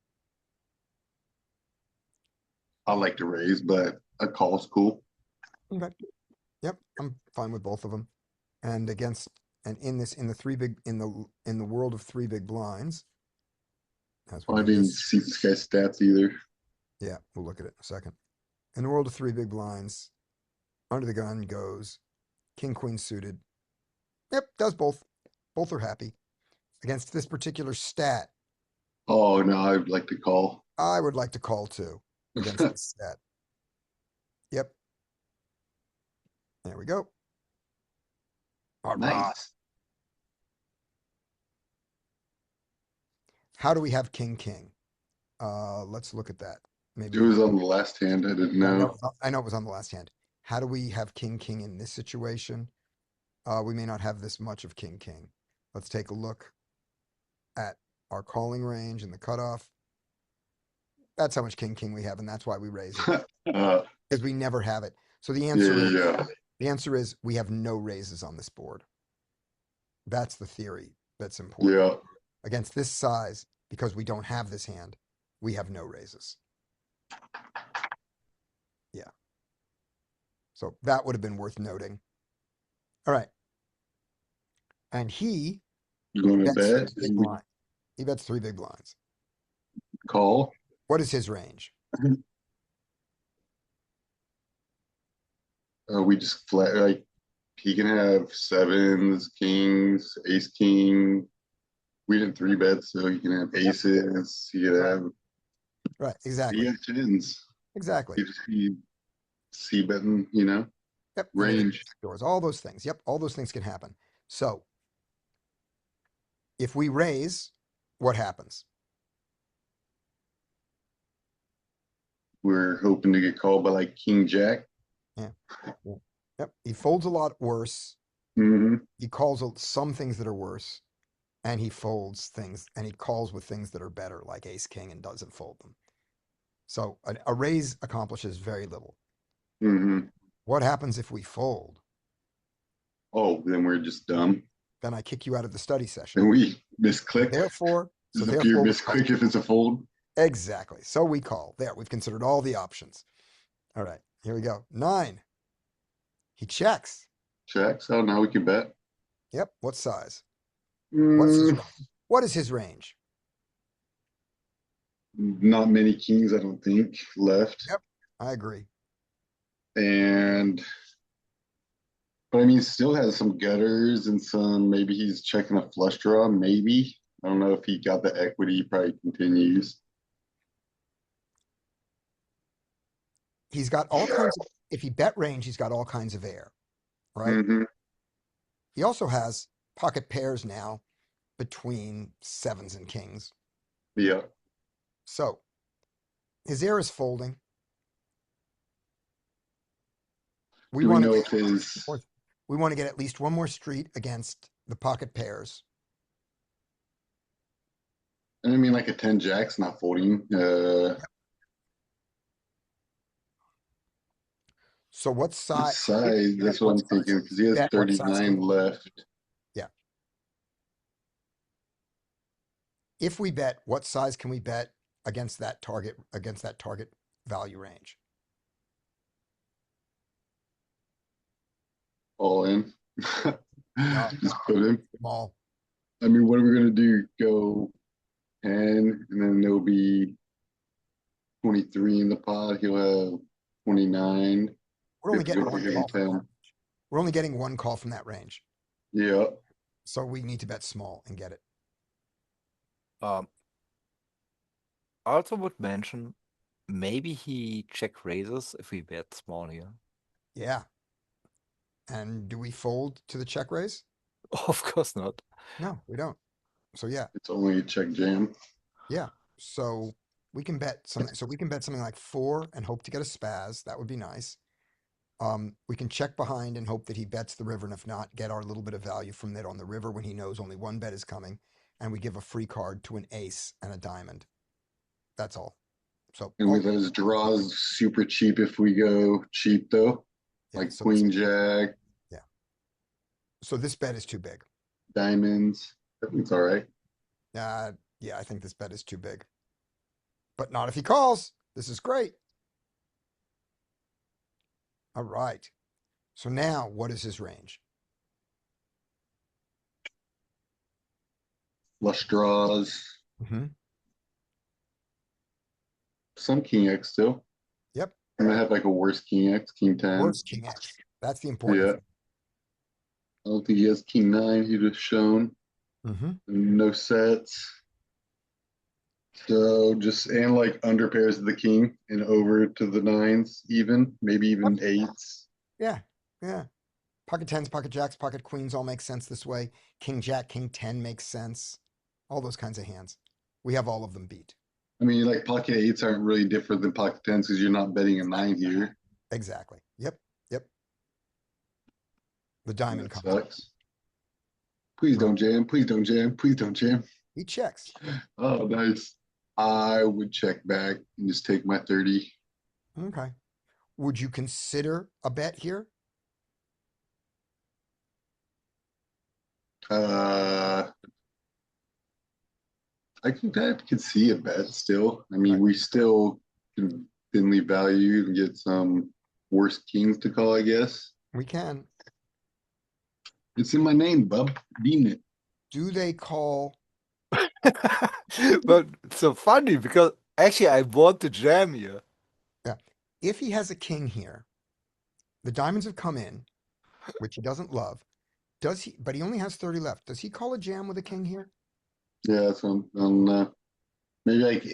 I like to raise, but a call's cool. Okay. Yep, I'm fine with both of them. And against, and in the world of three big blinds, as we I do didn't this, see this guy's stats either. yeah, we'll look at it in a second. In the world of three big blinds, under the gun goes king, queen suited. Yep, does both. Both are happy. Against this particular stat, Oh no, I'd like to call. I would like to call too against this stat. Yep. There we go. All right. Nice. How do we have king, king? Let's look at that. Maybe It was on the last hand. I didn't know. I know it was on the last hand. How do we have king, king in this situation? We may not have this much of king, king. Let's take a look at our calling range and the cutoff. That's how much king, king we have, and that's why we raise it. Because we never have it. So the answer is, Yeah. the answer is we have no raises on this board. That's the theory that's important. Yeah. Against this size, because we don't have this hand, we have no raises. Yeah. So that would have been worth noting. All right. And he You going to bets bet? three big blinds. He bets three big blinds. Call. What is his range? We just flat like he can have sevens, kings, ace, king. We did three bets, so he can have aces. He could have Right, exactly. tens. Exactly. He just be C betting, you know, Yep. range. Doors, all those things. Yep, all those things can happen. So if we raise, what happens? We're hoping to get called by like king jack. Yep. He folds a lot worse. Mm-hmm. He calls some things that are worse, and he folds things, and he calls with things that are better, like ace king, and doesn't fold them. So a raise accomplishes very little. Mm-hmm. What happens if we fold? Oh, then we're just dumb. Then I kick you out of the study session. And we misclick. Therefore, There's a pure misclick if it's a fold. Exactly. So we call. There, we've considered all the options. All right, here we go. 9. He checks. Checks. Oh, now we can bet. Yep. What size? What is his Mm, range? What is his range? not many kings, I don't think, left. Yep. I agree. And but I mean, still has some gutters and some. Maybe he's checking a flush draw. Maybe I don't know if he got the equity. He probably continues. He's got all kinds of, if he bet range, he's got all kinds of air, right? Mm-hmm. He also has pocket pairs now between sevens and kings. Yeah. So his air is folding. Do we want know to if his we want to get at least one more street against the pocket pairs. I mean, like a 10 jack's not folding. So what size? Size, that's what I'm thinking, because he has Bet what size 39 left. Yeah. If we bet, what size can we bet against that target value range? All in. Just put him. Small. I mean, what are we gonna do? Go 10, and then there'll be 23 in the pot. He'll have 29. We're only If getting we one give him call from that 10. range. We're only getting one call from that range. Yeah. So we need to bet small and get it. I also would mention maybe he check raises if we bet small here. Yeah. And do we fold to the check raise? Of course not. No, we don't. So yeah, It's only a check jam. yeah. So We can bet so we can bet something like 4 and hope to get a spaz. That would be nice. We can check behind and hope that he bets the river, and if not, get our little bit of value from that on the river when he knows only one bet is coming, and we give a free card to an ace and a diamond. That's all. So And with those draws, super cheap if we go cheap though, yeah, like so queen, jack, so this bet is too big. diamonds. It's all right. Yeah, I think this bet is too big. But not if he calls. This is great. All right. So now what is his range? Flush draws, Mm-hmm. some king X still. Yep. I'm gonna have like a worse king X, king 10. Worst king X. That's the important Yeah. I don't think he has king 9. He just shown thing. Mm-hmm. no sets. So just and like under pairs of the king and over to the 9s, even maybe even 8s. Yeah. Yeah. Pocket 10s, pocket jacks, pocket queens all make sense this way. King jack, king 10 makes sense. All those kinds of hands. We have all of them beat. I mean, like pocket 8s aren't really different than pocket 10s because you're not betting a 9 here. Exactly. Yep. Yep. The diamond That comes up. sucks. Please don't jam. Please don't jam. Please don't jam. He checks. Oh, nice. I would check back and just take my 30. Okay. Would you consider a bet here? I could see a bet still. I mean, Right. we still can thinly value and get some worse kings to call, I guess. We can. It's in my name, bub. Bean it. Do they call? But it's so funny because actually I want to jam here. If he has a king here, the diamonds have come in, which he doesn't love. Does he? But he only has 30 left. Does he call a jam with a king here? Yeah, that's on maybe like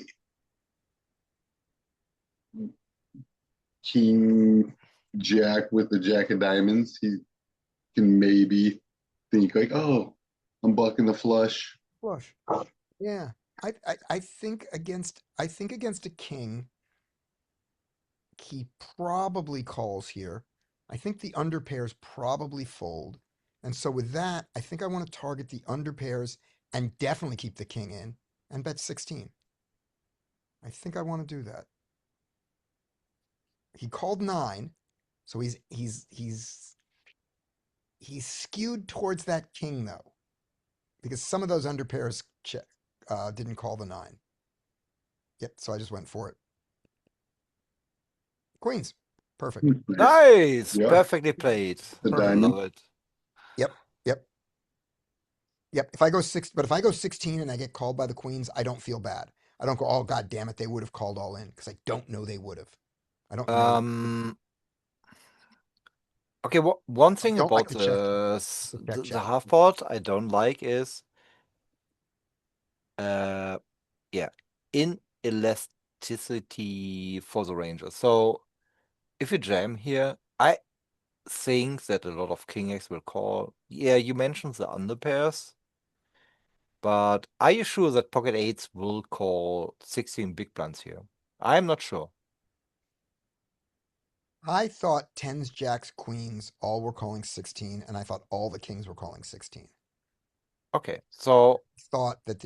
king jack with the jack of diamonds. He can maybe think like, oh, I'm blocking the flush. Flush. Yeah. I think against a king, he probably calls here. I think the under pairs probably fold. And so with that, I think I want to target the under pairs and definitely keep the king in and bet 16. I think I want to do that. He called 9, so he's skewed towards that king though, because some of those under pairs didn't call the 9. Yep, so I just went for it. Queens, perfect. Nice, Yeah. perfectly played. The I diamond. love it. Yep. If I go 16 and I get called by the queens, I don't feel bad. I don't go, oh god damn it, they would have called all in because I don't know they would have. I don't know. Okay, one thing don't like about the check. the check. half pot I don't like is inelasticity for the ranges. So if you jam here, I think that a lot of king X will call. Yeah, you mentioned the under pairs, but are you sure that pocket 8s will call 16 big blinds here? I'm not sure. I thought 10s, jacks, queens all were calling 16, and I thought all the kings were calling 16. Okay, so Thought that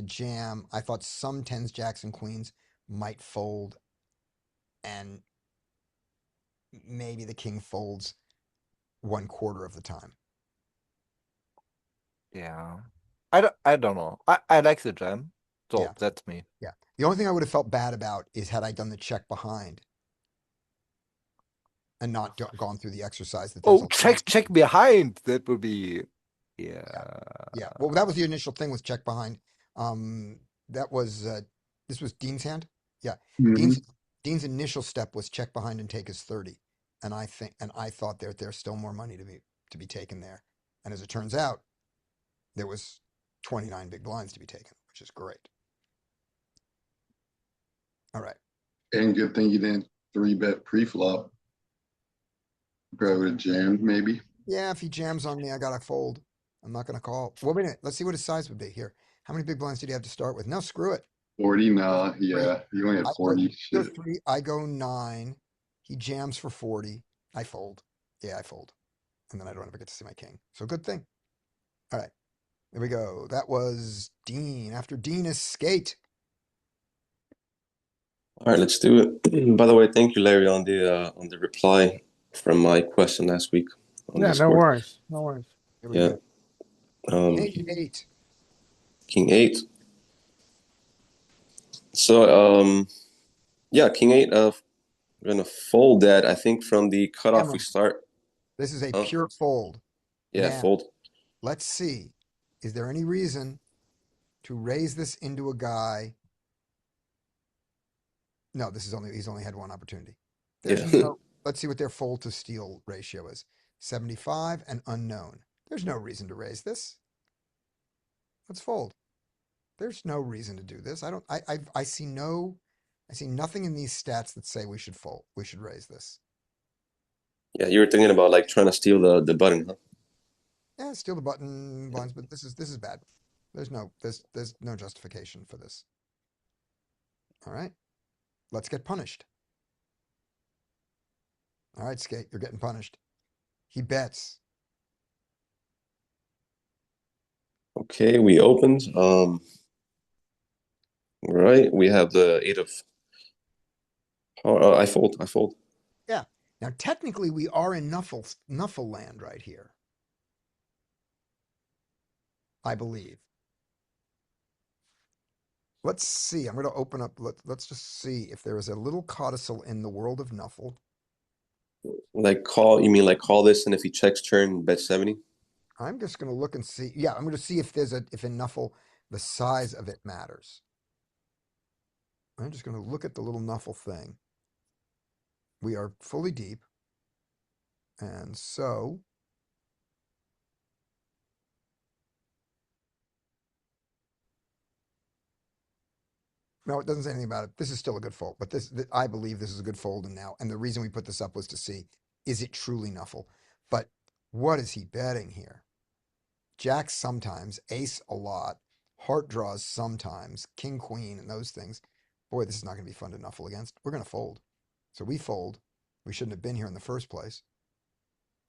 I thought some 10s, jacks, and queens might fold, and maybe the king folds 1/4 of the time. yeah, I don't know. I like the jam, so Yeah. that's me. Yeah. The only thing I would have felt bad about is had I done the check behind and not gone through the exercise that there's Oh, a check behind. That would be, Yeah. Well, that was the initial thing with check behind. That was this was Dean's hand. Yeah. Mhm. Dean's initial step was check behind and take his 30. And I thought there's still more money to be taken there. And as it turns out, there was 29 big blinds to be taken, which is great. All right. And good thing you didn't 3-bet pre-flop. Probably would have jammed maybe. Yeah, if he jams on me, I gotta fold. I'm not gonna call. Well, wait a minute. Let's see what his size would be here. How many big blinds did he have to start with? No, screw it. 40, nah, Three. yeah, you only I had go, 40. go Shit. 3, I go 9. He jams for 40. I fold. Yeah, I fold. And then I don't ever get to see my king. So good thing. All right. There we go. That was Dean. After Dean is Skate. All right, let's do it. By the way, thank you, Larry, on the reply from my question last week on Yeah, no Discord. worries. No worries. Here we Yeah. go. King 8. King 8. So yeah, King 8. We're gonna fold that. I think from the cutoff we Cameron, start. this is a Oh, pure fold. yeah, Now, fold. let's see. Is there any reason to raise this into a guy? No, he's only had one opportunity. There's Yeah. no, let's see what their fold to steal ratio is. 75 and unknown. There's no reason to raise this. Let's fold. There's no reason to do this. I see nothing in these stats that say we should fold. We should raise this. Yeah, you were thinking about like trying to steal the button, huh? Yeah, steal the button blinds, but this is bad. There's no justification for this. All right. Let's get punished. All right, Skate, you're getting punished. He bets. Okay, we opened. Right, we have the 8 of. Oh, I fold. I fold. Yeah. Now technically we are in Nuffle land right here. I believe. Let's see. I'm going to open up. Let's just see if there is a little codicil in the world of Nuffle. Like call. You mean like call this, and if he checks turn, bet 70. I'm just going to look and see. Yeah, I'm going to see if if in Nuffle the size of it matters. I'm just going to look at the little Nuffle thing. We are fully deep. And so no, it doesn't say anything about it. This is still a good fold, but I believe this is a good fold. And the reason we put this up was to see, is it truly Nuffle? But what is he betting here? Jack sometimes, ace a lot, heart draws sometimes, king, queen, and those things. Boy, this is not going to be fun to Nuffle against. We're going to fold. So we fold. We shouldn't have been here in the first place.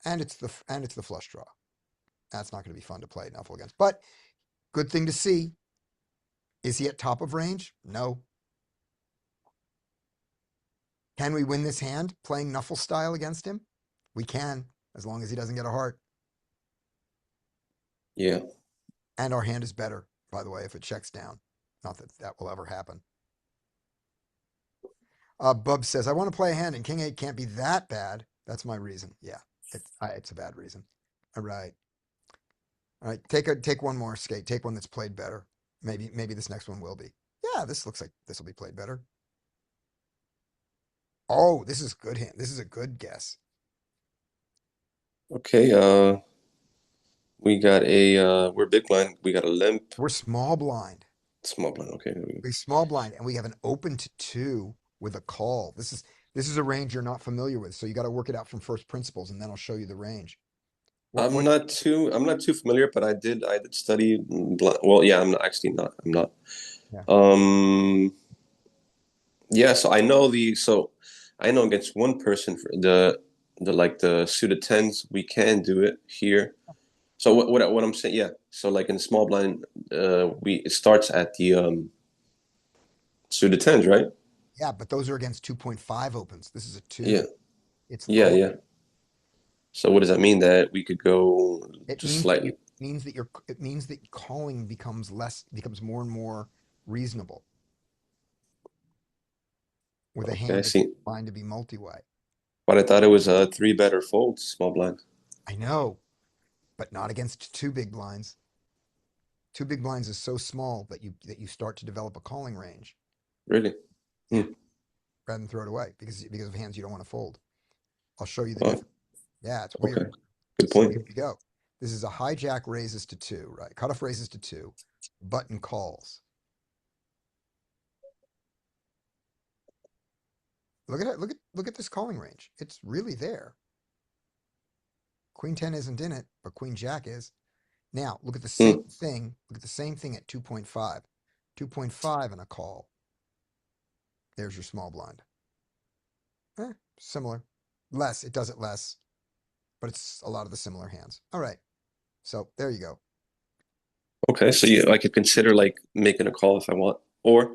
And it's the flush draw. That's not going to be fun to play Nuffle against. But good thing to see. Is he at top of range? No. Can we win this hand playing Nuffle style against him? We can, as long as he doesn't get a heart. Yeah. And our hand is better, by the way, if it checks down. Not that that will ever happen. Bub says, I want to play a hand and King 8 can't be that bad. That's my reason. Yeah, it's a bad reason. All right. All right, take one more, Skate. Take one that's played better. Maybe this next one will be. Yeah, this looks like this will be played better. Oh, this is good hand. This is a good guess. Okay. We got we're big blind. We got a limp. We're small blind. Small blind. Okay. There we go. We small blind, and we have an open to 2 with a call. This is a range you're not familiar with, so you got to work it out from first principles, and then I'll show you the range. I'm not too familiar, but I did study well, yeah, I'm not actually not. I'm not. Yeah. Yeah, so I know against one person for the suited tens, we can do it here. So what I'm saying, yeah. So like in the small blind, it starts at the suited tens, right? Yeah, but those are against 2.5 opens. This is a 2. Yeah. It's Yeah, lower. yeah. So what does that mean? That we could go It just means slightly. it means that calling becomes more and more reasonable with a Okay, I hand that's see. designed to be multi-way. But I thought it was 3 better folds, small blind. I know, but not against 2 big blinds. 2 big blinds is so small that you start to develop a calling range. Really? Rather than throw it away because of hands you don't want to fold. I'll show you the Oh, difference. Yeah, it's okay. weird. Good So point. here we go. This is a hijack raises to 2, right? Cutoff raises to 2, button calls. Look at it. Look at this calling range. It's really there. Queen 10 isn't in it, but Queen Jack is. Now, look at the same thing. Look at the same thing at 2.5. 2.5 and a call. There's your small blind. Similar. Less, it does it less, but it's a lot of the similar hands. All right. So there you go. Okay, so yeah, I could consider like making a call if I want, or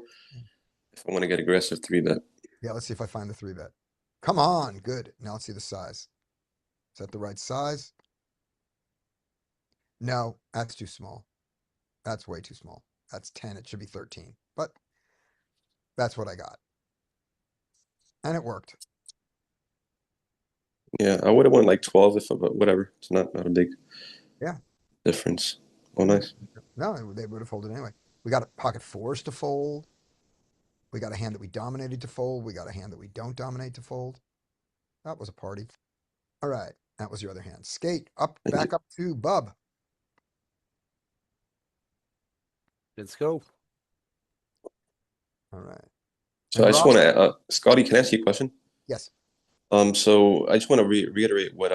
if I want to get aggressive, 3-bet. Yeah, let's see if I find the 3-bet. Come on, good. Now let's see the size. Is that the right size? No, that's too small. That's way too small. That's 10. It should be 13. But that's what I got. And it worked. Yeah, I would have won like 12 if, but whatever. It's not a big Yeah. difference. Oh, nice. No, they would have folded anyway. We got a pocket fours to fold. We got a hand that we dominated to fold. We got a hand that we don't dominate to fold. That was a party. All right. That was your other hand. Skate up, Thank back you. up to Bub. Let's go. All right. So And I just Rob? want to, Scotty, can I ask you a question? Yes. So I just want to reiterate what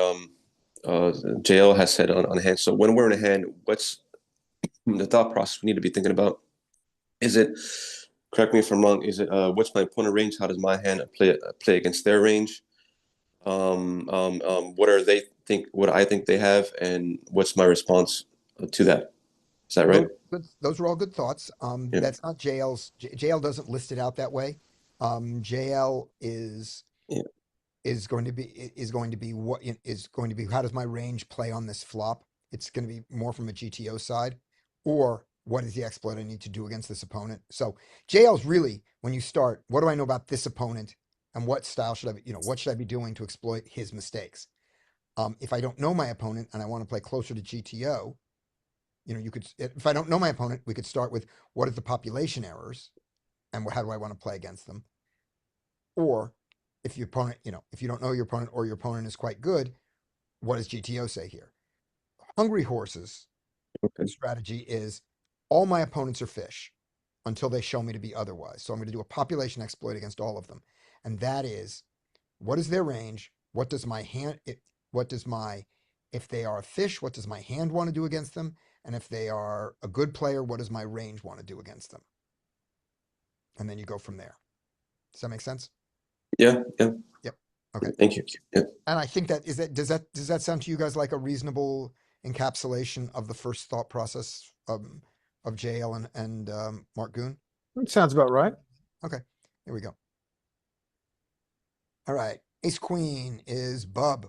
JL has said on hand. So when we're in a hand, what's the thought process we need to be thinking about? Is it, correct me if I'm wrong, is it what's my opponent range? How does my hand play against their range? What are they think? What I think they have, and what's my response to that? Is that right? Those are all good thoughts. Yeah. That's not JL's. JL doesn't list it out that way. JL is Yeah. is going to be what is going to be how does my range play on this flop? It's going to be more from a GTO side, or what is the exploit I need to do against this opponent? So JL's really when you start, what do I know about this opponent, and what style should I be, what should I be doing to exploit his mistakes? If I don't know my opponent and I want to play closer to GTO, you could, if I don't know my opponent, we could start with what are the population errors and how do I want to play against them? Or if your opponent, if you don't know your opponent or your opponent is quite good, what does GTO say here? Hungry Horses Okay. strategy is all my opponents are fish until they show me to be otherwise. So I'm going to do a population exploit against all of them. And that is, what is their range? What does my hand, if they are a fish, what does my hand want to do against them? And if they are a good player, what does my range want to do against them? And then you go from there. Does that make sense? Yeah. Yep. Okay. Thank you. Yeah. And I think does that sound to you guys like a reasonable encapsulation of the first thought process of JL and Mark Goon? That sounds about right. Okay, here we go. All right, Ace Queen is Bub,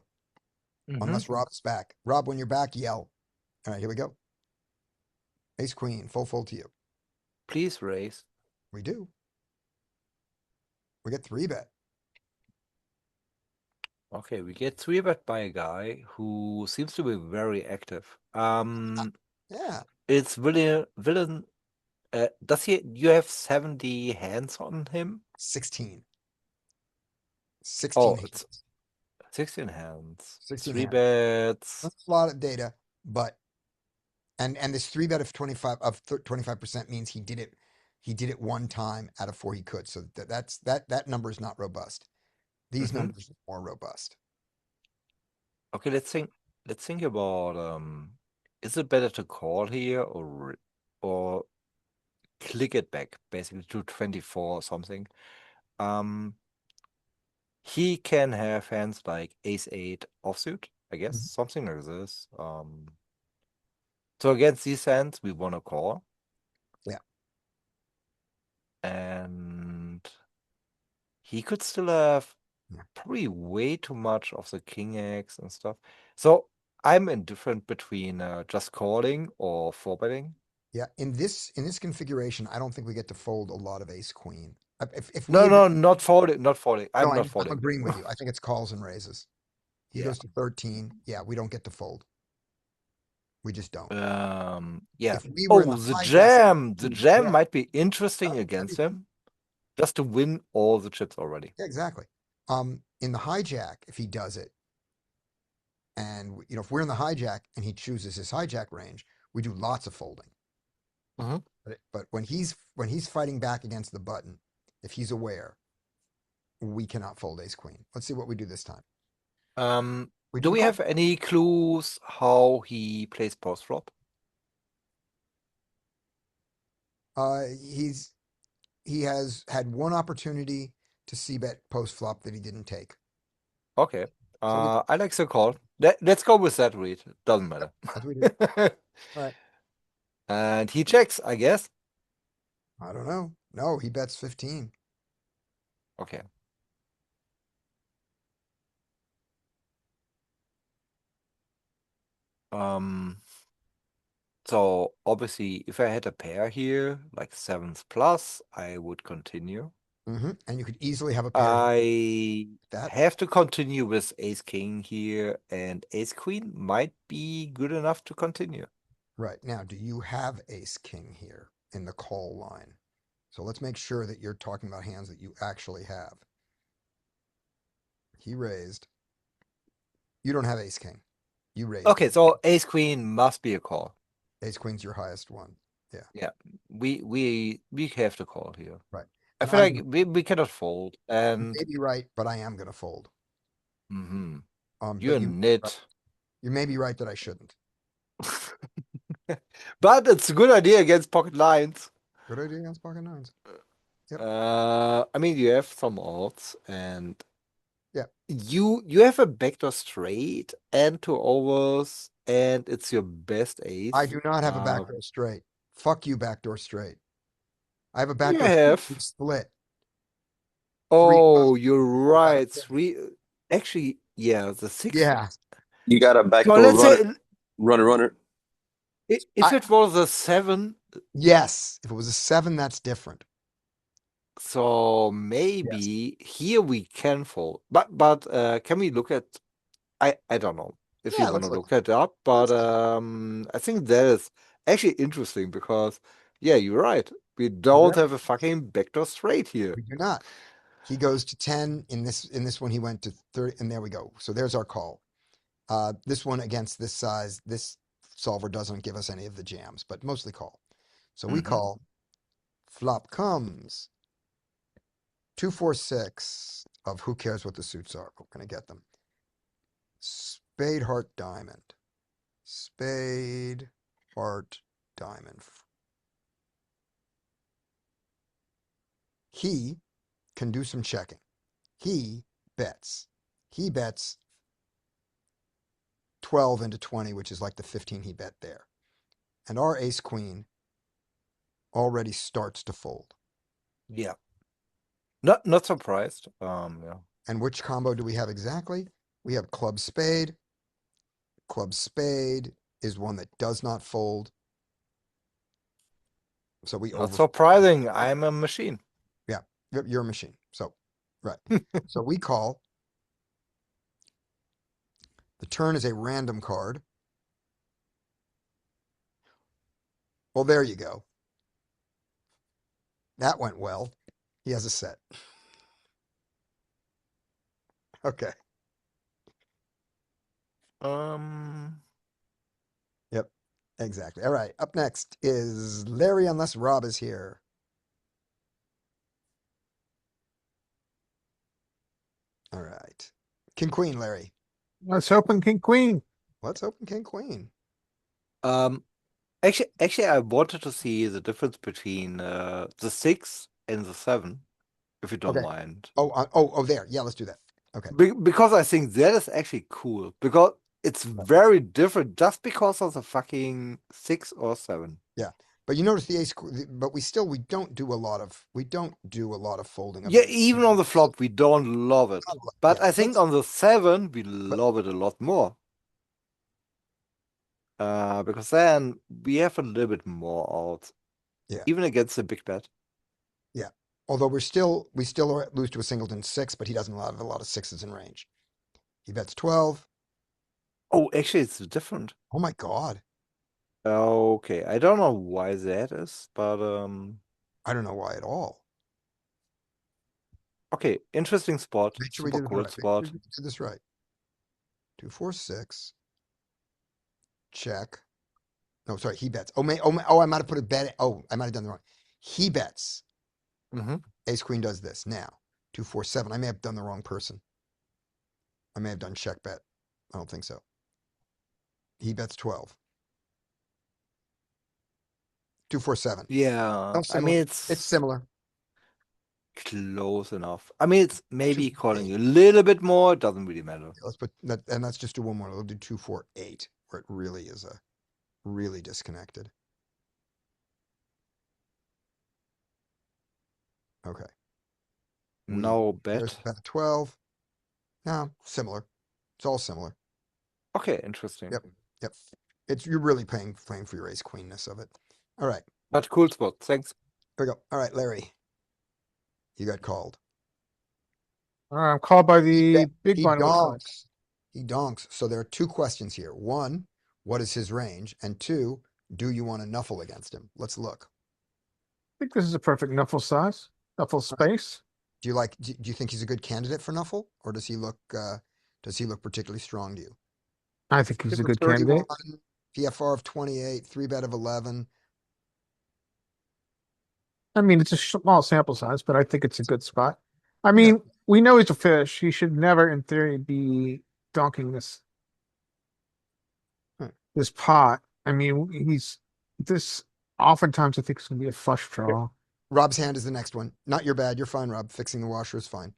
unless Rob's back. Rob, when you're back, yell. All right, here we go. Ace Queen, full fold to you. Please raise. We do. We get 3-bet. Okay, we get 3-bet by a guy who seems to be very active. Yeah. It's villain. Does you have 70 hands on him? 16. 16 Oh, hands. it's 16 hands. 16 3 hands. bets. That's a lot of data, but and this 3-bet of 25% means he did it one time out of 4 he could. So that number is not robust. These numbers are more robust. Okay, let's think about is it better to call here or click it back basically to 24 or something? He can have hands like ace-8 offsuit, I guess, something like this. So against these hands, we want to call. Yeah. And he could still have probably way too much of the king X and stuff. So I'm indifferent between just calling or 4-betting. Yeah, in this configuration, I don't think we get to fold a lot of ace queen. If we No, not folding, not folding. I'm no, not I'm folding. agreeing with you. I think it's calls and raises. He Yeah. goes to 13. Yeah, we don't get to fold. We just don't. Yeah. If we were in Oh, the the hijack- jam Yeah. might be interesting Oh, against him, just to win all the chips already. Yeah, exactly. In the hijack, if he does it, and if we're in the hijack and he chooses his hijack range, we do lots of folding. But when he's fighting back against the button, if he's aware, we cannot fold ace queen. Let's see what we do this time. Do we have any clues how he plays post flop? He has had one opportunity to c bet post flop that he didn't take. Okay. So we- I like the call. Let's go with that read. Doesn't matter. That's what we did. All right. And he checks, I guess. I don't know. No, he bets 15. Okay. So obviously, if I had a pair here, like sevens plus, I would continue. And you could easily have a pair I that. have to continue with ace king here, and ace queen might be good enough to continue. Right. Now, do you have ace king here in the call line? So let's make sure that you're talking about hands that you actually have. He raised. You don't have ace king. You raised. Okay, so ace queen must be a call. Ace queen's your highest one. Yeah, we have to call here. Right. I And feel I'm like we cannot fold, You and may be right, but I am going to fold. mhm. But You're you, nit. you may be right that I shouldn't. But it's a good idea against pocket lines. Good idea against pocket nines. Yep. I mean, you have some odds, and Yeah. you have a backdoor straight and two overs, and it's your best ace. I do not have a backdoor straight. Fuck you, backdoor straight. I have a backdoor have. straight split. Oh, you're right. Three. Actually, yeah, the six. Yeah. You got a So backdoor let's say runner. if I- it was a seven, Yes. If it was a 7, that's different. so maybe here we can fold. But can we look at? I don't know if Yeah, you want to let's look that up, but let's I think that is actually interesting because yeah, you're right. We don't have a fucking backdoor straight here. We do not. He goes to 10 in this one. He went to 30, and there we go. So there's our call. This one against this size, this solver doesn't give us any of the jams, but mostly call. So we Mhm. call. Flop comes 2, 4, 6 of who cares what the suits are. We're gonna get them. Spade, heart, diamond. Spade, heart, diamond. He can do some checking. He bets. He bets 12 into 20, which is like the 15 he bet there. And our ace queen already starts to fold. Yeah. Not surprised. Yeah. And which combo do we have exactly? We have club spade. Club spade is one that does not fold. So we Not surprising. I'm a machine. You're a machine. So, right. So we call. The turn is a random card. Well, there you go. That went well. He has a set. Okay. Yep. Exactly. All right. Up next is Larry, unless Rob is here. All right. King Queen, Larry. Let's open King Queen. Let's open King Queen. Actually, I wanted to see the difference between the 6 and the 7, if you don't Okay. mind. Oh, there. Yeah, let's do that. Okay. Because I think that is actually cool. Because it's very different just because of the fucking 6 or 7. Yeah. But you notice the ace, but we don't do a lot of folding. Of Yeah, the- even on the flop, we don't love it. Not a lot, But yeah. I think on the 7, we love it a lot more. Because then we have a little bit more out. Yeah. Even against the big bet. Yeah. Although we still lose to a singleton 6, but he doesn't have a lot of 6s in range. He bets 12. Oh, actually, it's different. Oh my God. Okay, I don't know why that is, but I don't know why at all. okay, interesting spot. Make sure we Super did it cool right. Make spot. sure we did this right. 2, 4, 6. Check. No, sorry, he bets. I might have put a bet. Oh, I might have done the wrong. He bets. Mm-hmm. Ace Queen does this now. 2, 4, 7. I may have done the wrong person. I may have done check bet. I don't think so. He bets 12. 247. Yeah, Oh, I similar. mean It's it's similar. close enough. I mean it's maybe 248. calling a little bit more. It doesn't really matter. Let's put that, and let's just do one more. We'll do 248, where it really is really disconnected. Okay. No There's bet. bet 12. No, similar. It's all similar. Okay, interesting. Yep. Yep. You're really playing for your ace queenness of it. All right. But cool spot. Thanks. There we go. All right, Larry. You got called. I'm called by the big He blind. It looks like. donks. He donks. So there are two questions here. One, what is his range? And two, do you want to nuffle against him? Let's look. I think this is a perfect knuffle size, knuffle space. Do you think he's a good candidate for nuffle, or does he look particularly strong to you? I think he's a Chip of good 31, candidate. PFR of 28, 3-bet of 11. I mean, it's a small sample size, but I think it's a good spot. I mean, we know he's a fish. He should never, in theory, be donking this Hmm. this pot. I mean, this. Oftentimes, I think it's going to be a flush draw. Rob's hand is the next one. Not your bad. You're fine, Rob. Fixing the washer is fine.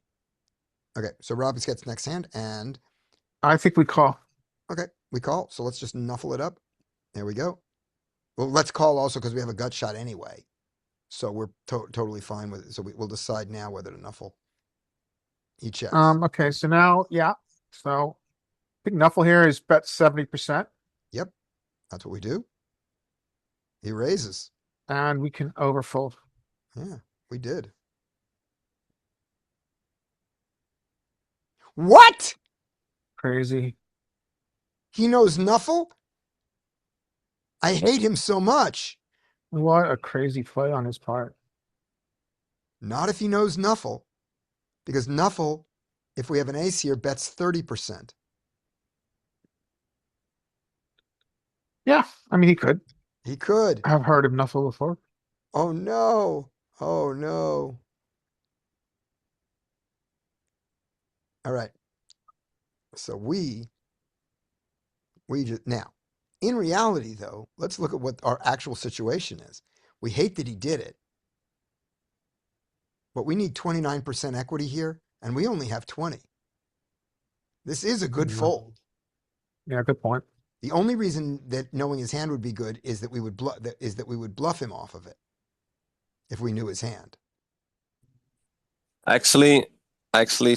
Okay, so Rob gets next hand, and I think we call. okay, we call. So let's just nuffle it up. There we go. Well, let's call also because we have a gut shot anyway. So we're totally fine with it. So we'll decide now whether to nuffle. He checks. Okay, so now, yeah. So I think Knuffle here is bet 70%, Yep, that's what we do. He raises. and we can overfold. Yeah, we did. What? Crazy. He knows nuffle? I hate him so much. What a crazy play on his part. Not if he knows nuffle. Because nuffle, if we have an ace here, bets 30%. Yeah, I mean, he could. He could. I've heard of Knuffle before. Oh no. Oh no. All right. So we just now, in reality though, let's look at what our actual situation is. We hate that he did it, but we need 29% equity here, and we only have 20. This is a good Yeah. fold. Yeah, good point. The only reason that knowing his hand would be good is that we would bluff him off of it if we knew his hand. Actually,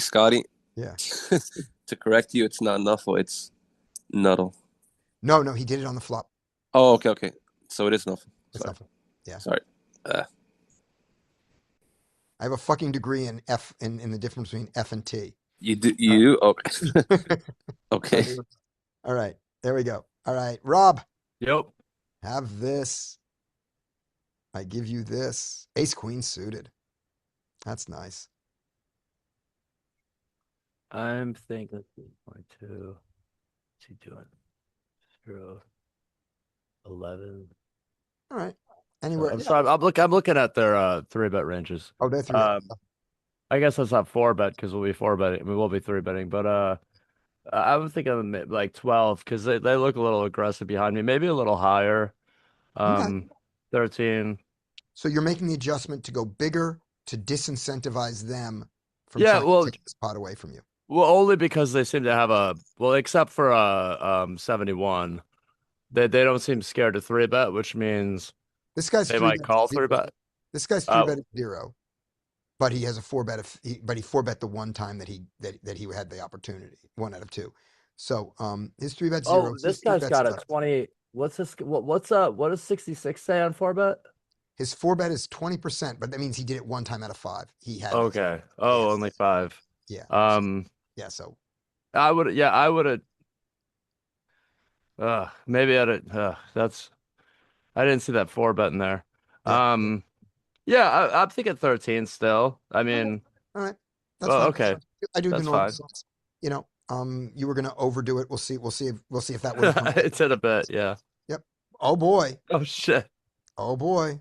Scotty, Yeah. to correct you, it's not Nuffle, it's Nuddle. No, he did it on the flop. Oh, okay. So it is Nuffle. It's Sorry. Nuffle. Yeah. Sorry. I have a fucking degree in F in the difference between F and T. You do? Okay. Okay. All right. There we go. All right. Rob, Yep. have this. I give you this. Ace queen suited. That's nice. I'm thinking 3.2. What's he doing? 0, 11. All right. Anywhere. I'm yeah. sorry. I'm looking at their 3-bet ranges. Oh, that's three. I guess that's not 4-bet because we'll be 4-betting. I mean, we'll be 3-betting, but I would think of them like 12 because they look a little aggressive behind me. Maybe a little higher. Okay. 13. So you're making the adjustment to go bigger to disincentivize them from Yeah, trying well- to take this pot away from you. Well, only because they seem to have except for 71, they don't seem scared to 3-bet, which means This guy's they three might bet call zero. 3-bet. This guy's Oh. 3-bet 0, but he has a 4-bet. But he 4-bet the one time that he had the opportunity, 1 out of 2. So his 3-bet 0. Oh, this guy's got a 20. What's this? What does 66 say on 4-bet? His 4-bet is 20%, but that means he did it 1 time out of 5. He had Okay. Oh, Yes. only 5. Yeah. Yeah. So I would have. Maybe that's. I didn't see that 4-bet in there. Yeah. Yeah, I'm thinking 13 still. I mean, all right. That's oh, fine. okay. I do the That's normal fine. sense. You know, you were gonna overdo it. We'll see if that would have come. It's in a bit, yeah. Oh boy. Oh shit. Oh boy.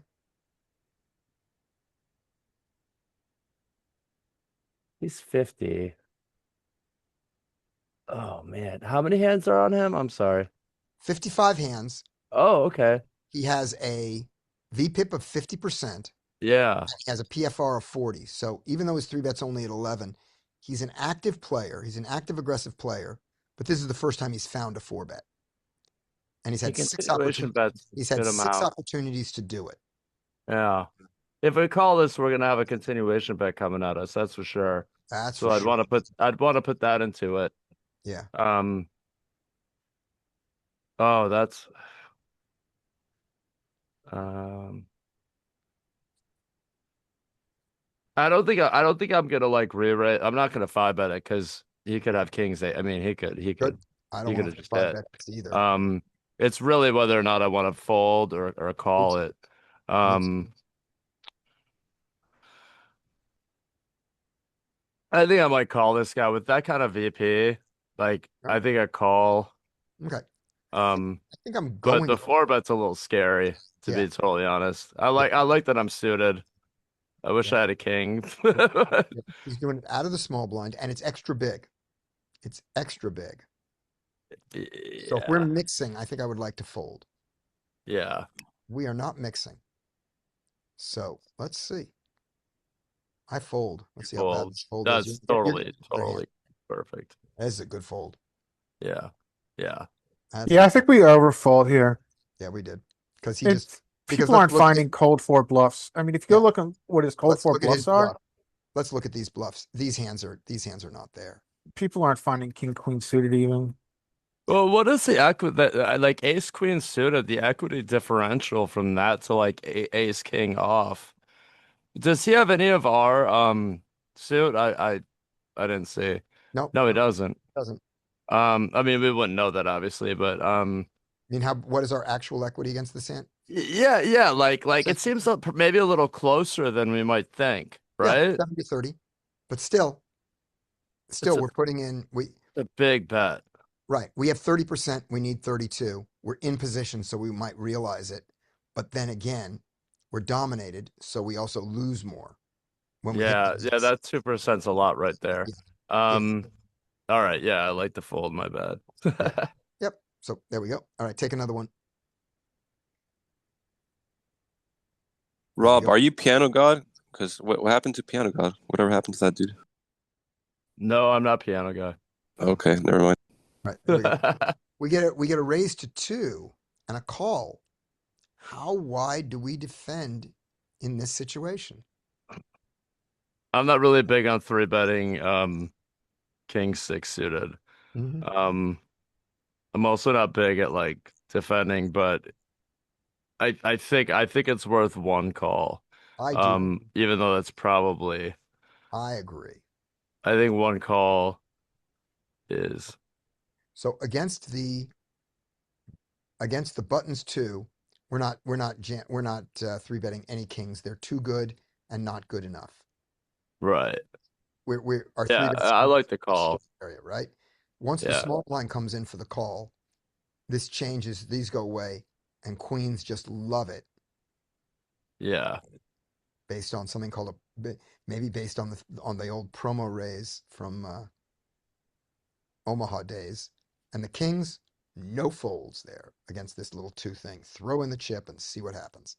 He's 50. Oh man, how many hands are on him? I'm sorry. 55 hands. Oh, okay. He has a VPIP of 50%. Yeah. He has a PFR of 40. So even though his 3-bet's only at 11, he's an active player. He's an active, aggressive player. But this is the first time he's found a 4-bet. And he's The had six continuation opportunities. bets He's a had good six amount. opportunities to do it. Yeah. If we call this, we're gonna have a continuation bet coming at us. That's for sure. That's So for I'd sure. want to put that into it. Yeah. Oh, that's um. I don't think I'm gonna like re-rate. I'm not gonna 5-bet it because he could have kings. I mean, he could Good. I don't he could want have to just 5 hit. bet this either. It's really whether or not I want to fold or call it. I think I might call this guy with that kind of VP. Like, I think I call. Okay. I Um, think I'm but going. the 4-bet's a little scary, to Yeah. be totally honest. I like that I'm suited. I wish Yeah. I had a king. He's doing it out of the small blind, and it's extra big. It's extra big. So if we're Yeah. mixing, I think I would like to fold. Yeah. We are not mixing. So let's see. I fold. Let's see how bad Fold. this fold That's is. totally Totally. perfect. That is a good fold. Yeah. Yeah. That's Yeah, a- I think we overfold here. yeah, we did. Because he It's just because people aren't look at- finding cold 4 bluffs. I mean, if you go Yeah. look at what his cold let's 4 look at his bluffs are, bluff. Let's look at these bluffs. These hands are not there. people aren't finding king queen suited even. Well, what is the equity that like ace queen suited, the equity differential from that to like ace king off? Does he have any of our suit? I didn't see. Nope. No, he doesn't. Doesn't. I mean we wouldn't know that obviously, but I mean, what is our actual equity against the sand? yeah, like it seems maybe a little closer than we might think, right? Yeah, 70-30. But still, we're putting in A big bet. right. We have 30%. We need 32. We're in position, so we might realize it. But then again, we're dominated, so we also lose more. When we hit Yeah, the yeah, that 2%'s a lot right there. Yeah. All right, yeah, I like to fold, my bad. Yep. So there we go. All right, take another one. Rob, go. are you Piano God? Because what happened to Piano God? Whatever happened to that dude? No, I'm not piano guy. Okay, never mind. Right. There we go. we get a raise to 2 and a call. How wide do we defend in this situation? I'm not really big on 3-betting king 6 suited. Mhm. I'm also not big at like defending, but I think it's worth one call. I do. Even though that's probably I agree. I think one call is So against the buttons 2, we're not 3-betting any kings. They're too good and not good enough. right. We're our Yeah, 3-bets I like the call. area, right? Once the Yeah. small blind comes in for the call, this changes, these go away, and queens just love it Yeah. based on something called maybe based on the old promo raise from Omaha days. And the kings, no folds there against this little 2 thing. Throw in the chip and see what happens.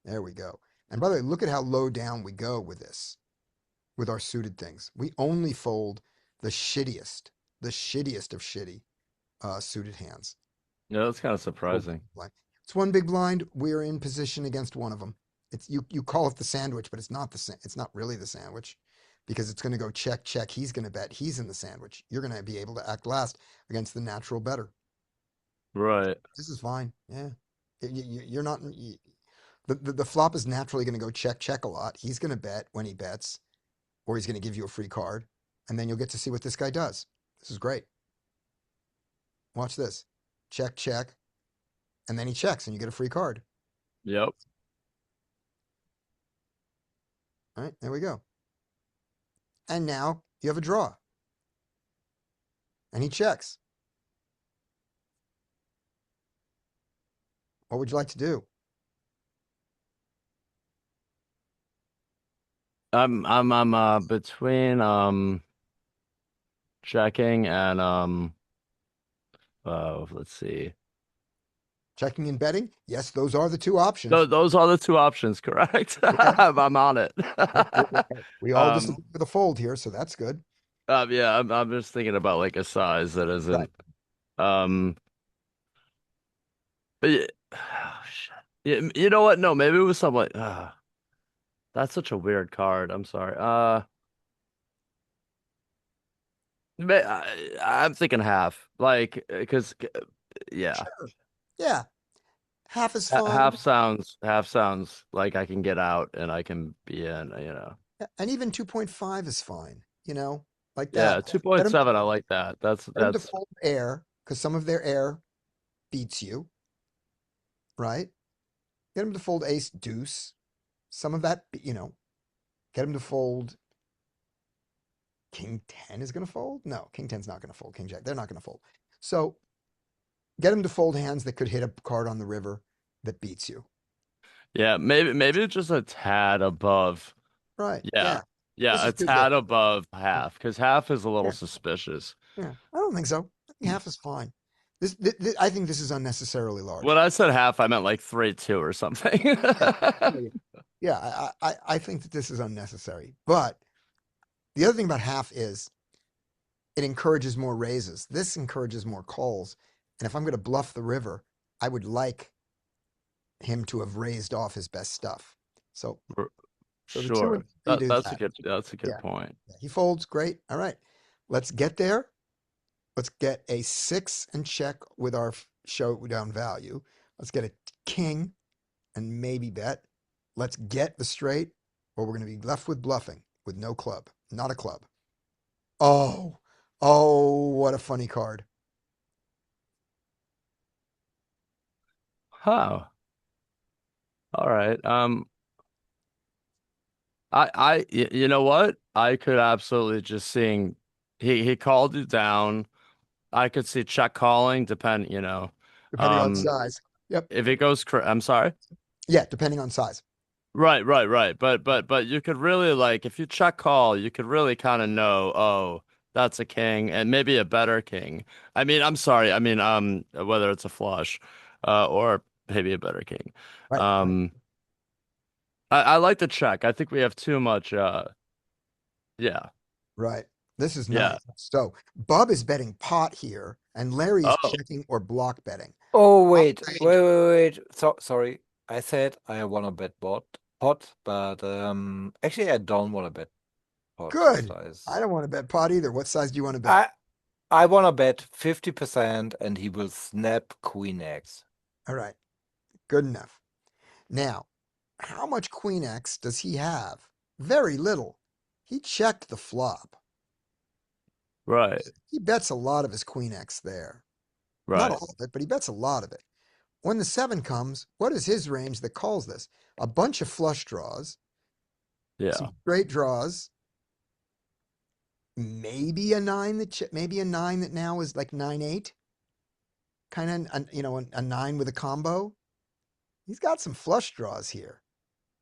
There we go. And by the way, look at how low down we go with this, with our suited things. We only fold the shittiest of shitty suited hands. Yeah, that's kind of surprising. It's one big blind. We're in position against one of them. It's you call it the sandwich, but it's not it's not really the sandwich, because it's going to go check, check. He's going to bet. He's in the sandwich. You're going to be able to act last against the natural better. Right. This is fine. Yeah. You're not, the flop is naturally going to go check, check a lot. He's going to bet when he bets, or he's going to give you a free card. And then you'll get to see what this guy does. This is great. Watch this. Check, check. And then he checks and you get a free card. Yep. All right, there we go. And now you have a draw. And he checks. What would you like to do? I'm between checking and let's see. Checking and betting? Yes, those are the two options. Those are the two options, correct? Okay. I'm on it. We all Um, disagree with a fold here, so that's good. yeah, I'm just thinking about like a size that isn't. Um, but yeah, oh, shit. Yeah, you know what? No, maybe it was some like. That's such a weird card. I'm sorry. I'm thinking half, like, because yeah, Sure. Yeah, half is fine. half sounds like I can get out and I can be in. Yeah, and even 2.5 is fine, like Yeah, that. 2.7. I like that. Get them to That's fold air, because some of their air beats you, right? Get them to fold ace deuce. Some of that, get them to fold king 10 is going to fold. No, king 10's not going to fold. King jack, they're not going to fold. So get them to fold hands that could hit a card on the river that beats you. yeah. Maybe it's just a tad above. Right. Yeah, This yeah, is a good there. tad above half because half is a little Yeah. suspicious. Yeah. I don't think so. I think half is fine. I think this is unnecessarily large. When I said half, I meant like 3-2 or something. Yeah, I think that this is unnecessary. But the other thing about half is it encourages more raises. This encourages more calls. And if I'm going to bluff the river, I would like him to have raised off his best stuff. So the 2 and Sure. 3 do That's a that. good Yeah. point. He folds. Great. All right. Let's get there. Let's get a 6 and check with our showdown value. Let's get a king and maybe bet. Let's get the straight, or we're going to be left with bluffing with no club, not a club. Oh, what a funny card. Oh, all right. You know what? I could absolutely just seeing he called you down. I could see check calling Depending on size. Yep. if it goes I'm sorry. Yeah, depending on size. Right. But you could really like if you check call, you could really kind of know, oh, that's a king and maybe a better king. I mean, I'm sorry. I mean, whether it's a flush, or maybe a better king. Right. I like the check. I think we have too much. Yeah. Right. This is Yeah. nice. So Bub is betting pot here, and Larry is Oh. checking or block betting. Oh wait, range. wait. So sorry. I said I wanna bet pot, but actually I don't wanna bet pot Good. size. I don't want to bet pot either. What size do you want to bet? I wanna bet 50% and he will snap queen X. All right. Good enough. Now, how much queen X does he have? Very little. He checked the flop. Right. He bets a lot of his queen X there. Not Right. all of it, but he bets a lot of it. When the 7 comes, what is his range that calls this? A bunch of flush draws, Yeah. some straight draws, maybe a 9 maybe a 9 that now is like 9-8. Kind of, a 9 with a combo. He's got some flush draws here.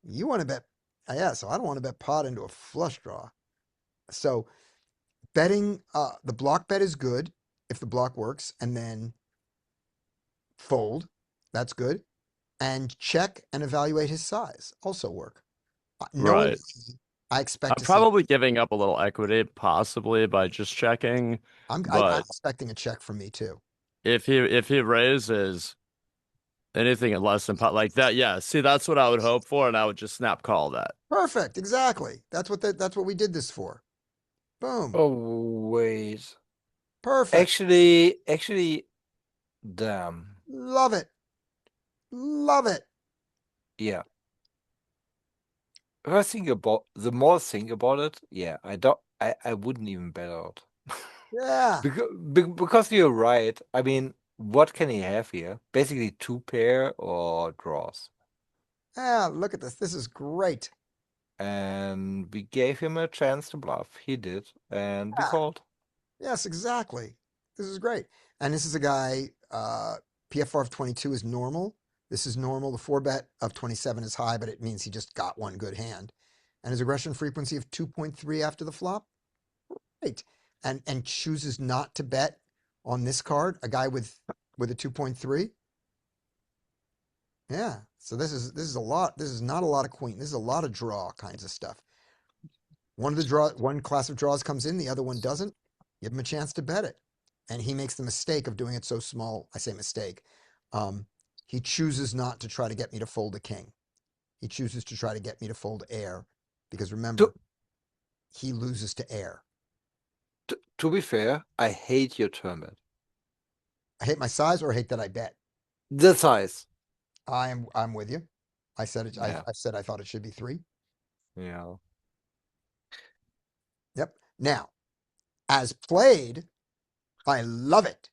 You want to bet, yeah, so I don't want to bet pot into a flush draw. So betting, the block bet is good if the block works, and then fold, that's good. And check and evaluate his size also work. Knowing Right. me, I expect I'm to see, probably giving up a little equity, possibly by just checking. I'm But expecting a check from me too. if he raises anything less than pot like that, yeah. See, that's what I would hope for, and I would just snap call that. Perfect, exactly. That's what we did this for. Boom. Oh wait. Perfect. Actually, damn. Love it. Love it. Yeah. If I think about the more I think about it, yeah, I wouldn't even bet out. Yeah. Because you're right. I mean, what can he have here? Basically 2 pair or draws. Yeah, look at this. This is great. And we gave him a chance to bluff. He did, and we Yeah. called. Yes, exactly. This is great. And this is a guy, PFR of 22 is normal. This is normal. The 4-bet of 27 is high, but it means he just got one good hand. And his aggression frequency of 2.3 after the flop. Right. And chooses not to bet on this card, a guy with a 2.3. Yeah. So this is a lot. This is not a lot of queen. This is a lot of draw kinds of stuff. One class of draws comes in, the other one doesn't. Give him a chance to bet it. And he makes the mistake of doing it so small. I say mistake. He chooses not to try to get me to fold a king. He chooses to try to get me to fold air because remember, he loses to air. To be fair, I hate your turn bet. I hate my size or I hate that I bet. The size. I'm with you. I said it. Yeah. I said I thought it should be 3. Yeah. Yep. Now, as played, I love it.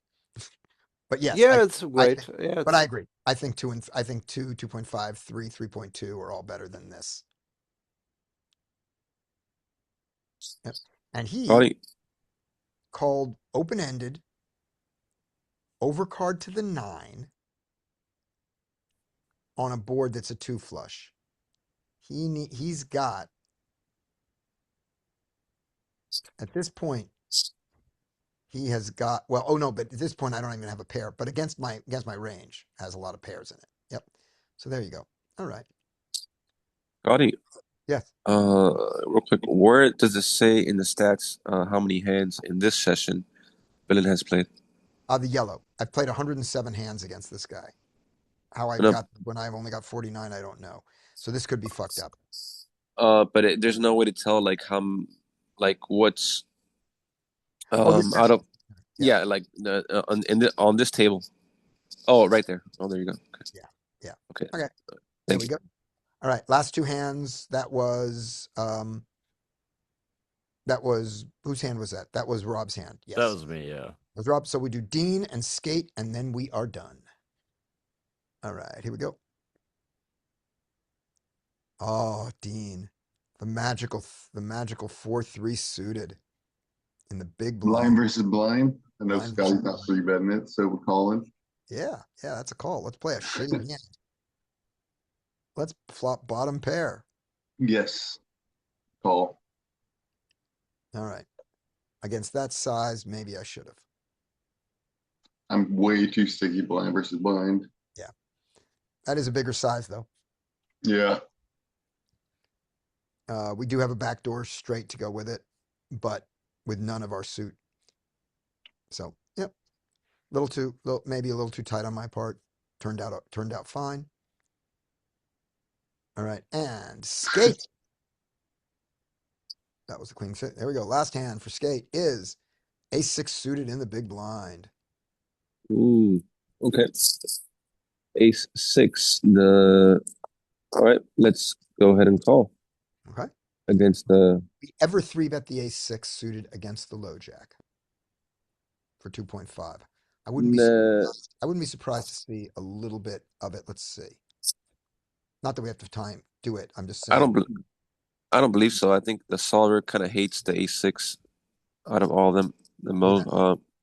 But yes, Yeah, it's great. think, Yeah, but I it's agree. I think 2, 2.5, 3, 3.2 are all better than this. Yep. And he Scotty, called open-ended, overcard to the 9 on a board that's a 2 flush. He's got at this point he has got well, oh no, but at this point I don't even have a pair, but against my range has a lot of pairs in it. Yep. So there you go. All right. Scotty, Yes. real quick, where does it say in the stats how many hands in this session Villain has played? The yellow. I've played 107 hands against this guy. How I No, got when I've only got 49, I don't know. So this could be fucked up. but there's no way to tell like what's Oh, this out of yeah. yeah, like on this table. Oh, right there. Oh, there you go. Okay. Yeah. Okay. Okay. There Thank we you. go. All right. Last 2 hands. That was whose hand was that? That was Rob's hand. Yes. That was me, yeah. It was Rob. So we do Dean and Skate, and then we are done. All right, here we go. Oh, Dean. The magical 4-3 suited in the big Blind blind. versus blind. I know Blind versus Scotty's not blind. 3-betting it, so we're calling. Yeah, that's a call. Let's play a shitty hand. Let's flop bottom pair. Yes. Call. All right. Against that size, maybe I should have. I'm way too sticky blind versus blind. That is a bigger size, though. Yeah. We do have a backdoor straight to go with it, but with none of our suit. So, yep. Maybe a little too tight on my part. Turned out fine. All right, and Skate. That was the queen six. There we go. Last hand for Skate is ace-6 suited in the big blind. Ooh. Okay. Ace-6. All right. Let's go ahead and call Okay. against the. We ever 3-bet the ace-6 suited against the low jack for 2.5. I wouldn't be surprised to see a little bit of it. Let's see. Not that we have to do it. I'm just saying. I don't believe so. I think the solver kind of hates the ace-6 out of all of them the most.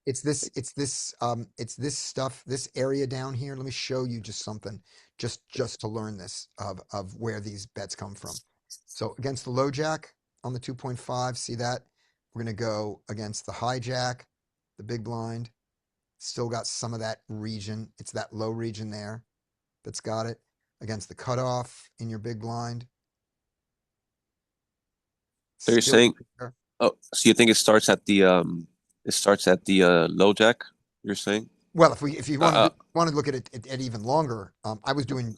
It's this stuff, this area down here. Let me show you just something, just to learn this of where these bets come from. So against the low jack on the 2.5, see that? We're gonna go against the high jack, the big blind. Still got some of that region. It's that low region there that's got it. Against the cutoff in your big blind. So you're Still saying, there. oh, so you think it starts at the low jack? You're saying? Well, if you Uh, want to look at it at even longer, I'm doing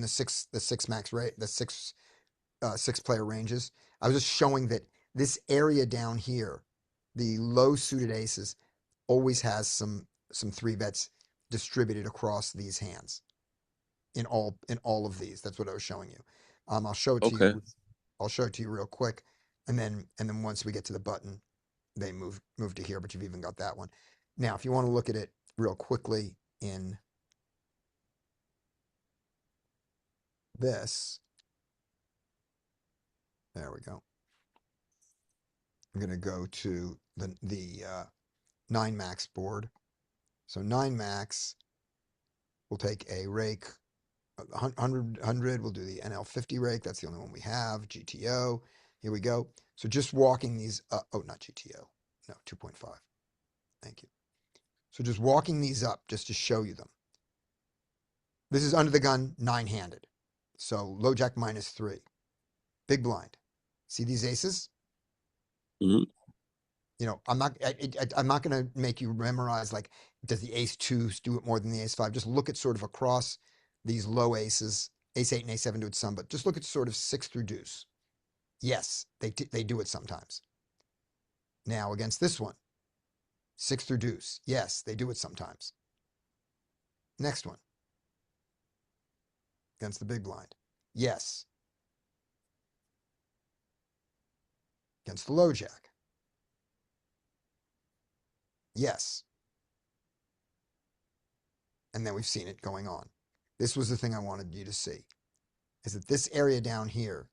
the six max rate, the 6 player ranges. I was just showing that this area down here, the low suited aces, always has some 3 bets distributed across these hands in all of these. That's what I was showing you. I'll show it to okay. you. I'll show it to you real quick, and then once we get to the button, they move to here. But you've even got that one. Now, if you want to look at it real quickly in this, there we go. I'm going to go to the 9 max board. So 9 max, we'll take a rake, 100, we'll do the NL50 rake. That's the only one we have. GTO, here we go. So just walking these up, oh, not GTO, no, 2.5. Thank you. So just walking these up just to show you them. This is under the gun, 9-handed. So low jack -3. Big blind. See these aces? Mhm. You know, I'm not going to make you memorize like, does the ace 2 do it more than the ace 5? Just look at sort of across these low aces. Ace 8 and ace 7 do it some, but just look at sort of 6 through deuce. Yes, they do it sometimes. Now against this one, 6 through deuce. Yes, they do it sometimes. Next one. Against the big blind. Yes. Against the low jack. Yes. And then we've seen it going on. This was the thing I wanted you to see, is that this area down here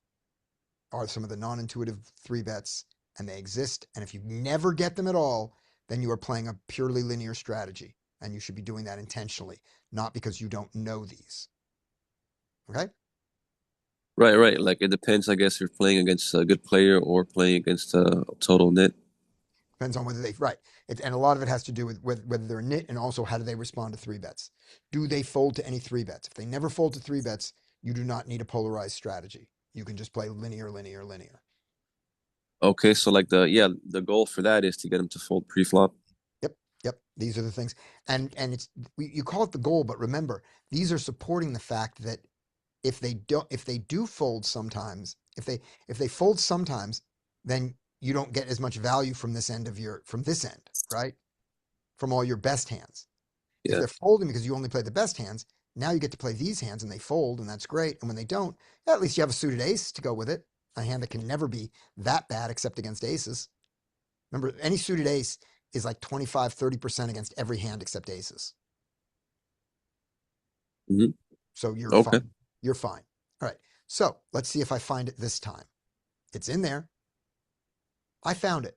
are some of the non-intuitive 3-bets, and they exist. And if you never get them at all, then you are playing a purely linear strategy, and you should be doing that intentionally, not because you don't know these. Okay? Right. Like it depends, I guess, if you're playing against a good player or playing against a total nit. Depends on whether they, right. And a lot of it has to do with whether they're nit, and also how do they respond to 3-bets. Do they fold to any 3-bets? If they never fold to 3-bets, you do not need a polarized strategy. You can just play linear. Okay, so like the goal for that is to get him to fold pre-flop. Yep. These are the things. And it's, you call it the goal, but remember, these are supporting the fact that if they do fold sometimes, if they fold sometimes, then you don't get as much value from this end, right? From all your best hands. If Yeah. they're folding because you only play the best hands, now you get to play these hands and they fold, and that's great. And when they don't, at least you have a suited ace to go with it. A hand that can never be that bad except against aces. Remember, any suited ace is like 25-30% against every hand except aces. Mhm. So you're Okay. fine. You're fine. All right. So let's see if I find it this time. It's in there. I found it.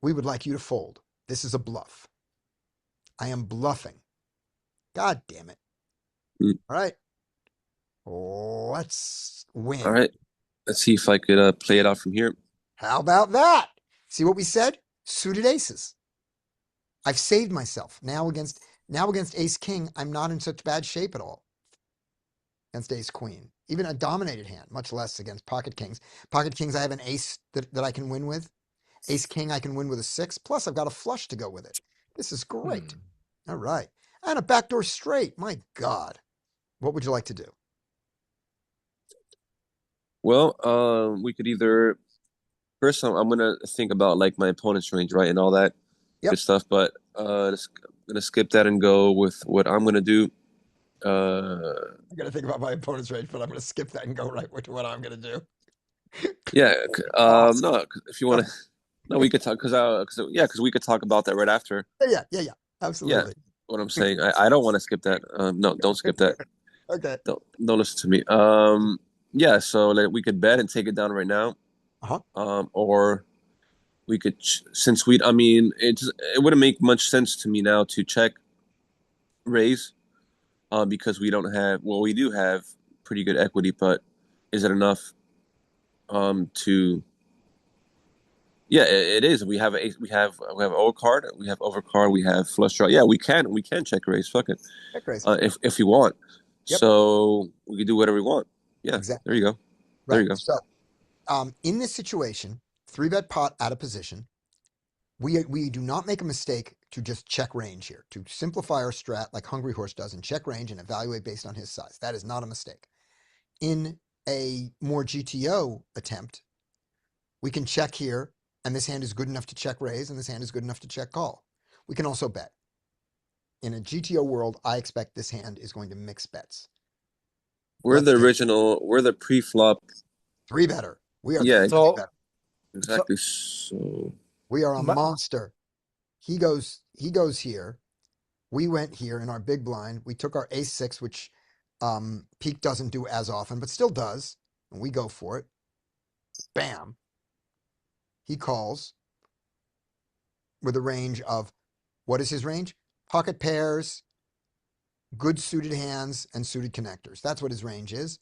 We would like you to fold. This is a bluff. I am bluffing. God damn it. Mm. All right. Let's win. All right. Let's see if I could play it out from here. How about that? See what we said? Suited aces. I've saved myself. Now against ace king, I'm not in such bad shape at all. Against ace queen. Even a dominated hand, much less against pocket kings. Pocket kings, I have an ace that I can win with. Ace king, I can win with a 6. Plus, I've got a flush to go with it. This is great. All right. And a backdoor straight. My God. What would you like to do? Well, we could either first I'm gonna think about like my opponent's range, right, and all that Yep. good stuff. But I'm gonna skip that and go with what I'm gonna do. I got to think about my opponent's range, but I'm going to skip that and go right to what I'm going to do. Yeah. Awesome. No, if you want to, no, we could talk because we could talk about that right after. Yeah. Yeah. Absolutely. What I'm saying, I don't want to skip that. No, don't skip that. Okay. Don't listen to me. Yeah. So like, we could bet and take it down right now. Or we could since I mean, it wouldn't make much sense to me now to check raise, because we don't have. Well, we do have pretty good equity, but is it enough? To yeah, it is. We have overcard, we have overcard, we have flush draw. Yeah, we can check raise. Fuck it. Check raise. If we want, Yep. so we can do whatever we want. Yeah, Exactly. there you go. Right. There you go. So, in this situation, 3-bet pot out of position, we do not make a mistake to just check range here, to simplify our strat like Hungry Horse does and check range and evaluate based on his size. That is not a mistake. In a more GTO attempt, we can check here, and this hand is good enough to check raise, and this hand is good enough to check call. We can also bet. In a GTO world, I expect this hand is going to mix bets. We're the pre-flop. 3-better. We are Yeah, the So- 3-better. exactly. So We are a My- monster. He goes here. We went here in our big blind. We took our ace 6, which Peak doesn't do as often, but still does. And we go for it. Bam. He calls with a range of, what is his range? Pocket pairs, good suited hands, and suited connectors. That's what his range is.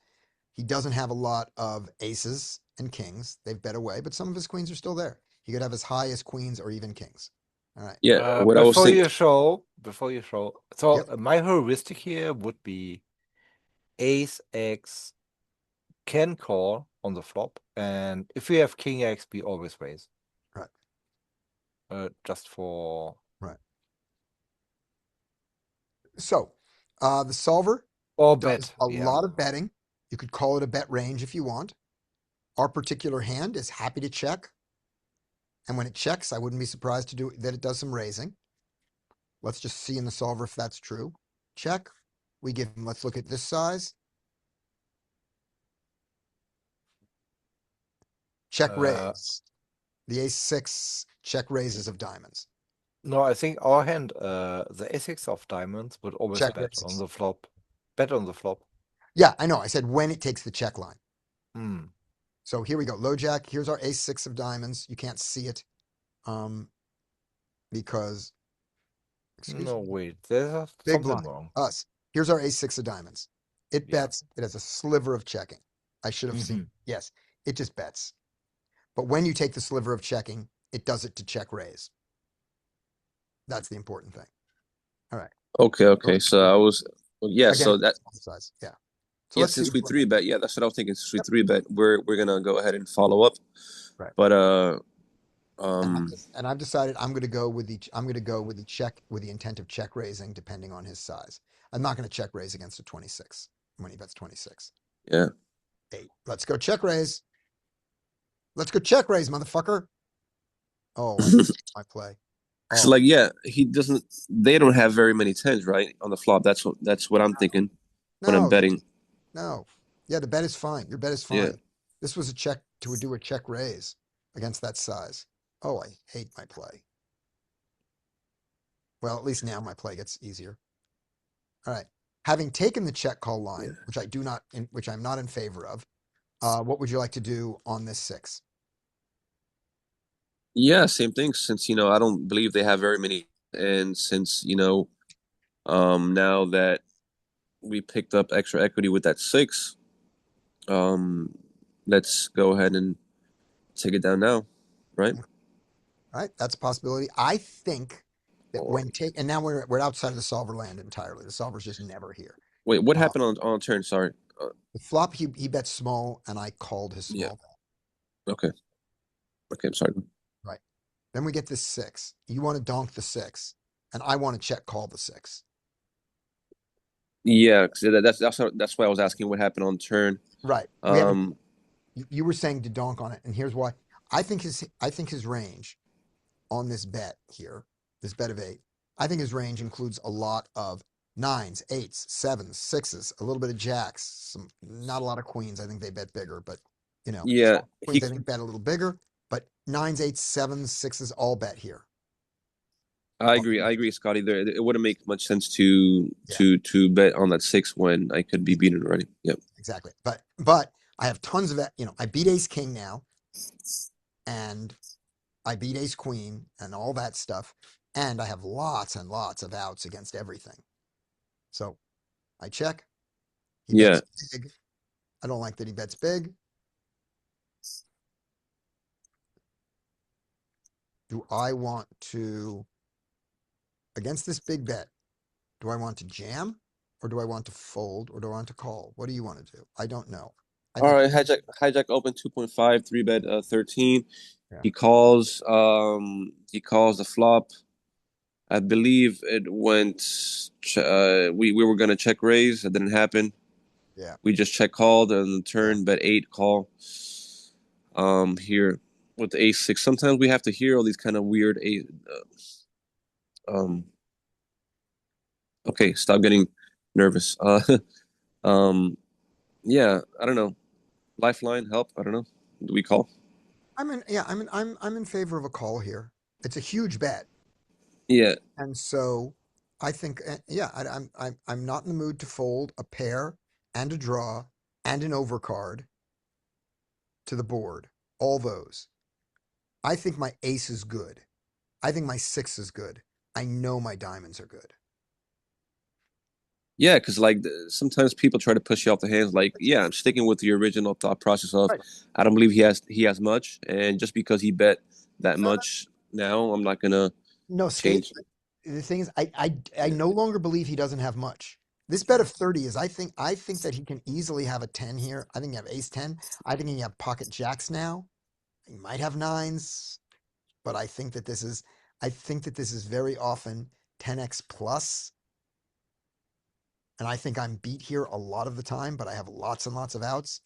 He doesn't have a lot of aces and kings. They've bet away, but some of his queens are still there. He could have as high as queens or even kings. All right. Yeah, what I was before saying. you show. So Yep. my heuristic here would be Ace X can call on the flop, and if we have King X, we always raise. Right. Just for Right. So, the solver or does bet. a Yeah. lot of betting. You could call it a bet range if you want. Our particular hand is happy to check. And when it checks, I wouldn't be surprised to do that it does some raising. Let's just see in the solver if that's true. Check. We give him, let's look at this size. Check Uh, raise. The ace six check raises of diamonds. No, I think our hand, the Ace X of diamonds would always Check bet on raises. the flop. Bet on the flop. Yeah, I know. I said when it takes the check line. Hmm. So here we go. Low jack. Here's our ace six of diamonds. You can't see it. Because excuse No, me. wait, there's Big something blind. wrong. Us. Here's our ace six of diamonds. It Yeah. bets. It has a sliver of checking. I should have seen. Yes, it just bets. But when you take the sliver of checking, it does it to check raise. That's the important thing. All right. Okay. So I was, yeah. Again, So that, size. Yeah. So yeah. let's see. Since we what- three bet, yeah, that's what I was thinking. Since we Yep. three bet, we're gonna go ahead and follow up. Right. But And I've decided I'm going to go with the check with the intent of check raising depending on his size. I'm not going to check raise against a 26 when he bets 26. yeah. 8. Let's go check raise. Let's go check raise, motherfucker. Oh, I hate my play. It's Oh, like, yeah, he doesn't. They don't have very many tens, right, on the flop. That's what I'm thinking when I'm no, betting. no. Yeah, the bet is fine. Your bet is fine. Yeah. This was a check to do a check raise against that size. Oh, I hate my play. Well, at least now my play gets easier. All right. Having taken the check call line, which I'm not in favor of, what would you like to do on this 6? Yeah, same thing. Since I don't believe they have very many, and since now that we picked up extra equity with that 6, let's go ahead and take it down now, right? All right, that's a possibility. I think that and now we're outside of the solver land entirely. The solver's just never here. Wait, what happened on turn? Sorry. The flop he bet small, and I called his small. Yeah. Okay, I'm sorry. Right. Then we get this 6. You want to donk the 6, and I want to check call the 6. Yeah, 'cause that's why I was asking what happened on turn. Right. You were saying to donk on it, and here's why. I think his range on this bet here, this bet of 8, I think his range includes a lot of 9s, 8s, 7s, 6s, a little bit of jacks, not a lot of queens. I think they bet bigger, but Yeah, queens I think bet a little bigger, but 9s, 8s, 7s, 6s all bet here. I agree, Scotty. There, it wouldn't make much sense to bet on that 6 when I could be beaten already. Yep. Exactly. But I have tons of that. I beat ace king now, and I beat ace queen and all that stuff, and I have lots and lots of outs against everything. So I check. He bets big. I don't like that he bets big. Do I want to, against this big bet, do I want to jam, or do I want to fold, or do I want to call? What do you want to do? I don't know. All right, hijack open 2.5, 3-bet 13. Yeah. He calls the flop. I believe it went we were gonna check raise. It didn't happen. Yeah. We just check called and turn bet 8 call. Here with the ace 6. Sometimes we have to hear all these kind of weird okay, stop getting nervous. Yeah, I don't know. Lifeline, help, I don't know. Do we call? I'm in favor of a call here. It's a huge bet. Yeah. And so I think, I'm not in the mood to fold a pair and a draw and an overcard to the board. All those. I think my ace is good. I think my 6 is good. I know my diamonds are good. Yeah, because sometimes people try to push you off the hands. Like, yeah, I'm sticking with the original thought process of I don't believe he has much, and just because he bet that much now, I'm not gonna No, change. the thing is, I no longer believe he doesn't have much. This bet of 30 is, I think that he can easily have a 10 here. I think you have ace 10. I think you have pocket jacks now. He might have nines, but I think that this is very often 10x plus. And I think I'm beat here a lot of the time, but I have lots and lots of outs.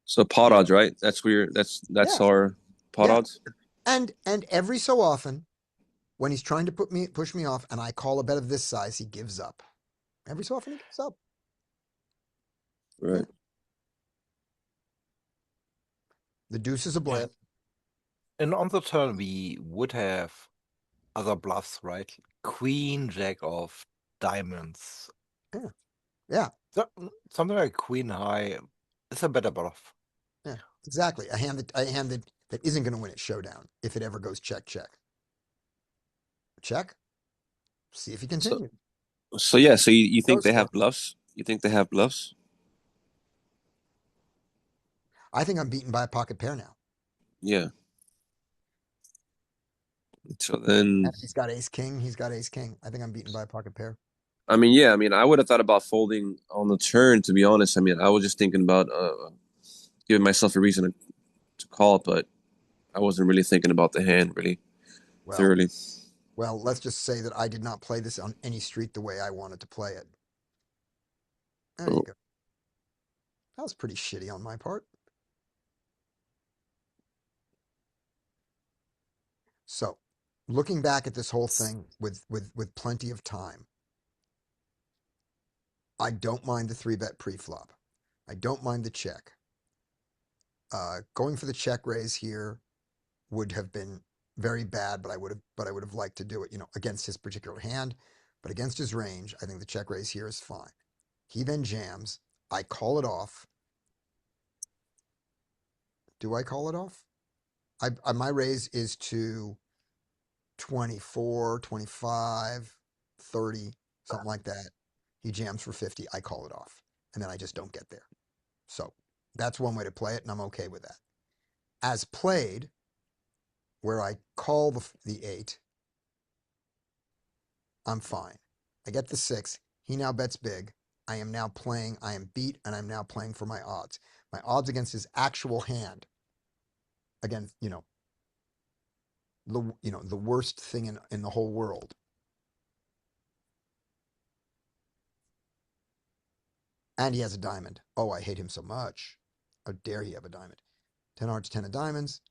So pot odds, right? That's where that's Yeah. our pot Yeah. odds. And every so often, when he's trying to push me off, and I call a bet of this size, he gives up. Every so often he gives up. Right. The deuce is a blank. And on the turn, we would have other bluffs, right? Queen, jack of diamonds. Yeah, Something like queen high is a better bluff. yeah, exactly. A hand that isn't going to win at showdown if it ever goes check. Check. See if he continues. So yeah, so you think Goes they for have it. bluffs? You think they have bluffs? I think I'm beaten by a pocket pair now. Yeah. So then, And he's got ace king. He's got ace king. I think I'm beaten by a pocket pair. I mean, yeah, I mean, I would have thought about folding on the turn, to be honest. I mean, I was just thinking about giving myself a reason to call, but I wasn't really thinking about the hand really Well, thoroughly. well, let's just say that I did not play this on any street the way I wanted to play it. There you Oh. go. That was pretty shitty on my part. So, looking back at this whole thing with plenty of time, I don't mind the 3-bet pre-flop. I don't mind the check. Going for the check raise here would have been very bad, but I would have liked to do it, against his particular hand. But against his range, I think the check raise here is fine. He then jams. I call it off. Do I call it off? My raise is to 24, 25, 30, something like that. He jams for 50. I call it off. And then I just don't get there. So that's one way to play it, and I'm okay with that. As played, where I call the 8, I'm fine. I get the 6. He now bets big. I am now playing. I am beat, and I'm now playing for my odds. My odds against his actual hand. Against, the worst thing in the whole world. And he has a diamond. Oh, I hate him so much. How dare he have a diamond? 10 hearts, 10 of diamonds.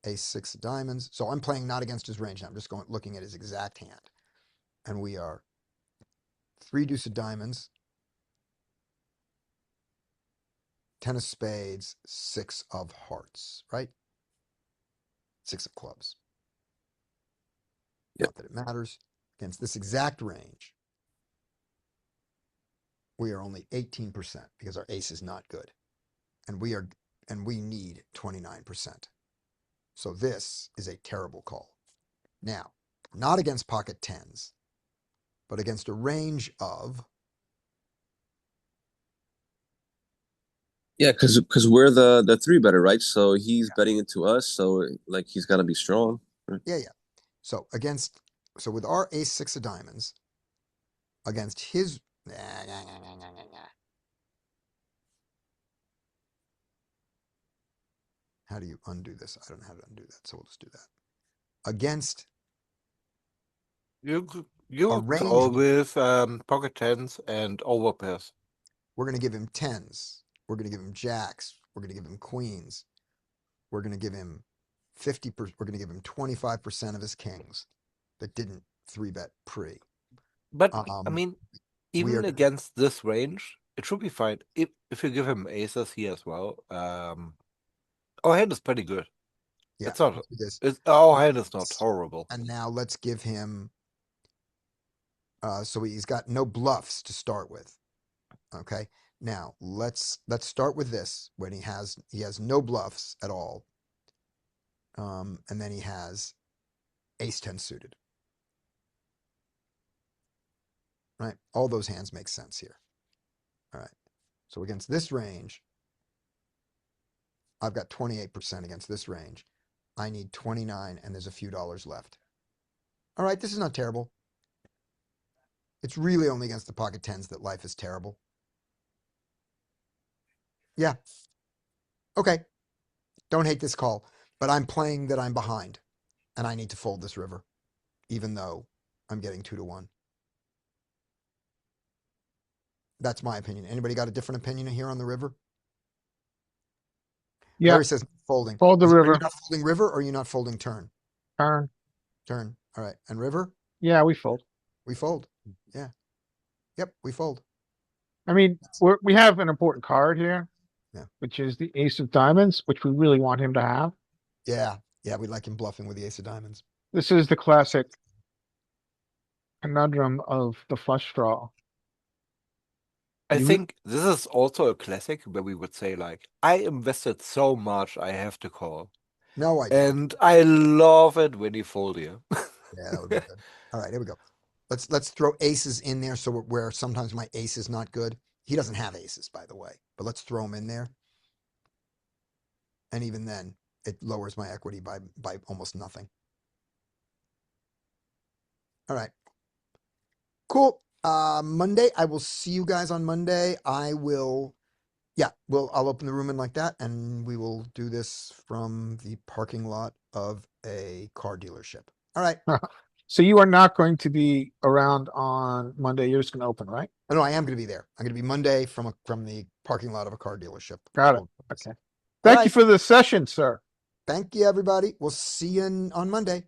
Ace, 6 of diamonds. So I'm playing not against his range. I'm just looking at his exact hand. And we are 3 deuce of diamonds, 10 of spades, 6 of hearts, right? 6 of clubs. Yep. Not that it matters. Against this exact range, we are only 18% because our ace is not good. And we need 29%. So this is a terrible call. Now, not against pocket tens, but against a range of. Yeah, because we're the 3-better, right? So he's betting into us, so like he's got to be strong. Right? Yeah. So with our ace 6 of diamonds, against his. How do you undo this? I don't know how to undo that, so we'll just do that. Against You range- call with pocket tens and overpairs. we're going to give him tens. We're going to give him jacks. We're going to give him queens. We're going to give him 50%. We're going to give him 25% of his kings that didn't 3-bet pre. But I mean, even are- against this range, it should be fine. If you give him aces here as well, our hand is pretty good. Yeah, It's not. let's do this. Our hand is not horrible. And now let's give him. So he's got no bluffs to start with. Okay. Now let's start with this when he has no bluffs at all. And then he has ace 10 suited. Right? All those hands make sense here. All right. So against this range, I've got 28% against this range. I need 29 and there's a few dollars left. All right, this is not terrible. It's really only against the pocket tens that life is terrible. Yeah. Okay. Don't hate this call, but I'm playing that I'm behind and I need to fold this river, even though I'm getting 2-1. That's my opinion. Anybody got a different opinion here on the river? Yeah, Barry says folding. fold the Are you river. not folding river or are you not folding turn? Turn. Turn. All right. And river? Yeah, we fold. We fold. Yeah. Yep, we fold. I mean, we have an important card here, Yeah. which is the ace of diamonds, which we really want him to have. Yeah. Yeah, we like him bluffing with the ace of diamonds. This is the classic conundrum of the flush draw. I You- think this is also a classic where we would say like, I invested so much, I have to call. No, I don't. And I love it when you fold here. Yeah, that would be good. All right, here we go. Let's throw aces in there so where sometimes my ace is not good. He doesn't have aces, by the way, but let's throw him in there. And even then, it lowers my equity by almost nothing. All right. Cool. Monday, I will see you guys on Monday. I'll open the room in like that, and we will do this from the parking lot of a car dealership. All right. So you are not going to be around on Monday. You're just going to open, right? Oh, no, I am going to be there. I'm going to be Monday from the parking lot of a car dealership. Got it. All Okay. Thank you right. for the session, sir. Thank you, everybody. We'll see you on Monday.